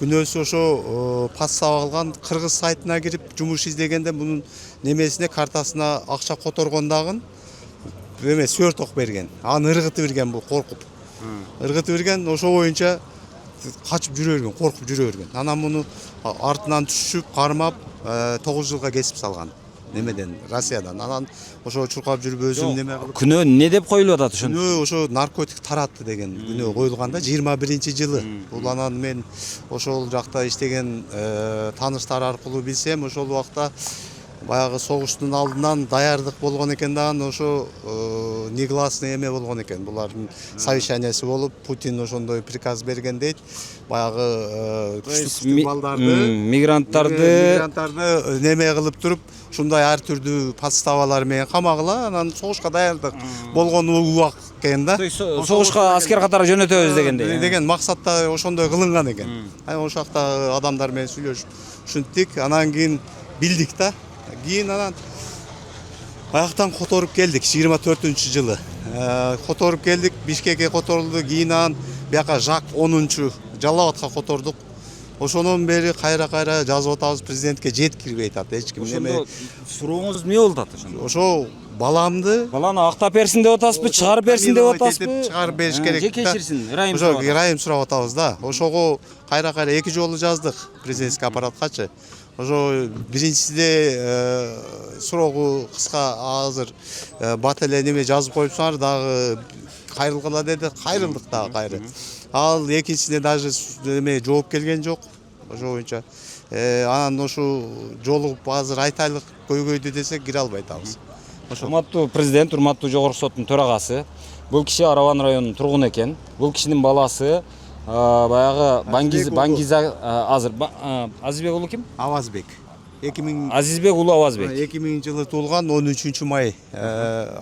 Күнөөсү ошо подстава алган кыргыз сайтына кирип жумуш издегенде мунун немесине картасына акча которгондагын эме сверток берген. Аны ыргытып берген бул коркуп. Ыргытып берген ошо боюнча качып жүрө берген, коркуп жүрө берген. Анан муну артынан түшүп, кармап 9 жылга кесип салган. Немеден, Россиядан. Анан ошо чуркап жүрүп өзүм неме кылып. Күнөө эмне деп коюлуп атат ошону? Күнөө ошо наркотик таратты деген күнөө коюлганда 21-жылы. Бул анан мен ошол жакта иштеген тааныштар аркылуу билсем, ошол убакта баягы согуштун алдынан даярдык болгон экен да, ошо негласный эме болгон экен. Булардын совещаниясы болуп, Путин ошондой приказ берген дейт. Баягы күчтүү балдарды, мигранттарды неме кылып туруп, ушундай ар түрдүү подставалар менен камагыла, анан согушка даярдык болгон убак экен да. Согушка аскер катары жөнөтөбүз дегендей. Деген максатта ошондой кылынган экен. Ошол жакта адамдар менен сүйлөшүп ушинттик, анан кийин билдик да. Кийин анан аяктан которуп келдик 24-жылы. Которуп келдик, Бишкекке которулду, кийин анан бияка Жак 10-чу Жалал-Абадка котордук. Ошондон бери кайра жазып атабыз, президентке жеткирбей атат. Эч ким неме. Сурооңуз эмне болду ошондо? Ошо баланы актап берсин деп атасызбы, чыгарып берсин деп атасызбы? Чыгарып бериш керек. Кечирсин, ырайым сурап атабыз да. Ошого кайра 2 жолу жаздык президентский аппараткачы. Ошо биринчисиде суроогу кыска азыр бат эле неме жазып коюпсуңар, дагы кайрылгыла деди, кайрылдык дагы кайры. Ал экинчисине даже неме жооп келген жок. Ошо боюнча анан ошо жолугуп азыр айтайлык көйгөйдү десек кире албай атабыз. Урматтуу президент, урматтуу жогорку соттун төрагасы, бул киши Араван районунун тургуну экен. Бул кишинин баласы баягы Баңгиза азыр Азизбек уулу ким? Авазбек. Азизбек уулу Авазбек. 2000-жылы туулган 13-май.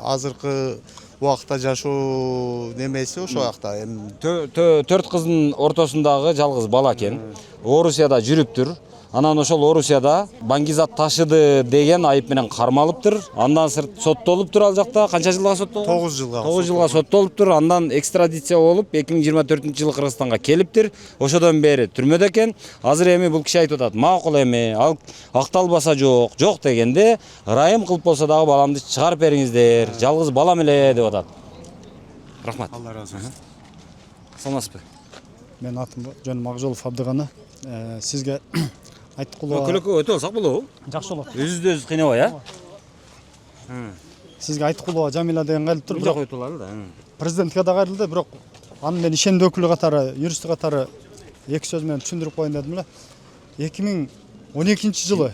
Азыркы убакта жашоо немеси ошол жакта. 4 кыздын ортосундагы жалгыз бала экен. Орусияда жүрүптүр. Анан ошол Орусияда Баңгизат ташыды деген айып менен кармалыптыр. Андан сырт соттолуптур ал жакта. Канча жылга соттолгон? 9 жылга. 9 жылга соттолуптур. Андан экстрадиция болуп 2024-жылы Кыргызстанга келиптир. Ошодон бери түрмөдө экен. Азыр эми бул киши айтып атат, макул эми, ал акталбаса жок дегенде, ырайым кылып болсо дагы баламды чыгарып бериңиздер. Жалгыз балам эле деп атат. Рахмат. Алла разы болсун. Саламатсызбы? Мен атым жөнүм Акжолов Абдыганы. Сизге айткулуу көлөккө өтө алсак болобу? Жакшы болот. Өзүбүз кыйнабай, Сизге айткулуу Жамила деген кайрылып тур. Бирок өтө алалы да. Президентке да кайрылды, бирок аны мен ишендүү өкүлү катары, юрист катары эки сөз менен түшүндүрүп коеюн дедим эле. 2012 жылы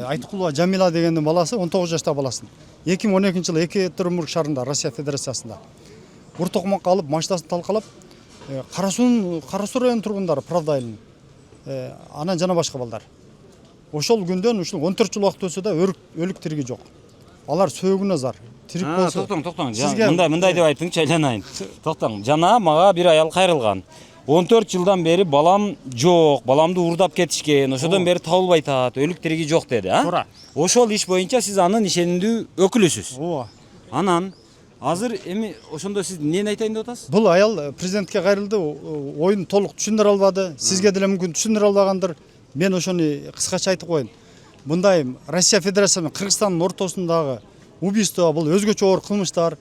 Айтыкулова Жамила дегендин баласы 19 жаштагы баласын 2012 жылы Екатеринбург шаарында, Россия Федерациясында уртокмакка алып, машинасын талкалап, Кара Суу район тургундары Правда айылынын анан жана башка балдар. Ошол күндөн ушул 14 жыл убакыт өтсө да өлүк тириги жок. Алар сөөгүнө зар. Тирик болсо. Токтоң. Мындай деп айтыңчы, айланайын. Токтоң. Жана мага бир аял кайрылган. 14 жылдан бери балам жок, баламды уурдап кетишкен, ошодон бери табылбай атат, өлүк тириги жок деди, а? Ошол иш боюнча сиз анын ишендүү өкүлүсүз. Ооба. Анан азыр эми ошондо сиз эмнени айтайын деп атасыз? Бул аял президентке кайрылды, оюн толук түшүндүрө албады, сизге деле мүмкүн түшүндүрө албагандыр. Мен ошону кыскача айтып коеюн. Мындай Россия Федерациясы менен Кыргызстандын ортосундагы убийство бул өзгөчө оор кылмыштар.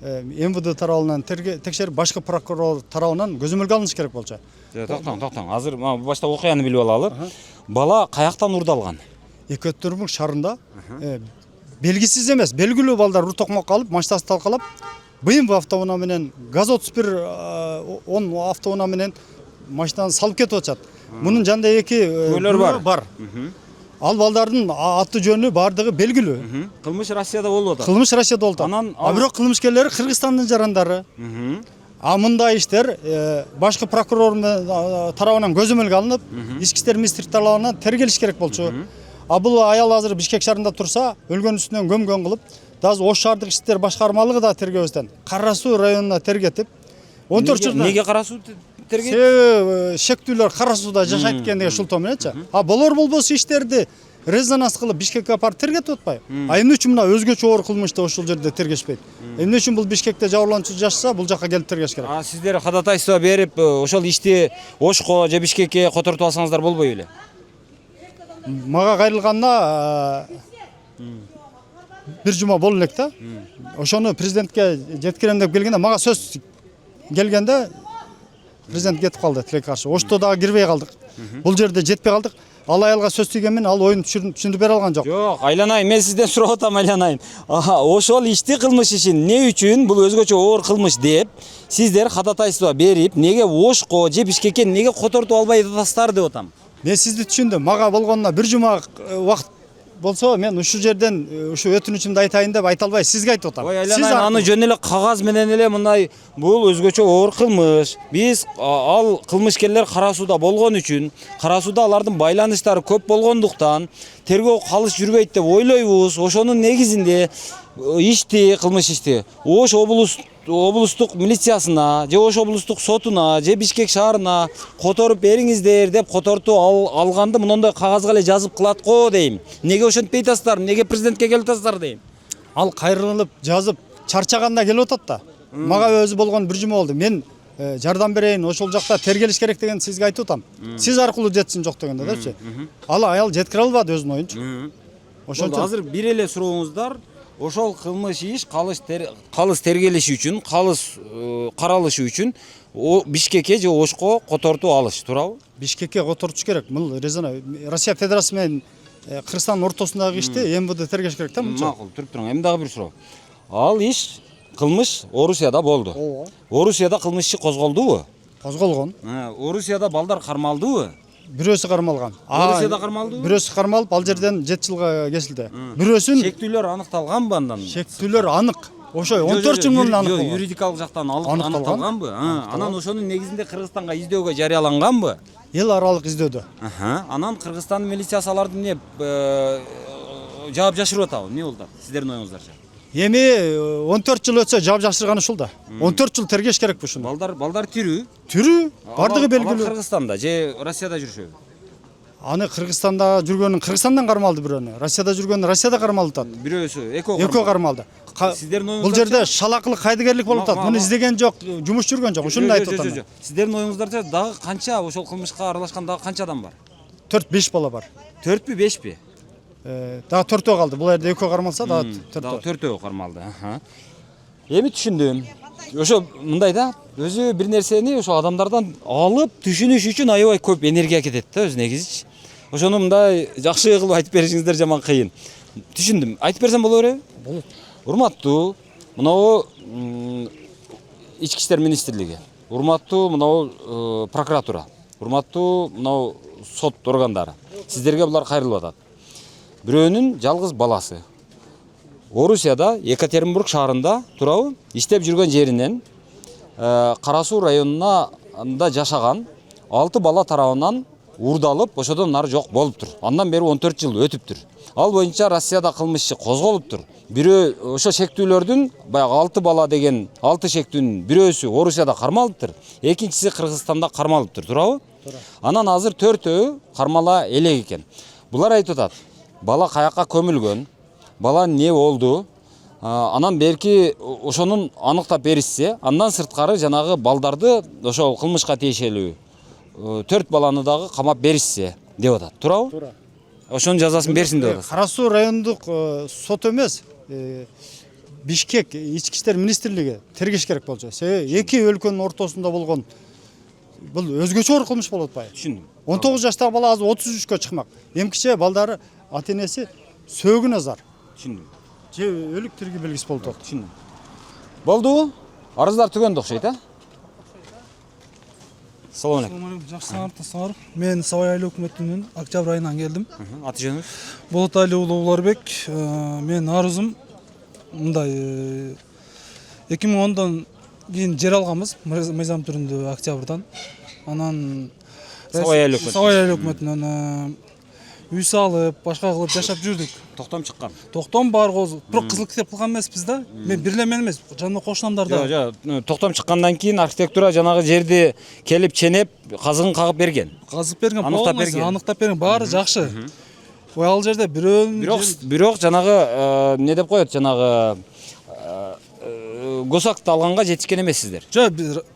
МВД тарабынан текшерип, башкы прокурор тарабынан көзөмөлгө алыныш керек болчу. Токтоң. Азыр башта окуяны билип алалы. Бала каяктан урдалган? Екатеринбург шаарында белгисиз эмес, белгилүү балдар уртокмакка алып, машинасын талкалап, БМВ автоунаа менен, ГАЗ-31 автоунаа менен машинаны салып кетип атышат. Мунун жанында эки күнөө бар. Ал балдардын аты жөнү бардыгы белгилүү. Кылмыш Россияда болуп атат. Кылмыш Россияда болуп атат. А бирок кылмышкерлери Кыргызстандын жарандары. А мындай иштер башкы прокурор тарабынан көзөмөлгө алынып, ички иштер министрлиги тарабынан тергелиш керек болчу. А бул аял азыр Бишкек шаарында турса, өлгөн үстүнөн көмгөн кылып, дазы Ош шаардык иштер башкармалыгы да тергөөбөздөн Кара Суу районуна тергетип, 14 жылда. Неге Кара Суу тергетип? Себеби шектүүлөр Кара Сууда жашайт экен деген шултоо мененчи. А болбосо иштерди резонанс кылып Бишкекке апарып тергетип атпайбы? А эмне үчүн мына өзгөчө оор кылмышты ошол жерде тергешпейт? Эмне үчүн бул Бишкекте жабырлануучу жашаса, бул жакка келип тергеш керек? А сиздер ходатайство берип, ошол ишти Ошко же Бишкекке котортуп алсаңыздар болбойбу эле? Мага кайрылганына бир жума болду элек да. Ошону президентке жеткирем деп келгенде, мага сөз келгенде президент кетип калды тилекке каршы. Ошто дагы кирбей калдык. Бул жерде жетпей калдык. Ал аялга сөз тийген менен ал оюн түшүндүрүп бере алган жок. Жок, айланайын, мен сизден сурап атам, айланайын. Ошол ишти кылмыш ишин эмне үчүн бул өзгөчө оор кылмыш деп сиздер ходатайство берип, неге Ошко же Бишкекке неге котортуп албай атасыздар деп атам. Мен сизди түшүндүм. Мага болгонуна бир жума убакыт болсо, мен ушул жерден ушу өтүнүчүмдү айтайын деп айта албай, сизге айтып атам. Ой, айланайын, аны жөн эле кагаз менен эле мындай бул өзгөчө оор кылмыш. Биз ал кылмышкерлер Кара Сууда болгон үчүн, Кара Сууда алардын байланыштары көп болгондуктан тергөө калыс жүрбөйт деп ойлойбуз. Ошонун негизинде ишти, кылмыш ишти Ош облустук милициясына, же Ош облустук сотуна, же Бишкек шаарына которуп бериңиздер деп котортуп алганды мындай кагазга эле жазып кылат го дейм. Неге ошентпей атасыздар? Неге президентке келип атасыздар дейм. Ал кайрылып жазып чарчаганда келип атат да. Мага өзү болгон бир жума болду. Мен жардам берейин, ошол жакта тергелиш керек деген сизге айтып атам. Сиз аркылуу жетсин жок дегенде депчи. Ал аял жеткире албады өзүнүн оюнчу. Ошончо азыр бир эле сурооңуздар, ошол кылмыш иш калыс тергелиши үчүн, калыс каралышы үчүн Бишкекке же Ошко котортуп алыш, туурабы? Бишкекке котортуш керек. Бул Россия Федерациясы менен Кыргызстандын ортосундагы ишти МВД тергеш керек да мынча. Макул, туруп туруң. Эми дагы бир суроо. Ал иш кылмыш Орусияда болду. Орусияда кылмыш иши козголдубу? Козголгон. Орусияда балдар кармалдыбы? Бирөөсү кармалган. Орусияда кармалдыбы? Бирөөсү кармалып, ал жерден 7 жылга кесилди. Бирөөсүн шектүүлөр аныкталганбы андан? Шектүүлөр анык. Ошо 14 жыл мурун анык. Юридикалык жактан аныкталганбы? Анан ошонун негизинде Кыргызстанга издөөгө жарыяланганбы? Эл аралык издөөдө. Анан Кыргызстандын милициясы аларды эмне жаап жашырып атабы? Эмне болду? Сиздердин оюңуздарча? Эми 14 жыл өтсө жаап жашырганы ушул да. 14 жыл тергеш керек бу ушуну. Балдар тирүү? Тирүү. Бардыгы белгилүү. Кыргызстанда же Россияда жүрүшөбү? Аны Кыргызстанда жүргөнүн Кыргызстандан кармалды бирөөнү. Россияда жүргөнүн Россияда кармалды атат. Бирөөсү экөө кармалды. Сиздердин оюңуздарча бул жерде шалакылык кайдыгерлик болуп атат. Муну издеген жок, жумуш жүргөн жок. Ушуну айтып атам. Сиздердин оюңуздарча дагы канча ошол кылмышка аралашкан дагы канча адам бар? 4-5 бала бар. 4пү, 5пи? Дагы 4өө калды. Бул жерде экөө кармалса дагы 4өө кармалды. Эми түшүндүм. Ошо мындай да, өзү бир нерсени ошо адамдардан алып түшүнүш үчүн аябай көп энергия кетет да өз негизичи. Ошону мындай жакшы кылып айтып беришиңиздер жаман кыйын. Түшүндүм. Айтып берсем боло береби? Болот. Урматтуу, мынау Ички иштер министрлиги. урматтуу мынау прокуратура, урматтуу мынау сот органдары. Сиздерге булар кайрылып атат. Бирөөнүн жалгыз баласы Орусияда, Екатеринбург шаарында турабы, иштеп жүргөн жеринен Кара Суу районунда жашаган 6 бала тарабынан урдалып, ошодон нары жок болуптур. Андан бери 14 жыл өтүптүр. Ал боюнча Россияда кылмыш иши козголуптур. Бирөө ошо шектүүлөрдүн баягы 6 бала деген 6 шектүүнүн бирөөсү Орусияда кармалыптыр, экинчиси Кыргызстанда кармалыптыр, турабы? Анан азыр 4-өө кармала элек экен. Булар айтып атат, бала каякка көмүлгөн, бала не болду? Анан берки ошонун аныктап беришсе, андан сырткары жанагы балдарды ошол кылмышка тиешелүү 4 баланы дагы камап беришсе деп атат. Турабы? Туура. Ошонун жазасын берсин деп атат. Кара Суу райондук сот эмес, Бишкек ички иштер министрлиги тергеш керек болчу. Себеби эки өлкөнүн ортосунда болгон бул өзгөчө оор кылмыш болуп атпайбы? Түшүндүм. 19 жаштагы бала азыр 33кө чыкмак. Эмкиче балдары ата энеси сөөгүнө зар. Түшүндүм. Же өлүк тирги белгиси болуп атат. Түшүндүм. Болдубу? Арыздар түгөндү окшойт, а? Салам алейкум. Жақсылар. Мен Сабай айлы өкмөтүнүн Октябрь айынан келдим. Аты жөнүңүз? Болотайлы уулу Уларбек. Мен арызым мындай 2010дон кийин жер алганбыз, мыйзам түрүндө октябрдан. Анан Сабай айлы өкмөтүнөн үй салып, башка кылып жашап жүрдүк. Токтом чыккан. Токтом бар козу. Бирок кызыл китеп кылган эмеспиз да. Мен бир эле мен эмес, жанында кошунамдар да. Жок, токтом чыккандан кийин архитектура жанагы жерди келип ченеп, казыгын кагып берген. Казып берген, аныктап берген, баары жакшы. Ал жерде бирок жанагы не деп коет, жанагы госакты алганга жетишкен эмессиздер. Жок,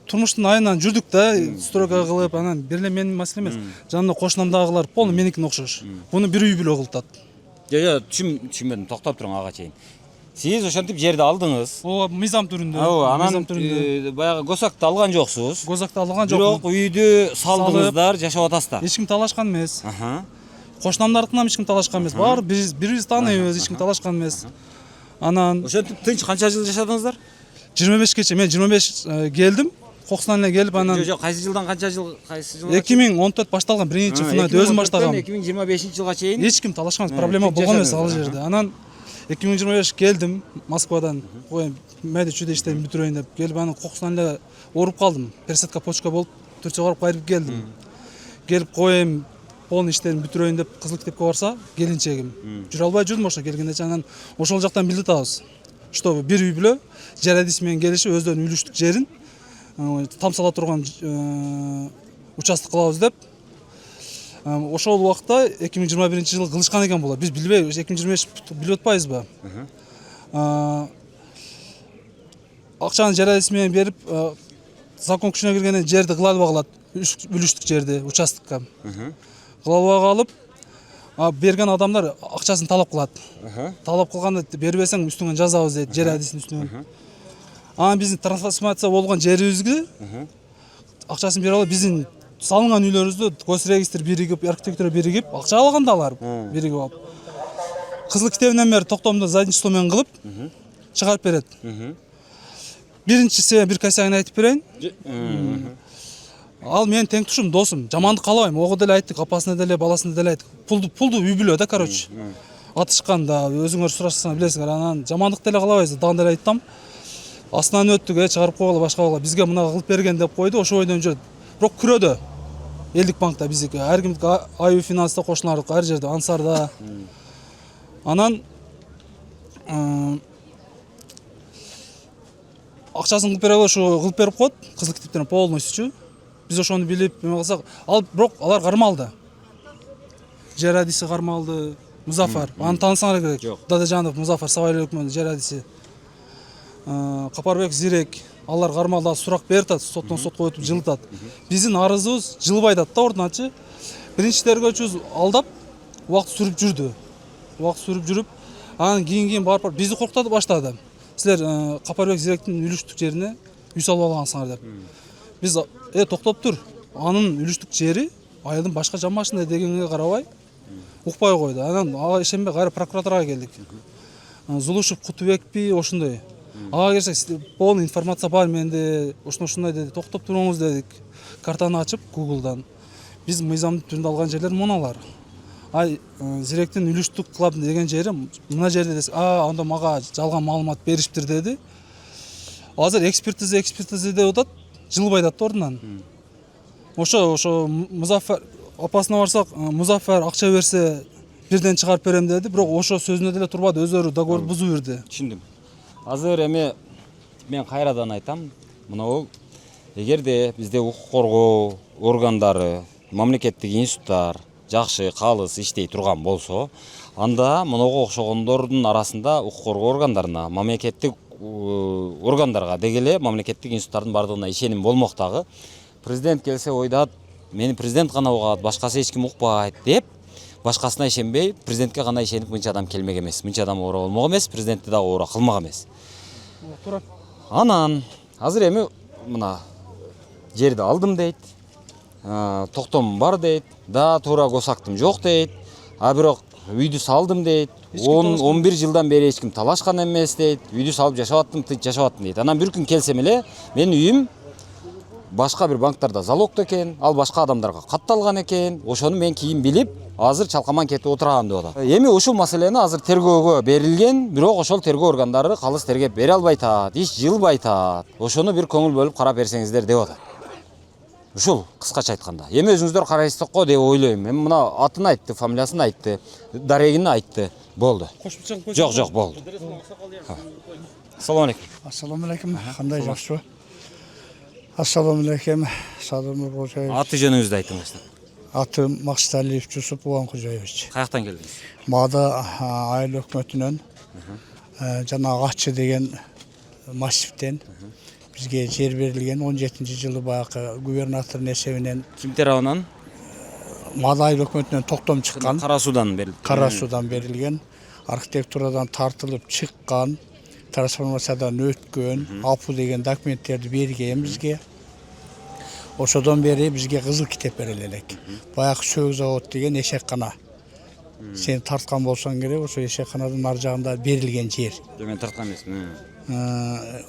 турмуштун айынан жүрдүк да, стройка кылып, анан бир эле менин маселем эмес. Жанында кошунамдагылар полный меникине окшош. Буну бир үй бүлө кылтат. Жок, түшүнбөдүм, токтоп туруң ага чейин. Сиз ошентип жерди алдыңыз. Ооба, мыйзам түрүндө. Анан баягы госакты алган жоксуз. Госакты алган жокмун. Бирок үйдү салдыңыздар, жашап атасыздар. Эч ким талашкан эмес. Кошунамдардыкынан эч ким талашкан эмес. Баары бириз тааныйбыз, эч ким талашкан эмес. Анан ошентип тынч канча жыл жашадыңыздар? 25кече. Мен 25 келдим. Кокусунан эле келип анан Жок, кайсы жылдан канча жыл, кайсы жыл? 2014 башталган, биринчи фунат өзүм баштагам. 2025-жылга чейин эч ким талашкан эмес, проблема болгон эмес ал жерде. Анан 2025 келдим Москвадан. Мэди чүйдө иштейм, бүтүрөйүн деп келип анан кокусунан эле ооруп калдым. Пересадка почка болуп, Түркчөгө барып кайрып келдим. Келип коем, полный иштерин бүтүрөйүн деп кызыл китепке барса, келинчегим. Жүрө албай жүрдүм ошо келгенде. Анан ошол жактан билет алабыз. Что бир үй бүлө жер адиси менен келишип өздөрүнүн үлүштүк жерин тамсала турган участок кылабыз деп. Ошол убакта 2021-жылы кылышкан экен булар. Биз билбей 2025 билип атпайбызбы? Акчаны жер адиси менен берип, закон күчүнө киргенден жерди кылалбай калат. Үлүштүк жерди участокко. Кылалбай калып, берген адамдар акчасын талап кылат. Талап кылганда бербесең үстүңөн жазабыз дейт, жер адисинин үстүнөн. Анан биздин трансформация болгон жерибизге акчасын бере алып, биздин салынган үйлөрүбүздү госрегистр биригип, архитектура биригип, акча алганда алар биригип алып. Кызыл китебинен бери токтомду задний число менен кылып чыгарып берет. Биринчи себеп бир косягын айтып берейин. Ал менин теңтушум, досум, жамандык каалабайм. Ого деле айттык, апасына деле, баласына деле айттык. Пулду үй бүлө да, короче. Атышканда өзүңөр сурашсаңар билесиңер. Анан жамандык деле каалабайбыз, дагы деле айттым. Астынан өттүк, чыгарып койгула, башка кылгыла. Бизге мына кылып берген деп койду, ошо ойдон жүрөт. Бирок күрөдө. Элдик банкта биздики, ар кимдики Аю финанста кошуналардык, ар жерде, Ансарда. Анан акчасын кылып бере алып, ошо кылып берип коет, кызыл китептерин полностью. Биз ошону билип, эме кылсак, бирок алар кармалды. Жер адиси кармалды, Музафар. Аны таанысаңар керек. Дадажанов Музафар, Сабай өкмөтүнүн жер адиси. Капарбек Зирек, алар кармалда сурак берет, соттон сотко өтүп жылытат. Биздин арызыбыз жылбай атат да ордуначы. Биринчи тергөөчүбүз алдап, убакыт сүрүп жүрдү. Убакыт сүрүп жүрүп, анан кийин барып бизди коркутуп баштады. Силер Капарбек Зиректин үлүштүк жерине үй салып алгансыңар деп. Биз токтоп тур. Анын үлүштүк жери айылдын башка жамашында дегенге карабай укпай койду. Анан ага ишенбей кайра прокуратурага келдик. Зулушев Кутубекпи ошондой. ага келсек полный информация бар менде, ушундай деди, токтоп туруңуз дедик. Картаны ачып Google'дан биз мыйзамдын түрүндө алган жерлер муналар. Зиректин үлүштүк клуб деген жери мына жерде десе, анда мага жалган маалымат бериптир деди. Азыр экспертиза деп атат, жылбай атат ордунан. Ошо Музаффар апасына барсак, Музаффар акча берсе бирден чыгарып берем деди, бирок ошо сөзүнө деле турбады, өздөрү договор бузуп берди. Түшүндүм. Азыр эми мен кайрадан айтам, мынау эгерде бизде укук коргоо органдары, мамлекеттик институттар жакшы, калыс иштей турган болсо, анда мынага окшогондордун арасында укук коргоо органдарына, мамлекеттик органдарга дегеле мамлекеттик институттардын бардыгына ишеним болмок дагы. Президент келсе ойдат, мени президент гана угат, башкасы эч ким укпайт деп, башкасына ишенбей, президентке гана ишенип мынча адам келмек эмес, мынча адам ора болмок эмес, президентти дагы ора кылмак эмес. Анан азыр эми мына жерди алдым дейт, токтом бар дейт, да туура госактым жок дейт, бирок үйдү салдым дейт, 10-11 жылдан бери эч ким талашкан эмес дейт, үйдү салып жашап аттым дейт. Анан бир күн келсем эле, менин үйүм башка бир банктарда залогдо экен, ал башка адамдарга катталган экен, ошону мен кийин билип, азыр чалкаман кетип отурам деп атат. Эми ушул маселени азыр тергөөгө берилген, бирок ошол тергөө органдары калыс тергеп бере албай атат, иш жылбай атат. Ошону бир көңүл бөлүп карап берсеңиздер деп атат. Ушул кыскача айтканда. Эми өзүңүздөр карайсыздар го деп ойлойм. Эми мына атын айтты, фамилиясын айтты, дарегин айтты. Болду. Жок, болду. Ассаламу алейкум. Ассаламу алейкум. Кандай жакшы? Ассаламу алейкум. Садыр Кожоевич. Аты жөнүңүздү айтыңыз. Атым Максаталиев Жусуп Улан Кожоевич. Каяктан келдиңиз? Мада айыл өкмөтүнөн жана Агачы деген массивтен бизге жер берилген 17-жылы баягы губернатордун эсебинен. Ким тарабынан? Мада айыл өкмөтүнөн токтом чыккан. Кара судан берилген. Кара судан берилген. Архитектурадан тартылып чыккан, трансформациядан өткөн, апу деген документтерди берген бизге. Ошодон бери бизге кызыл китеп бериле элек. Баягы сөөк завод деген эшеккана. Сен тарткан болсоң керек, ошо эшекканадын ар жагында берилген жер. Мен тарткан эмесмин.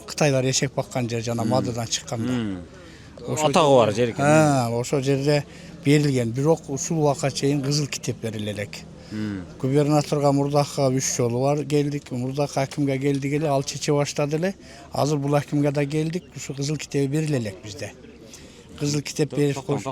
Кытайлар эшек баккан жер жана Мададан чыкканда. Атагы бар жер экен. Ошол жерде берилген, бирок ушул убакка чейин кызыл китеп бериле элек. Губернаторга мурдакка 3 жолу бар келдик, мурдакы акимге келдик эле, ал чече баштады эле. Азыр бул акимге да келдик, ушу кызыл китеби бериле элек бизде. Кызыл китеп берип коюш.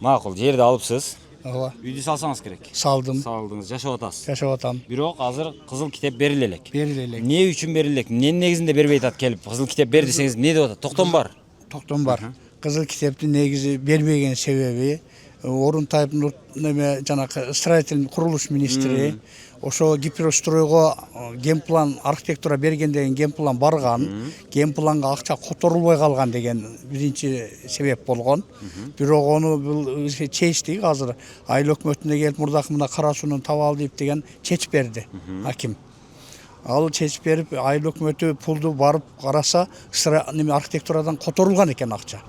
Макул, жерди алыпсыз. Ооба. Үйдү салсаңыз керек. Салдым. Салдыңыз, жашап атасыз. Жашап атам. Бирок азыр кызыл китеп бериле элек. Бериле элек. Эмне үчүн бериле элек? Эмненин негизинде бербей атат келип, кызыл китеп бер десеңиз эмне деп атат? Токтом бар. Токтом бар. Кызыл китептин негизи бербеген себеби Орунтаевдин неме жанагы строительный курулуш министри ошо гиперстройго генплан архитектура берген деген генплан барган, генпланга акча которулбай калган деген биринчи себеп болгон. Бирок ону бул чечтик азыр айыл өкмөтүнө келип мурдакы мына кара суунун таба ал деп деген чечип берди аким. Ал чечип берип айыл өкмөтү пулду барып караса, архитектурадан которулган экен акча.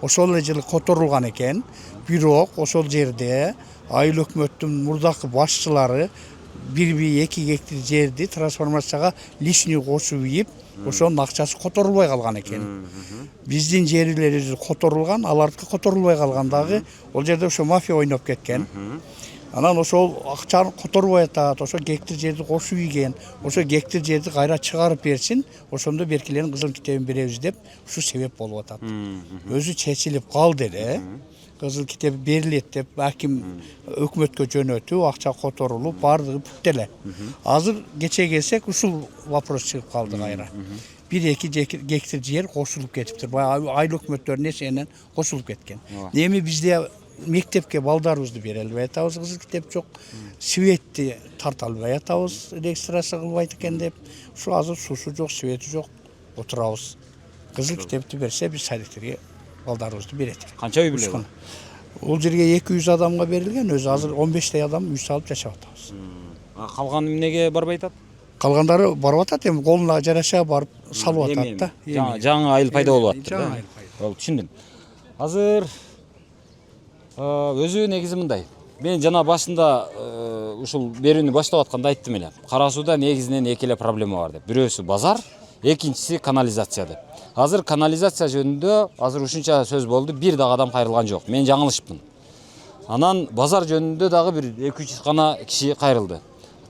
Ошол эле жылы которулган экен. Бирок ошол жерде айыл өкмөттүн мурдакы башчылары 1-2 гектар жерди трансформацияга лишний кошуп ийип, ошонун акчасы которулбай калган экен. Биздин жерлерибиз которулган, алардыкы которулбай калган дагы, ол жерде ошо мафия ойноп кеткен. Анан ошол акчаны которбой атат, ошо гектар жерди кошуп ийген, ошо гектар жерди кайра чыгарып берсин, ошондо беркилерин кызыл китебин беребиз деп ушу себеп болуп атат. Өзү чечилип калды эле. Кызыл китеп берилет деп аким өкмөткө жөнөтүп, акча которулуп, бардыгы бүттү эле. Азыр кече келсек ушул вопрос чыгып калды кайра. 1-2 гектар жер кошулуп кетиптир. Айыл өкмөттөрүнүн эсебинен кошулуп кеткен. Эми бизде мектепке балдарыбызды бере албай атабыз, кызыл китеп жок. Светти тарта албай атабыз, регистрация кылбайт экен деп. Ушу азыр суусу жок, свети жок, отурабыз. Кызыл китепти берсе биз садиктерге балдарыбызды берет. Канча үй билет? Бул жерге 200 адамга берилген, өзү азыр 15 адам үй салып жашап атабыз. Калганы эмнеге барбай атат? Калгандары барып атат, эми колуна жараша барып салып атат да. Жаңы айыл пайда болуп атты да. Болду, түшүндүм. Азыр өзү негизи мындай. Мен жана башында ушул берүүнү баштап атканда айттым эле. Кара сууда негизинен эки эле проблема бар деп. Бирөөсү базар, экинчиси канализация деп. Азыр канализация жөнүндө азыр ушунча сөз болду, бир дагы адам кайрылган жок. Мен жаңылышпын. Анан базар жөнүндө дагы бир 2-3 гана киши кайрылды.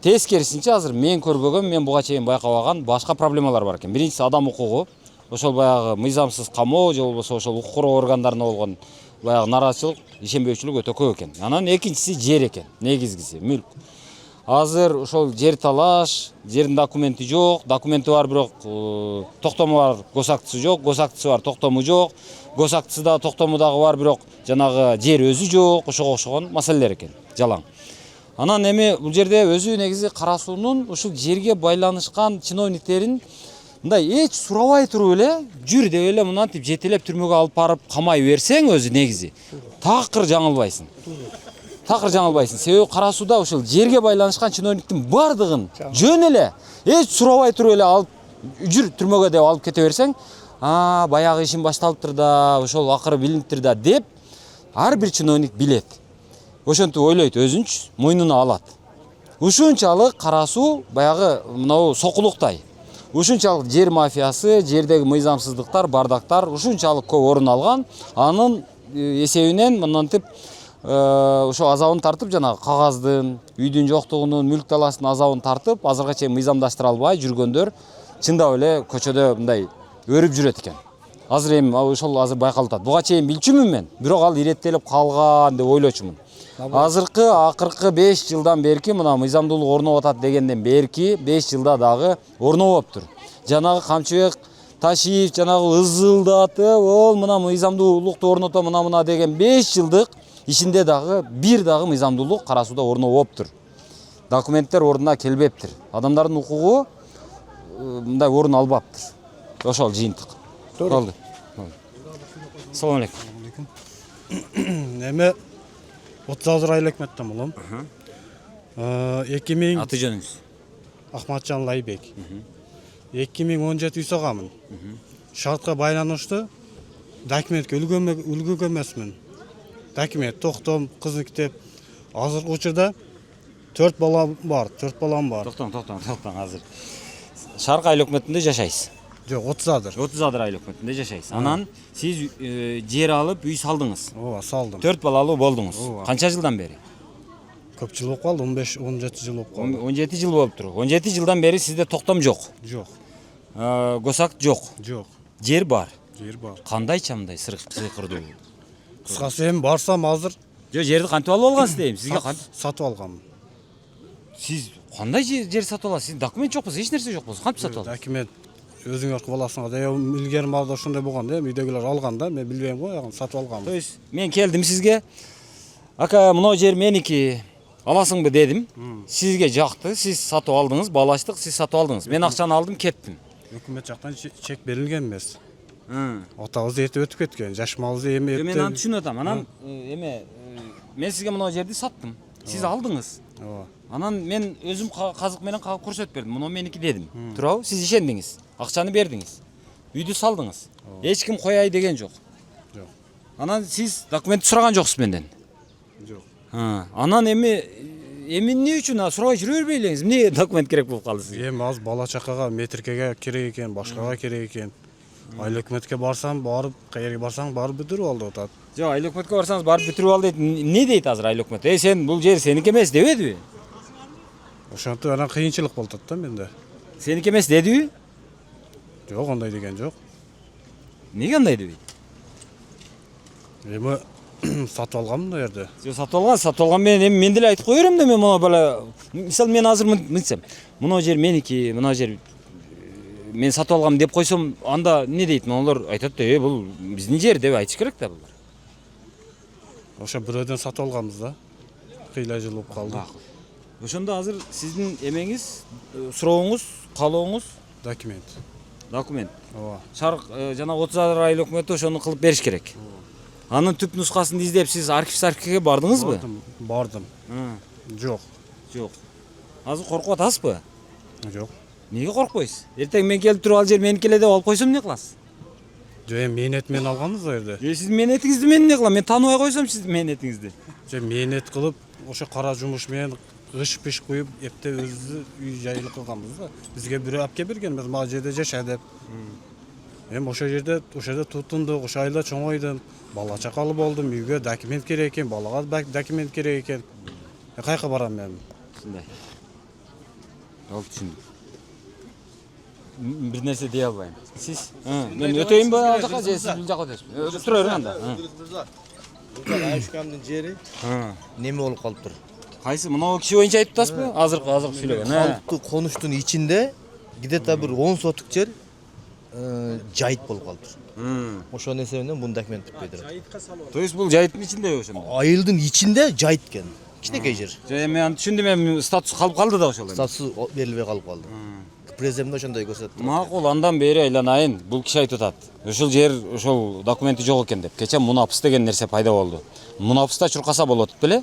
Тескерисинче азыр мен көрбөгөн, мен буга чейин байкабаган башка проблемалар бар экен. Биринчиси адам укугу. Ошол баягы мыйзамсыз камоо же болбосо ошол укук коргоо органдарына болгон баягы нараазычылык, ишенбөөчүлүк өтө көп экен. Анан экинчиси жер экен, негизгиси мүлк. Азыр ошол жер талаш, жердин документи жок, документи бар бирок токтому бар, госактысы жок, госактысы бар, токтому жок, госактысы да токтому дагы бар бирок жанагы жер өзү жок, ошого окшогон маселелер экен, жалаң. Анан эми бул жерде өзү негизи Кара суунун ушул жерге байланышкан чиновниктерин мындай эч сурабай туруп эле жүр деп эле мынантип жетелеп түрмөгө алып барып камай берсең өзү негизи такыр жаңылбайсың. Такыр жаңылбайсың. Себеби Кара сууда ушул жерге байланышкан чиновниктин бардыгын жөн эле эч сурабай туруп эле алып жүр түрмөгө деп алып кете берсең, баягы ишин башталыптыр да, ошол акыры билиниптир да деп ар бир чиновник билет. Ошентип ойлойт, өзүнчү мойнуна алат. Ушунчалык Кара суу баягы мынау сокулуктай. Ушунчалык жер мафиясы, жердеги мыйзамсыздыктар, бардактар ушунчалык көп орун алган. Анын эсебинен мынантип ошо азабын тартып, жанагы кагаздын, үйдүн жоктугунун, мүлк талаштын азабын тартып, азырга чейин мыйзамдаштыра албай жүргөндөр чындап эле көчөдө мындай өрүп жүрөт экен. Азыр эми ошол азыр байкалып атат. Буга чейин билчүмүн мен, бирок ал иреттелип калган деп ойлочумун. Азыркы акыркы 5 жылдан берки мына мыйзамдуулук орноп атат дегенден берки 5 жылда дагы орнобоптур. Жанагы Камчыбек Ташиев жанагы ызылдатып, ол мына мыйзамдуулукту орнотом мына деген 5 жылдык ишинде дагы бир дагы мыйзамдуулук Кара сууда орнобоптур. Документтер ордуна келбептир. Адамдардын укугу мындай орун албаптыр. Ошол жыйынтык. Болду. Салам алейкум. Эме 36 айлык меттен болом. 2000 Аты жөнүңүз? Ахматжан Лайбек. 2017 үй согамын. Шартка байланыштуу документке үлгүгө эмесмин. Документ токтом, кызыл китеп. Азыркы учурда 4 балам бар. Токтоң азыр. Шарк айлык өкмөтүндө жашайсыз. Жок, 30 адыр айлык өкмөтүндө жашайсыз. Анан сиз жер алып үй салдыңыз. Ооба, салдым. 4 балалуу болдуңуз. Канча жылдан бери? Көп жыл болуп калды, 15-17 жыл болуп калды. 17 жыл болуптур. 17 жылдан бери сизде токтом жок. Жок. Госакт жок. Жок. Жер бар. Жер бар. Кандайча мындай сыйкырдуу? Кыскасы эми барсам азыр жерди кантип алып алгансыз дейм. Сизге сатып алганмын. Сиз кандай жер сатып аласыз? Сиз документ жок болсо, эч нерсе жок болсо кантип сатып аласыз? Документ өзүңөр кыласыңар да. Илгери маалда ошондой болгон да, үйдөгүлөр алган да, мен билбейм го, ягын сатып алганмын. То есть мен келдим сизге, ака, мына жер меники, аласыңбы дедим. Сизге жакты, сиз сатып алдыңыз, баалаштык, сиз сатып алдыңыз. Мен акчаны алдым, кеттим. Өкмөт жактан чек берилген эмес. Атабыз эрте өтүп кеткен, жаш малыбыз эми Мен аны түшүнүп атам. Анан эме мен сизге мына жерди саттым. Сиз алдыңыз. Анан мен өзүм казык менен кагып көрсөтүп бердим. Мына меники дедим. Туурабы? Сиз ишендиңиз. Акчаны бердиңиз. Үйдү салдыңыз. Эч ким кояй деген жок. Жок. Анан сиз документ сураган жоксуз менден. Жок. Анан эми эмне үчүн сурабай жүрө бербейлиңиз? Эмне документ керек болуп калды сизге? Эми аз бала чакага метрикеге керек экен, башкага керек экен. Айлык өкмөткө барсам, барып, каерге барсаң, барып бүтүрүп ал деп атат. Жок, айлык өкмөткө барсаңыз барып бүтүрүп ал дейт. Эмне дейт азыр айлык өкмөт? Сен бул жер сеники эмес дебедиби? Ошентип анан кыйынчылык болуп атат да менде. Сеники эмес дедиби? Жок, андай деген жок. Эмнеге андай дебейт? Эми сатып алганмын мына жерде. Жок, сатып алган мен мен деле айтып кое берем да, мен мына бала, мисалы мен азыр мынтсем, мына жер меники, мына жер мен сатып алгам деп койсом, анда эмне дейт? Мыналар айтат да, бул биздин жер деп айтыш керек да булар. Ошо бирөөдөн сатып алганбыз да. Кыйла жыл болуп калды. Ошондо азыр сиздин эмеңиз, сурооңуз, каалооңуз документ. Документ. Ооба. Шарк жана 30 айлык өкмөтү ошону кылып бериш керек. Анын түп нускасын издеп сиз архивке бардыңызбы? Бардым. Жок. Жок. Азыр коркуп атасызбы? Жок. Неге коркпойсуз? Эртең мен келип туруп ал жер меники эле деп алып койсом эмне кыласыз? Жок, эми мээнет менен алганбыз о жерде. Сиздин мээнетиңизди мен эмне кылам? Мен тааныбай койсом сиздин мээнетиңизди. Же мээнет кылып, ошо кара жумуш менен ыш пиш куюп эптеп өзүбүздү үй жайлы кылганбыз да. Бизге бирөө алып келип берген, биз мына жерде жаша деп. Эми ошол жерде тутундук, ошол айылда чоңойдум. Бала чакалы болдум, үйгө документ керек экен, балага документ керек экен. Кайка барам мен? Ушундай. Ал түшүндүк. Бир нерсе дей албайм. Сиз? Мен өтөйүнбү ал жака, же сиз бул жака өтөсүзбү? Тура бериң анда. Бул Айшкамдын жери неме болуп калыптыр. Кайсы мына киши боюнча айтып атасызбы? Азыркы сүйлөгөн. Калыптуу конуштун ичинде где-то бир 10 сотук жер жайыт болуп калыптыр. Ошол нерсе менен буну документ берди. То есть бул жайыттын ичинде ошондо? Айылдын ичинде жайыт экен. Кичинекей жер. Эми аны түшүндүм, эми статус калып калды да ошол. Статусу берилбей калып калды. Президент ошондой көрсөттү. Макул, андан бери айланайын. Бул киши айтып атат. Ошол жер, ошол документи жок экен деп. Кече мунапыс деген нерсе пайда болду. Мунапыста чуркаса болот беле?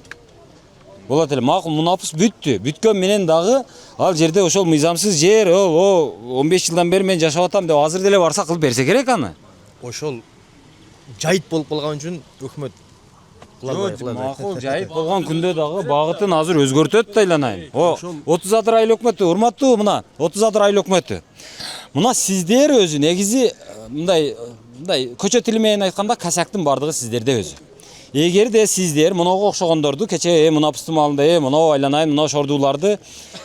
Болот эле. Макул, мунапыс бүттү. Бүткөн менен дагы ал жерде ошол мыйзамсыз жер, 15 жылдан бери мен жашап атам деп азыр деле барса кылып берсе керек аны. Ошол жайыт болуп калган үчүн өкмөт макул, жайыт болгон күндө дагы багытын азыр өзгөртөт да айланайын. 30 адыр айыл өкмөтү, урматтуу мына 30 адыр айыл өкмөтү. Мына сиздер өзү негизи мындай көчө тили менен айтканда касяктын бардыгы сиздерде өзү. Эгерде сиздер мынага окшогондорду кече мунапыстын маалында мына айланайын, мына шордууларды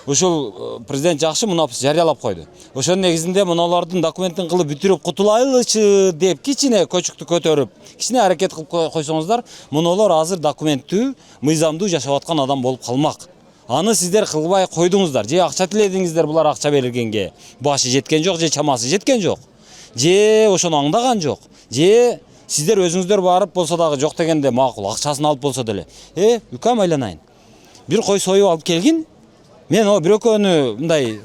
ушул президент жакшы мунапыс жарыялап койду. Ошонун негизинде мыналардын документин кылып бүтүрүп кутулайлычы деп кичине көчүктү көтөрүп, кичине аракет кылып койсоңуздар, мыналар азыр документтүү, мыйзамдуу жашап аткан адам болуп калмак. Аны сиздер кылбай койдуңуздар. Же акча тиледиңиздер булар акча берилгенге. Башы жеткен жок, же чамасы жеткен жок. Же ошону аңдаган жок. Же сиздер өзүңүздөр барып болсо дагы жок дегенде макул, акчасын алып болсо деле. Үкам айланайын. Бир кой союп алып келгин. Мен бир экөөнү мындай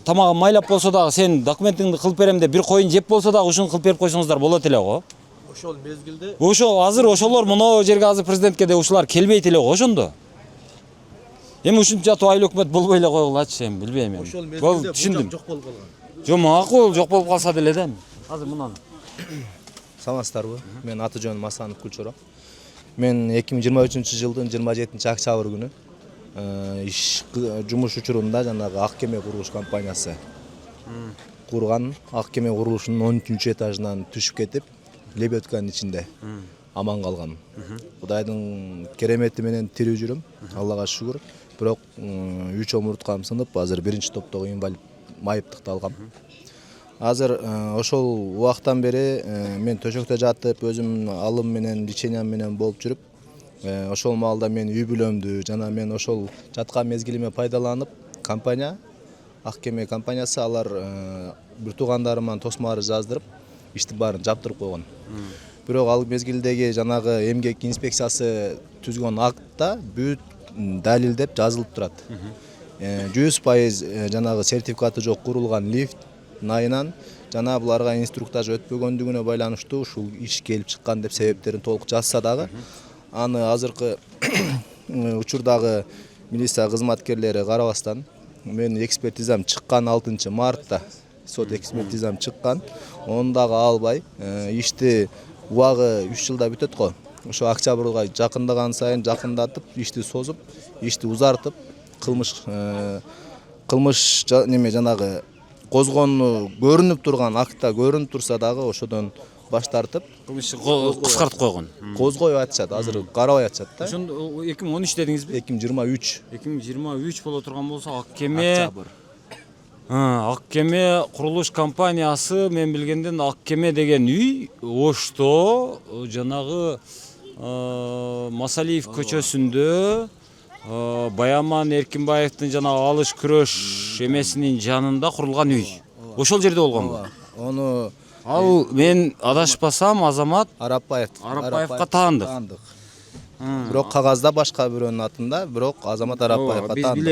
тамагын майлап болсо дагы сен документиңди кылып берем деп бир койун жеп болсо дагы ушуну кылып берип койсоңуздар болот эле го. Ошол мезгилде азыр ошолор мына жерге азыр президентке де ушулар келбейт эле го ошондо. Эми ушинтип жатып айыл өкмөт болбой эле койгулачы, эми билбейм эми. Ошол мезгилде түшүндүм. жок болуп калган. Жок, макул, жок болуп калса деле да. Азыр мунаны. Саламатсыздарбы? Мен аты жөнүм Масанов Күлчоро. Мен 2023 жылдын 27 октябрь күнү жумуш учурунда жанагы Ак кеме курулуш компаниясы курган. Ак кеме курулушунун 13 этажынан түшүп кетип, лебедканын ичинде аман калгам. Кудайдын керемети менен тирүү жүрөм. Аллага шүгүр. Бирок 3 омурткам сынып, азыр 1-топтогу инвалид майыптыкты алгам. Азыр ошол убактан бери мен төшөктө жатып, өзүм алым менен, лечениям менен болуп жүрүп, ошол маалда мен үй бүлөмдү жана мен ошол жаткан мезгилиме пайдаланып, компания, Ак кеме компаниясы алар бир туугандарыман тосмо арыз жаздырып, ишти баарын жаптырып койгон. Бирок ал мезгилдеги жанагы эмгек инспекциясы түзгөн актта бүт далилдеп жазылып турат. 100% жанагы сертификаты жок курулган лифт найынан жана буларга инструктаж өтпөгөндүгүнө байланыштуу ушул иш келип чыккан деп себептерин толук жазса дагы, аны азыркы учурдагы милиция кызматкерлери карабастан, мен экспертизам чыккан 6 мартта, сот экспертизам чыккан, ону дагы албай, ишти убагы 3 жылда бүтөт го. Ошо октябрга жакындаган сайын жакындатып, ишти созуп, ишти узартып, кылмыш неме жанагы козгону көрүнүп турган акта көрүнүп турса дагы ошодон баш тартып, кыскартып койгон. Козгоюп атышат, азыр карабай атышат да. Ошондо 2013 дедиңизби? 2023. 2023 боло турган болсо Ак кеме Ак кеме курулуш компаниясы, мен билгенден Ак кеме деген үй Ошто жанагы Масалиев көчөсүндө Баяман Эркинбаевдин жана алыш күрөш эмесинин жанында курулган үй. Ошол жерде болгонбу? Ону ал мен адашпасам Азамат Арапбаевга таандык. Бирок кагазда башка бирөөнүн атында, бирок Азамат Арапбаевга таандык. Биз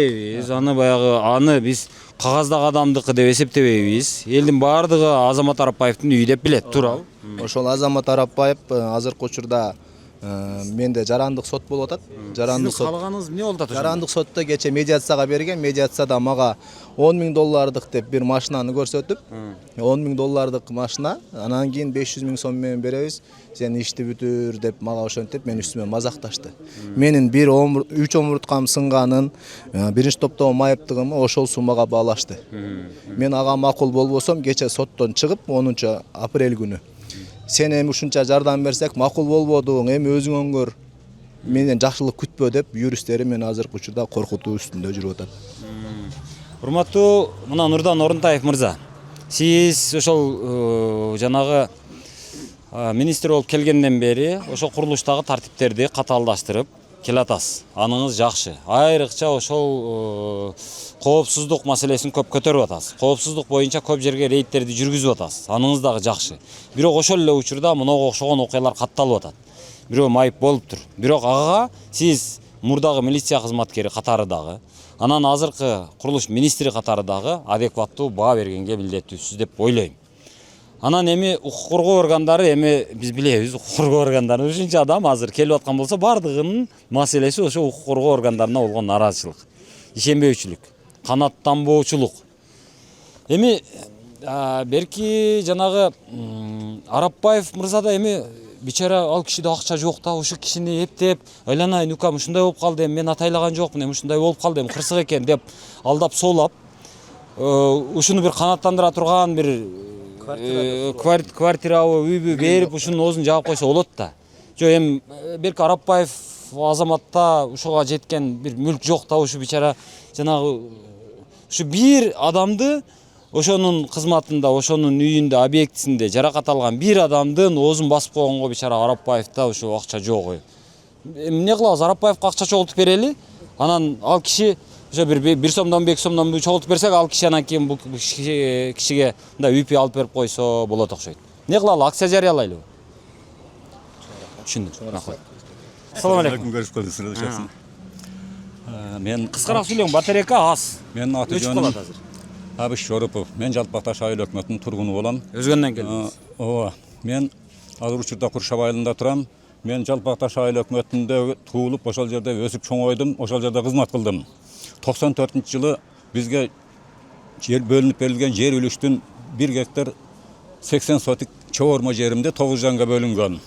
билебиз, аны биз кагаздагы адамдыкы деп эсептебейбиз. Элдин баардыгы Азамат Арапбаевдин үйү деп билет, туурабы? Ошол Азамат Арапбаев азыркы учурда менде жарандык сот болуп атат. Жарандык сот. Калганыңыз эмне болуп атат? Жарандык сотто кече медиацияга берген, медиацияда мага 10 000 доллардык деп бир машинаны көрсөтүп, 10 000 доллардык машина, анан кийин 500 000 сом менен беребиз, сен ишти бүтүр деп мага ошентип мен үстүмө мазакташты. Менин 3 омурткам сынганын, биринчи топтогу майыптыгымы ошол суммага баалашты. Мен ага макул болбосом, кече соттон чыгып 10 апрель күнү сен эми ушунча жардам берсек макул болбодуң, эми өзүң өңгөр, менден жакшылык күтпө деп юристтери мени азыркы учурда коркутуу үстүндө жүрүп атат. Урматтуу мына Нурдан Орунтаев мырза, сиз ошол жанагы министр болуп келгенден бери ошол курулуштагы тартиптерди катаалдаштырып келатасыз. Аныңыз жакшы. Айрыкча ошол коопсуздук маселесин көп көтөрүп атасыз. Коопсуздук боюнча көп жерге рейдтерди жүргүзүп атасыз. Аныңыз дагы жакшы. Бирок ошол эле учурда мынага окшогон окуялар катталып атат. Бирөө майып болуптур. Бирок ага сиз мурдагы милиция кызматкери катарындагы, анан азыркы курулуш министри катарындагы адекваттуу баа бергенге милдеттүүсүз деп ойлойм. Анан эми укук коргоо органдары, эми биз билебиз, укук коргоо органдары ушунча адам азыр келип аткан болсо, бардыгынын маселеси ошо укук коргоо органдарына болгон нараазычылык, ишенбөөчүлүк, канааттанбоочулук. Эми берки жанагы Арапбаев мырза да эми бичара ал кишиде акча жок да, ошол кишини эптеп, айланайын укам ушундай болуп калды, мен атайлаган жокмун, эми ушундай болуп калды, эми кырсык экен деп алдап соолап, ушуну бир канааттандыра турган бир квартирабы, үйбү берип ушунун оозун жаап койсо болот да. Жок, эми берки Арапбаев азаматта ушуга жеткен бир мүлк жок да, ушу бичара жанагы ушу бир адамды ошонун кызматында, ошонун үйүндө, объектисинде жаракат алган бир адамдын оозун басып койгонго бичара Арапбаевда ушу акча жок. Эмне кылабыз? Арапбаевга акча чогултуп берели, анан ал киши ошо бир сомдон 2 сомдон чогултуп берсек, ал киши анан кийин бул кишиге мындай үйпү алып берип койсо болот окшойт. Эмне кылалы? Акция жарыялайлыбы? Түшүндүм. Рахмат. Ассаламу алейкум. Мен кыскараак сүйлөң, батарейка аз. Мен аты жөнүм Абыш Шорупов. Мен Жалпакташ айыл өкмөтүнүн тургуну болом. Өзгөндөн келдиңиз. Ооба. Мен азыр учурда Куршап айылында турам. Мен Жалпакташ айыл өкмөтүндө туулуп, ошол жерде өсүп чоңойдум, ошол жерде кызмат кылдым. 94-жылы бизге жер бөлүнүп берилген жер үлүштүн 1 гектар 80 сотик чогормо жеримде 9 жанга бөлүнгөн.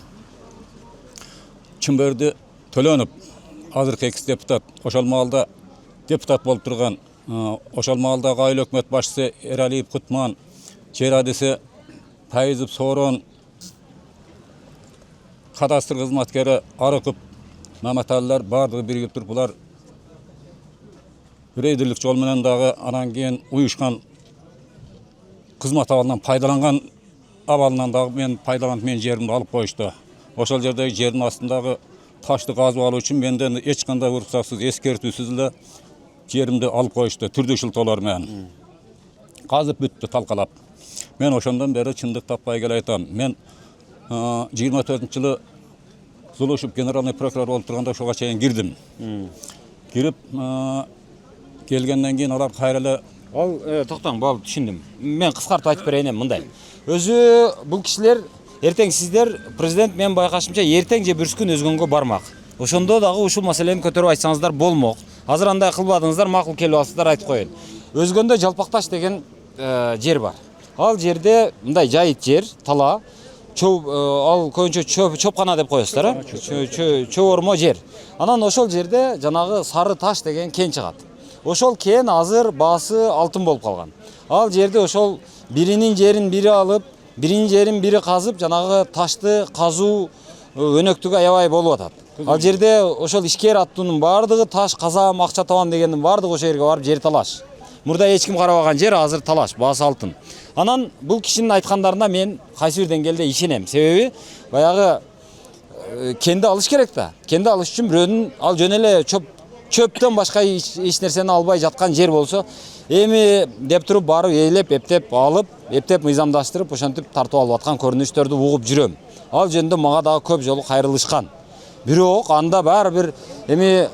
Чымберди Төлөнүп, азыркы экс-депутат, ошол маалда депутат болуп турган, ошол маалдагы айыл өкмөт башчысы Эралиев Кутман, жер адиси Пайызов Соорон, кадастр кызматкери Арыков, Маматалылар бардыгы биригип туруп, булар рейдерлик жол менен дагы анан кийин уюшкан кызмат абалынан пайдаланган абалынан дагы мен пайдаланып мен жеримди алып коюшту. Ошол жердеги жердин астындагы ташты казып алуу үчүн менден эч кандай уруксатсыз, эскертүүсүз эле жеримди алып коюшту, түрдүү шылтоолор менен. Казып бүттү талкалап. Мен ошондон бери чындык таппай келе айтам. Мен 24-жылы Зулушев генеральный прокурор болуп турганда ошого чейин кирдим. Кирип келгенден кийин алар кайра эле токтоң, болду, түшүндүм. Мен кыскартып айтып берейин мындай. Өзү бул кишилер эртең сиздер президент мен байкашымча эртең же бүрүс күн өзгөнгө бармак. Ошондо дагы ушул маселени көтөрүп айтсаңыздар болмок. Азыр андай кылбадыңыздар, макул келип алсыздар, айтып коеюн. Өзгөндө Жалпакташ деген жер бар. Ал жерде мындай жайыт жер, тала, ал көбүнчө чопкана деп коесуздар, чогормо жер. Анан ошол жерде жанагы Сары Таш деген кен чыгат. Ошол кен азыр баасы алтын болуп калган. Ал жерде ошол биринин жерин бири алып, биринин жерин бири казып, жанагы ташты казуу өнөктүгү аябай болуп атат. Ал жерде ошол ишкер аттуунун бардыгы таш казам, акча табам дегендин бардыгы ошол жерге барып жер талаш. Мурда эч ким карабаган жер азыр талаш, баасы алтын. Анан бул кишинин айткандарына мен кайсы бир деңгээлде ишенем. Себеби баягы кенди алыш керек да. Кенди алыш үчүн бирөөнүн ал жөн эле чөптөн башка эч нерсени албай жаткан жер болсо, эми деп туруп барып ээлеп, эптеп алып, эптеп мыйзамдаштырып, ошентип тартып алып аткан көрүнүштөрдү угуп жүрөм. Ал жөндө мага дагы көп жолу кайрылышкан. Бирок анда баары бир эми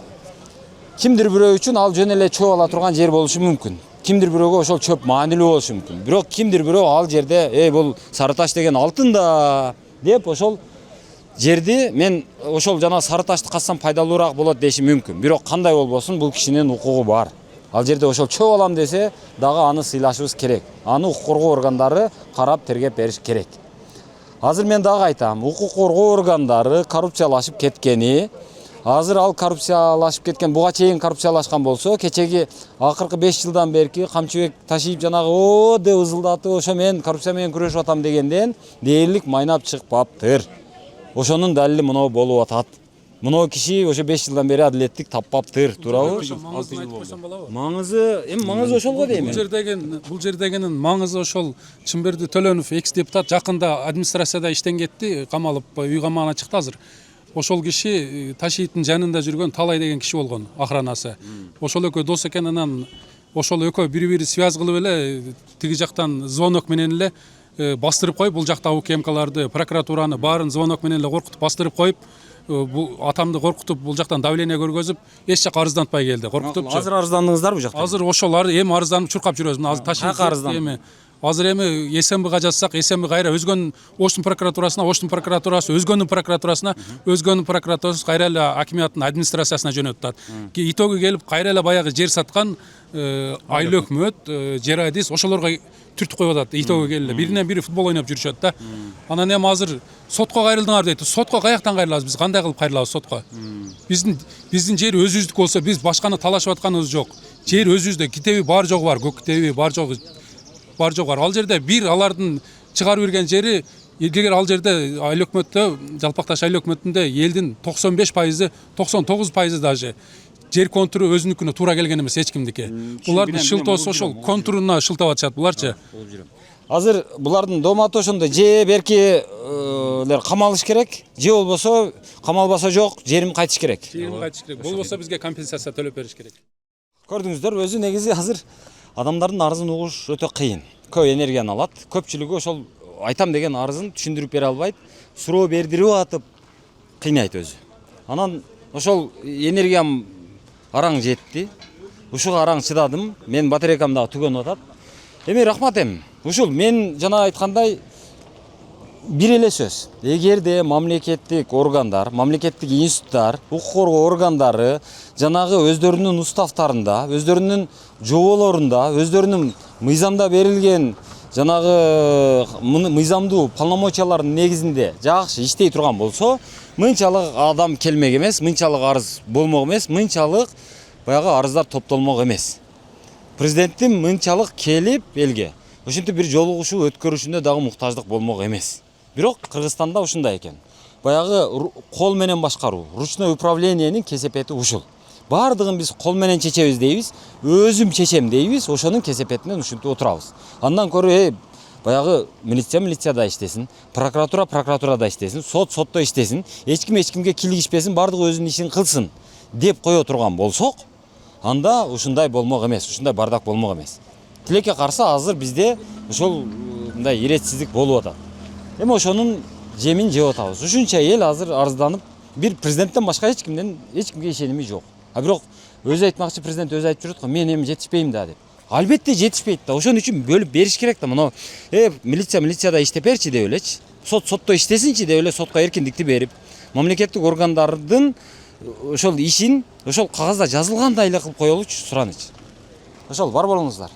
кимдир бирөө үчүн ал жөн эле чөп ала турган жер болушу мүмкүн. Кимдир бирөөгө ошол чөп маанилүү болушу мүмкүн. Бирок кимдир бирөө ал жерде бул Сары Таш деген алтын да деп ошол жерди мен ошол жана сары ташты кассам пайдалуураак болот дешим мүмкүн. Бирок кандай болбосун бул кишинин укугу бар. Ал жерде ошол чөп алам десе дагы аны сыйлашыбыз керек. Аны укук коргоо органдары карап тергеп бериш керек. Азыр мен дагы айтам, укук коргоо органдары коррупциялашып кеткени, азыр ал коррупциялашып кеткен, буга чейин коррупциялашкан болсо, кечеги акыркы 5 жылдан берки Камчыбек Ташиев жанагы о деп ызылдатып, ошо мен коррупция менен күрөшүп атам дегенден дээрлик майнап чыкпаптыр. Ошонун далили мынау болуп атат. Мынау киши ошо 5 жылдан бери адилеттик таппаптыр, туурабы? Маңызы, эми маңызы ошол го дейм. Бул жердегинин маңызы ошол. Чымберди Төлөнов экс депутат жакында администрацияда иштен кетти, камалып үй камагына чыкты азыр. Ошол киши Ташиевдин жанында жүргөн Талай деген киши болгон, охранасы. Ошол экөө дос экен, анан ошол экөө бири-бири связь кылып эле тиги жактан звонок менен эле бастырып коюп, бул жакта УКМКларды, прокуратураны баарын звонок менен эле коркутуп бастырып коюп, бул атамды коркутуп, бул жактан давление көргөзүп, эч жака арыздантпай келди. Коркутупчу. Азыр арыздандыңыздар бу жакта? Азыр ошол эми арызданып чуркап жүрөбүз. Азыр Ташиев азыр эми СМБга жазсак, СМБ кайра өзгөнүн Оштун прокуратурасына, Оштун прокуратурасы өзгөнүн прокуратурасына, өзгөнүн прокуратурасы кайра эле акимияттын администрациясына жөнөтүп атат. Итоги келип кайра эле баягы жер саткан Айыл өкмөт, Жерадис ошолорго түртүп коюп атат. Итоги келип биринен бири футбол ойноп жүрүшөт да. Анан эми азыр сотко кайрылдыңар дейт. Сотко каяктан кайрылабыз? Биз кандай кылып кайрылабыз сотко? Биздин жер өзүбүздүк болсо, биз башканы талашып атканыбыз жок. Жер өзүбүздө, китеби бар жогу бар, көк китеби бар жогу бар. Ал жерде алардын чыгарып берген жери, эгер ал жерде айыл өкмөттө, Жалпакташ айыл өкмөтүндө элдин 95%, 99% даже жер контуру өзүнүкүнө туура келген эмес, эч кимдики. Булардын шылтоосу ошол контуруна шылтап атышат буларчы. Азыр булардын дооматы ошондой, же берки камалыш керек, же болбосо камалбаса жок, жерим кайтыш керек. Болбосо бизге компенсация төлөп бериш керек. Көрдүңүздөр, өзү негизи азыр адамдардын арызын угуш өтө кыйын. Көп энергияны алат. Көпчүлүгү ошол айтам деген арызын түшүндүрүп бере албайт. Суроо бердирип атып кыйнайт өзү. Анан ошол энергиям араң жетти. Ушуга араң чыдадым. Мен батарейкам дагы түгөнүп атат. Эми рахмат эми. Ушул мен жана айткандай бир эле сөз. Эгерде мамлекеттик органдар, мамлекеттик институттар, укук коргоо органдары жанагы өздөрүнүн уставтарында, өздөрүнүн жоболорунда, өздөрүнүн мыйзамда берилген жанагы мыйзамдуу полномочиялардын негизинде жакшы иштей турган болсо, мынчалык адам келмек эмес, мынчалык арыз болмок эмес, мынчалык баягы арыздар топтолмок эмес. Президенттин мынчалык келип элге ошентип бир жолугушуу өткөрүшүндө дагы муктаждык болмок эмес. Бирок Кыргызстанда ушундай экен. Баягы кол менен башкаруу, ручной управлениенин кесепети ушул. Бардыгын биз кол менен чечебиз дейбиз, өзүм чечем дейбиз, ошонун кесепетинен ушинтип отурабыз. Андан көрө баягы милицияда иштесин, прокуратурада иштесин, сотто иштесин, эч кимге килигишпесин, бардыгы өзүнүн ишин кылсын деп кое турган болсок, анда ушундай болмок эмес, ушундай бардак болмок эмес. Тилекке каршы азыр бизде ошол мындай иретсиздик болуп атат. Эми ошонун жемин жеп атабыз. Ушунча эл азыр арызданып, бир президенттен башка эч кимге ишеними жок. А бирок өзү айтмакчы, президент өзү айтып жүрөт го, мен эми жетишпейм да деп. Албетте жетишпейт да. Ошон үчүн бөлүп бериш керек да. Мына милицияда иштеп берчи деп элечи. Сотто иштесинчи деп эле сотко эркиндикти берип, мамлекеттик органдардын ошол ишин ошол кагазда жазылгандай эле кылып коелучу, сураныч. Ошол бар болуңуздар.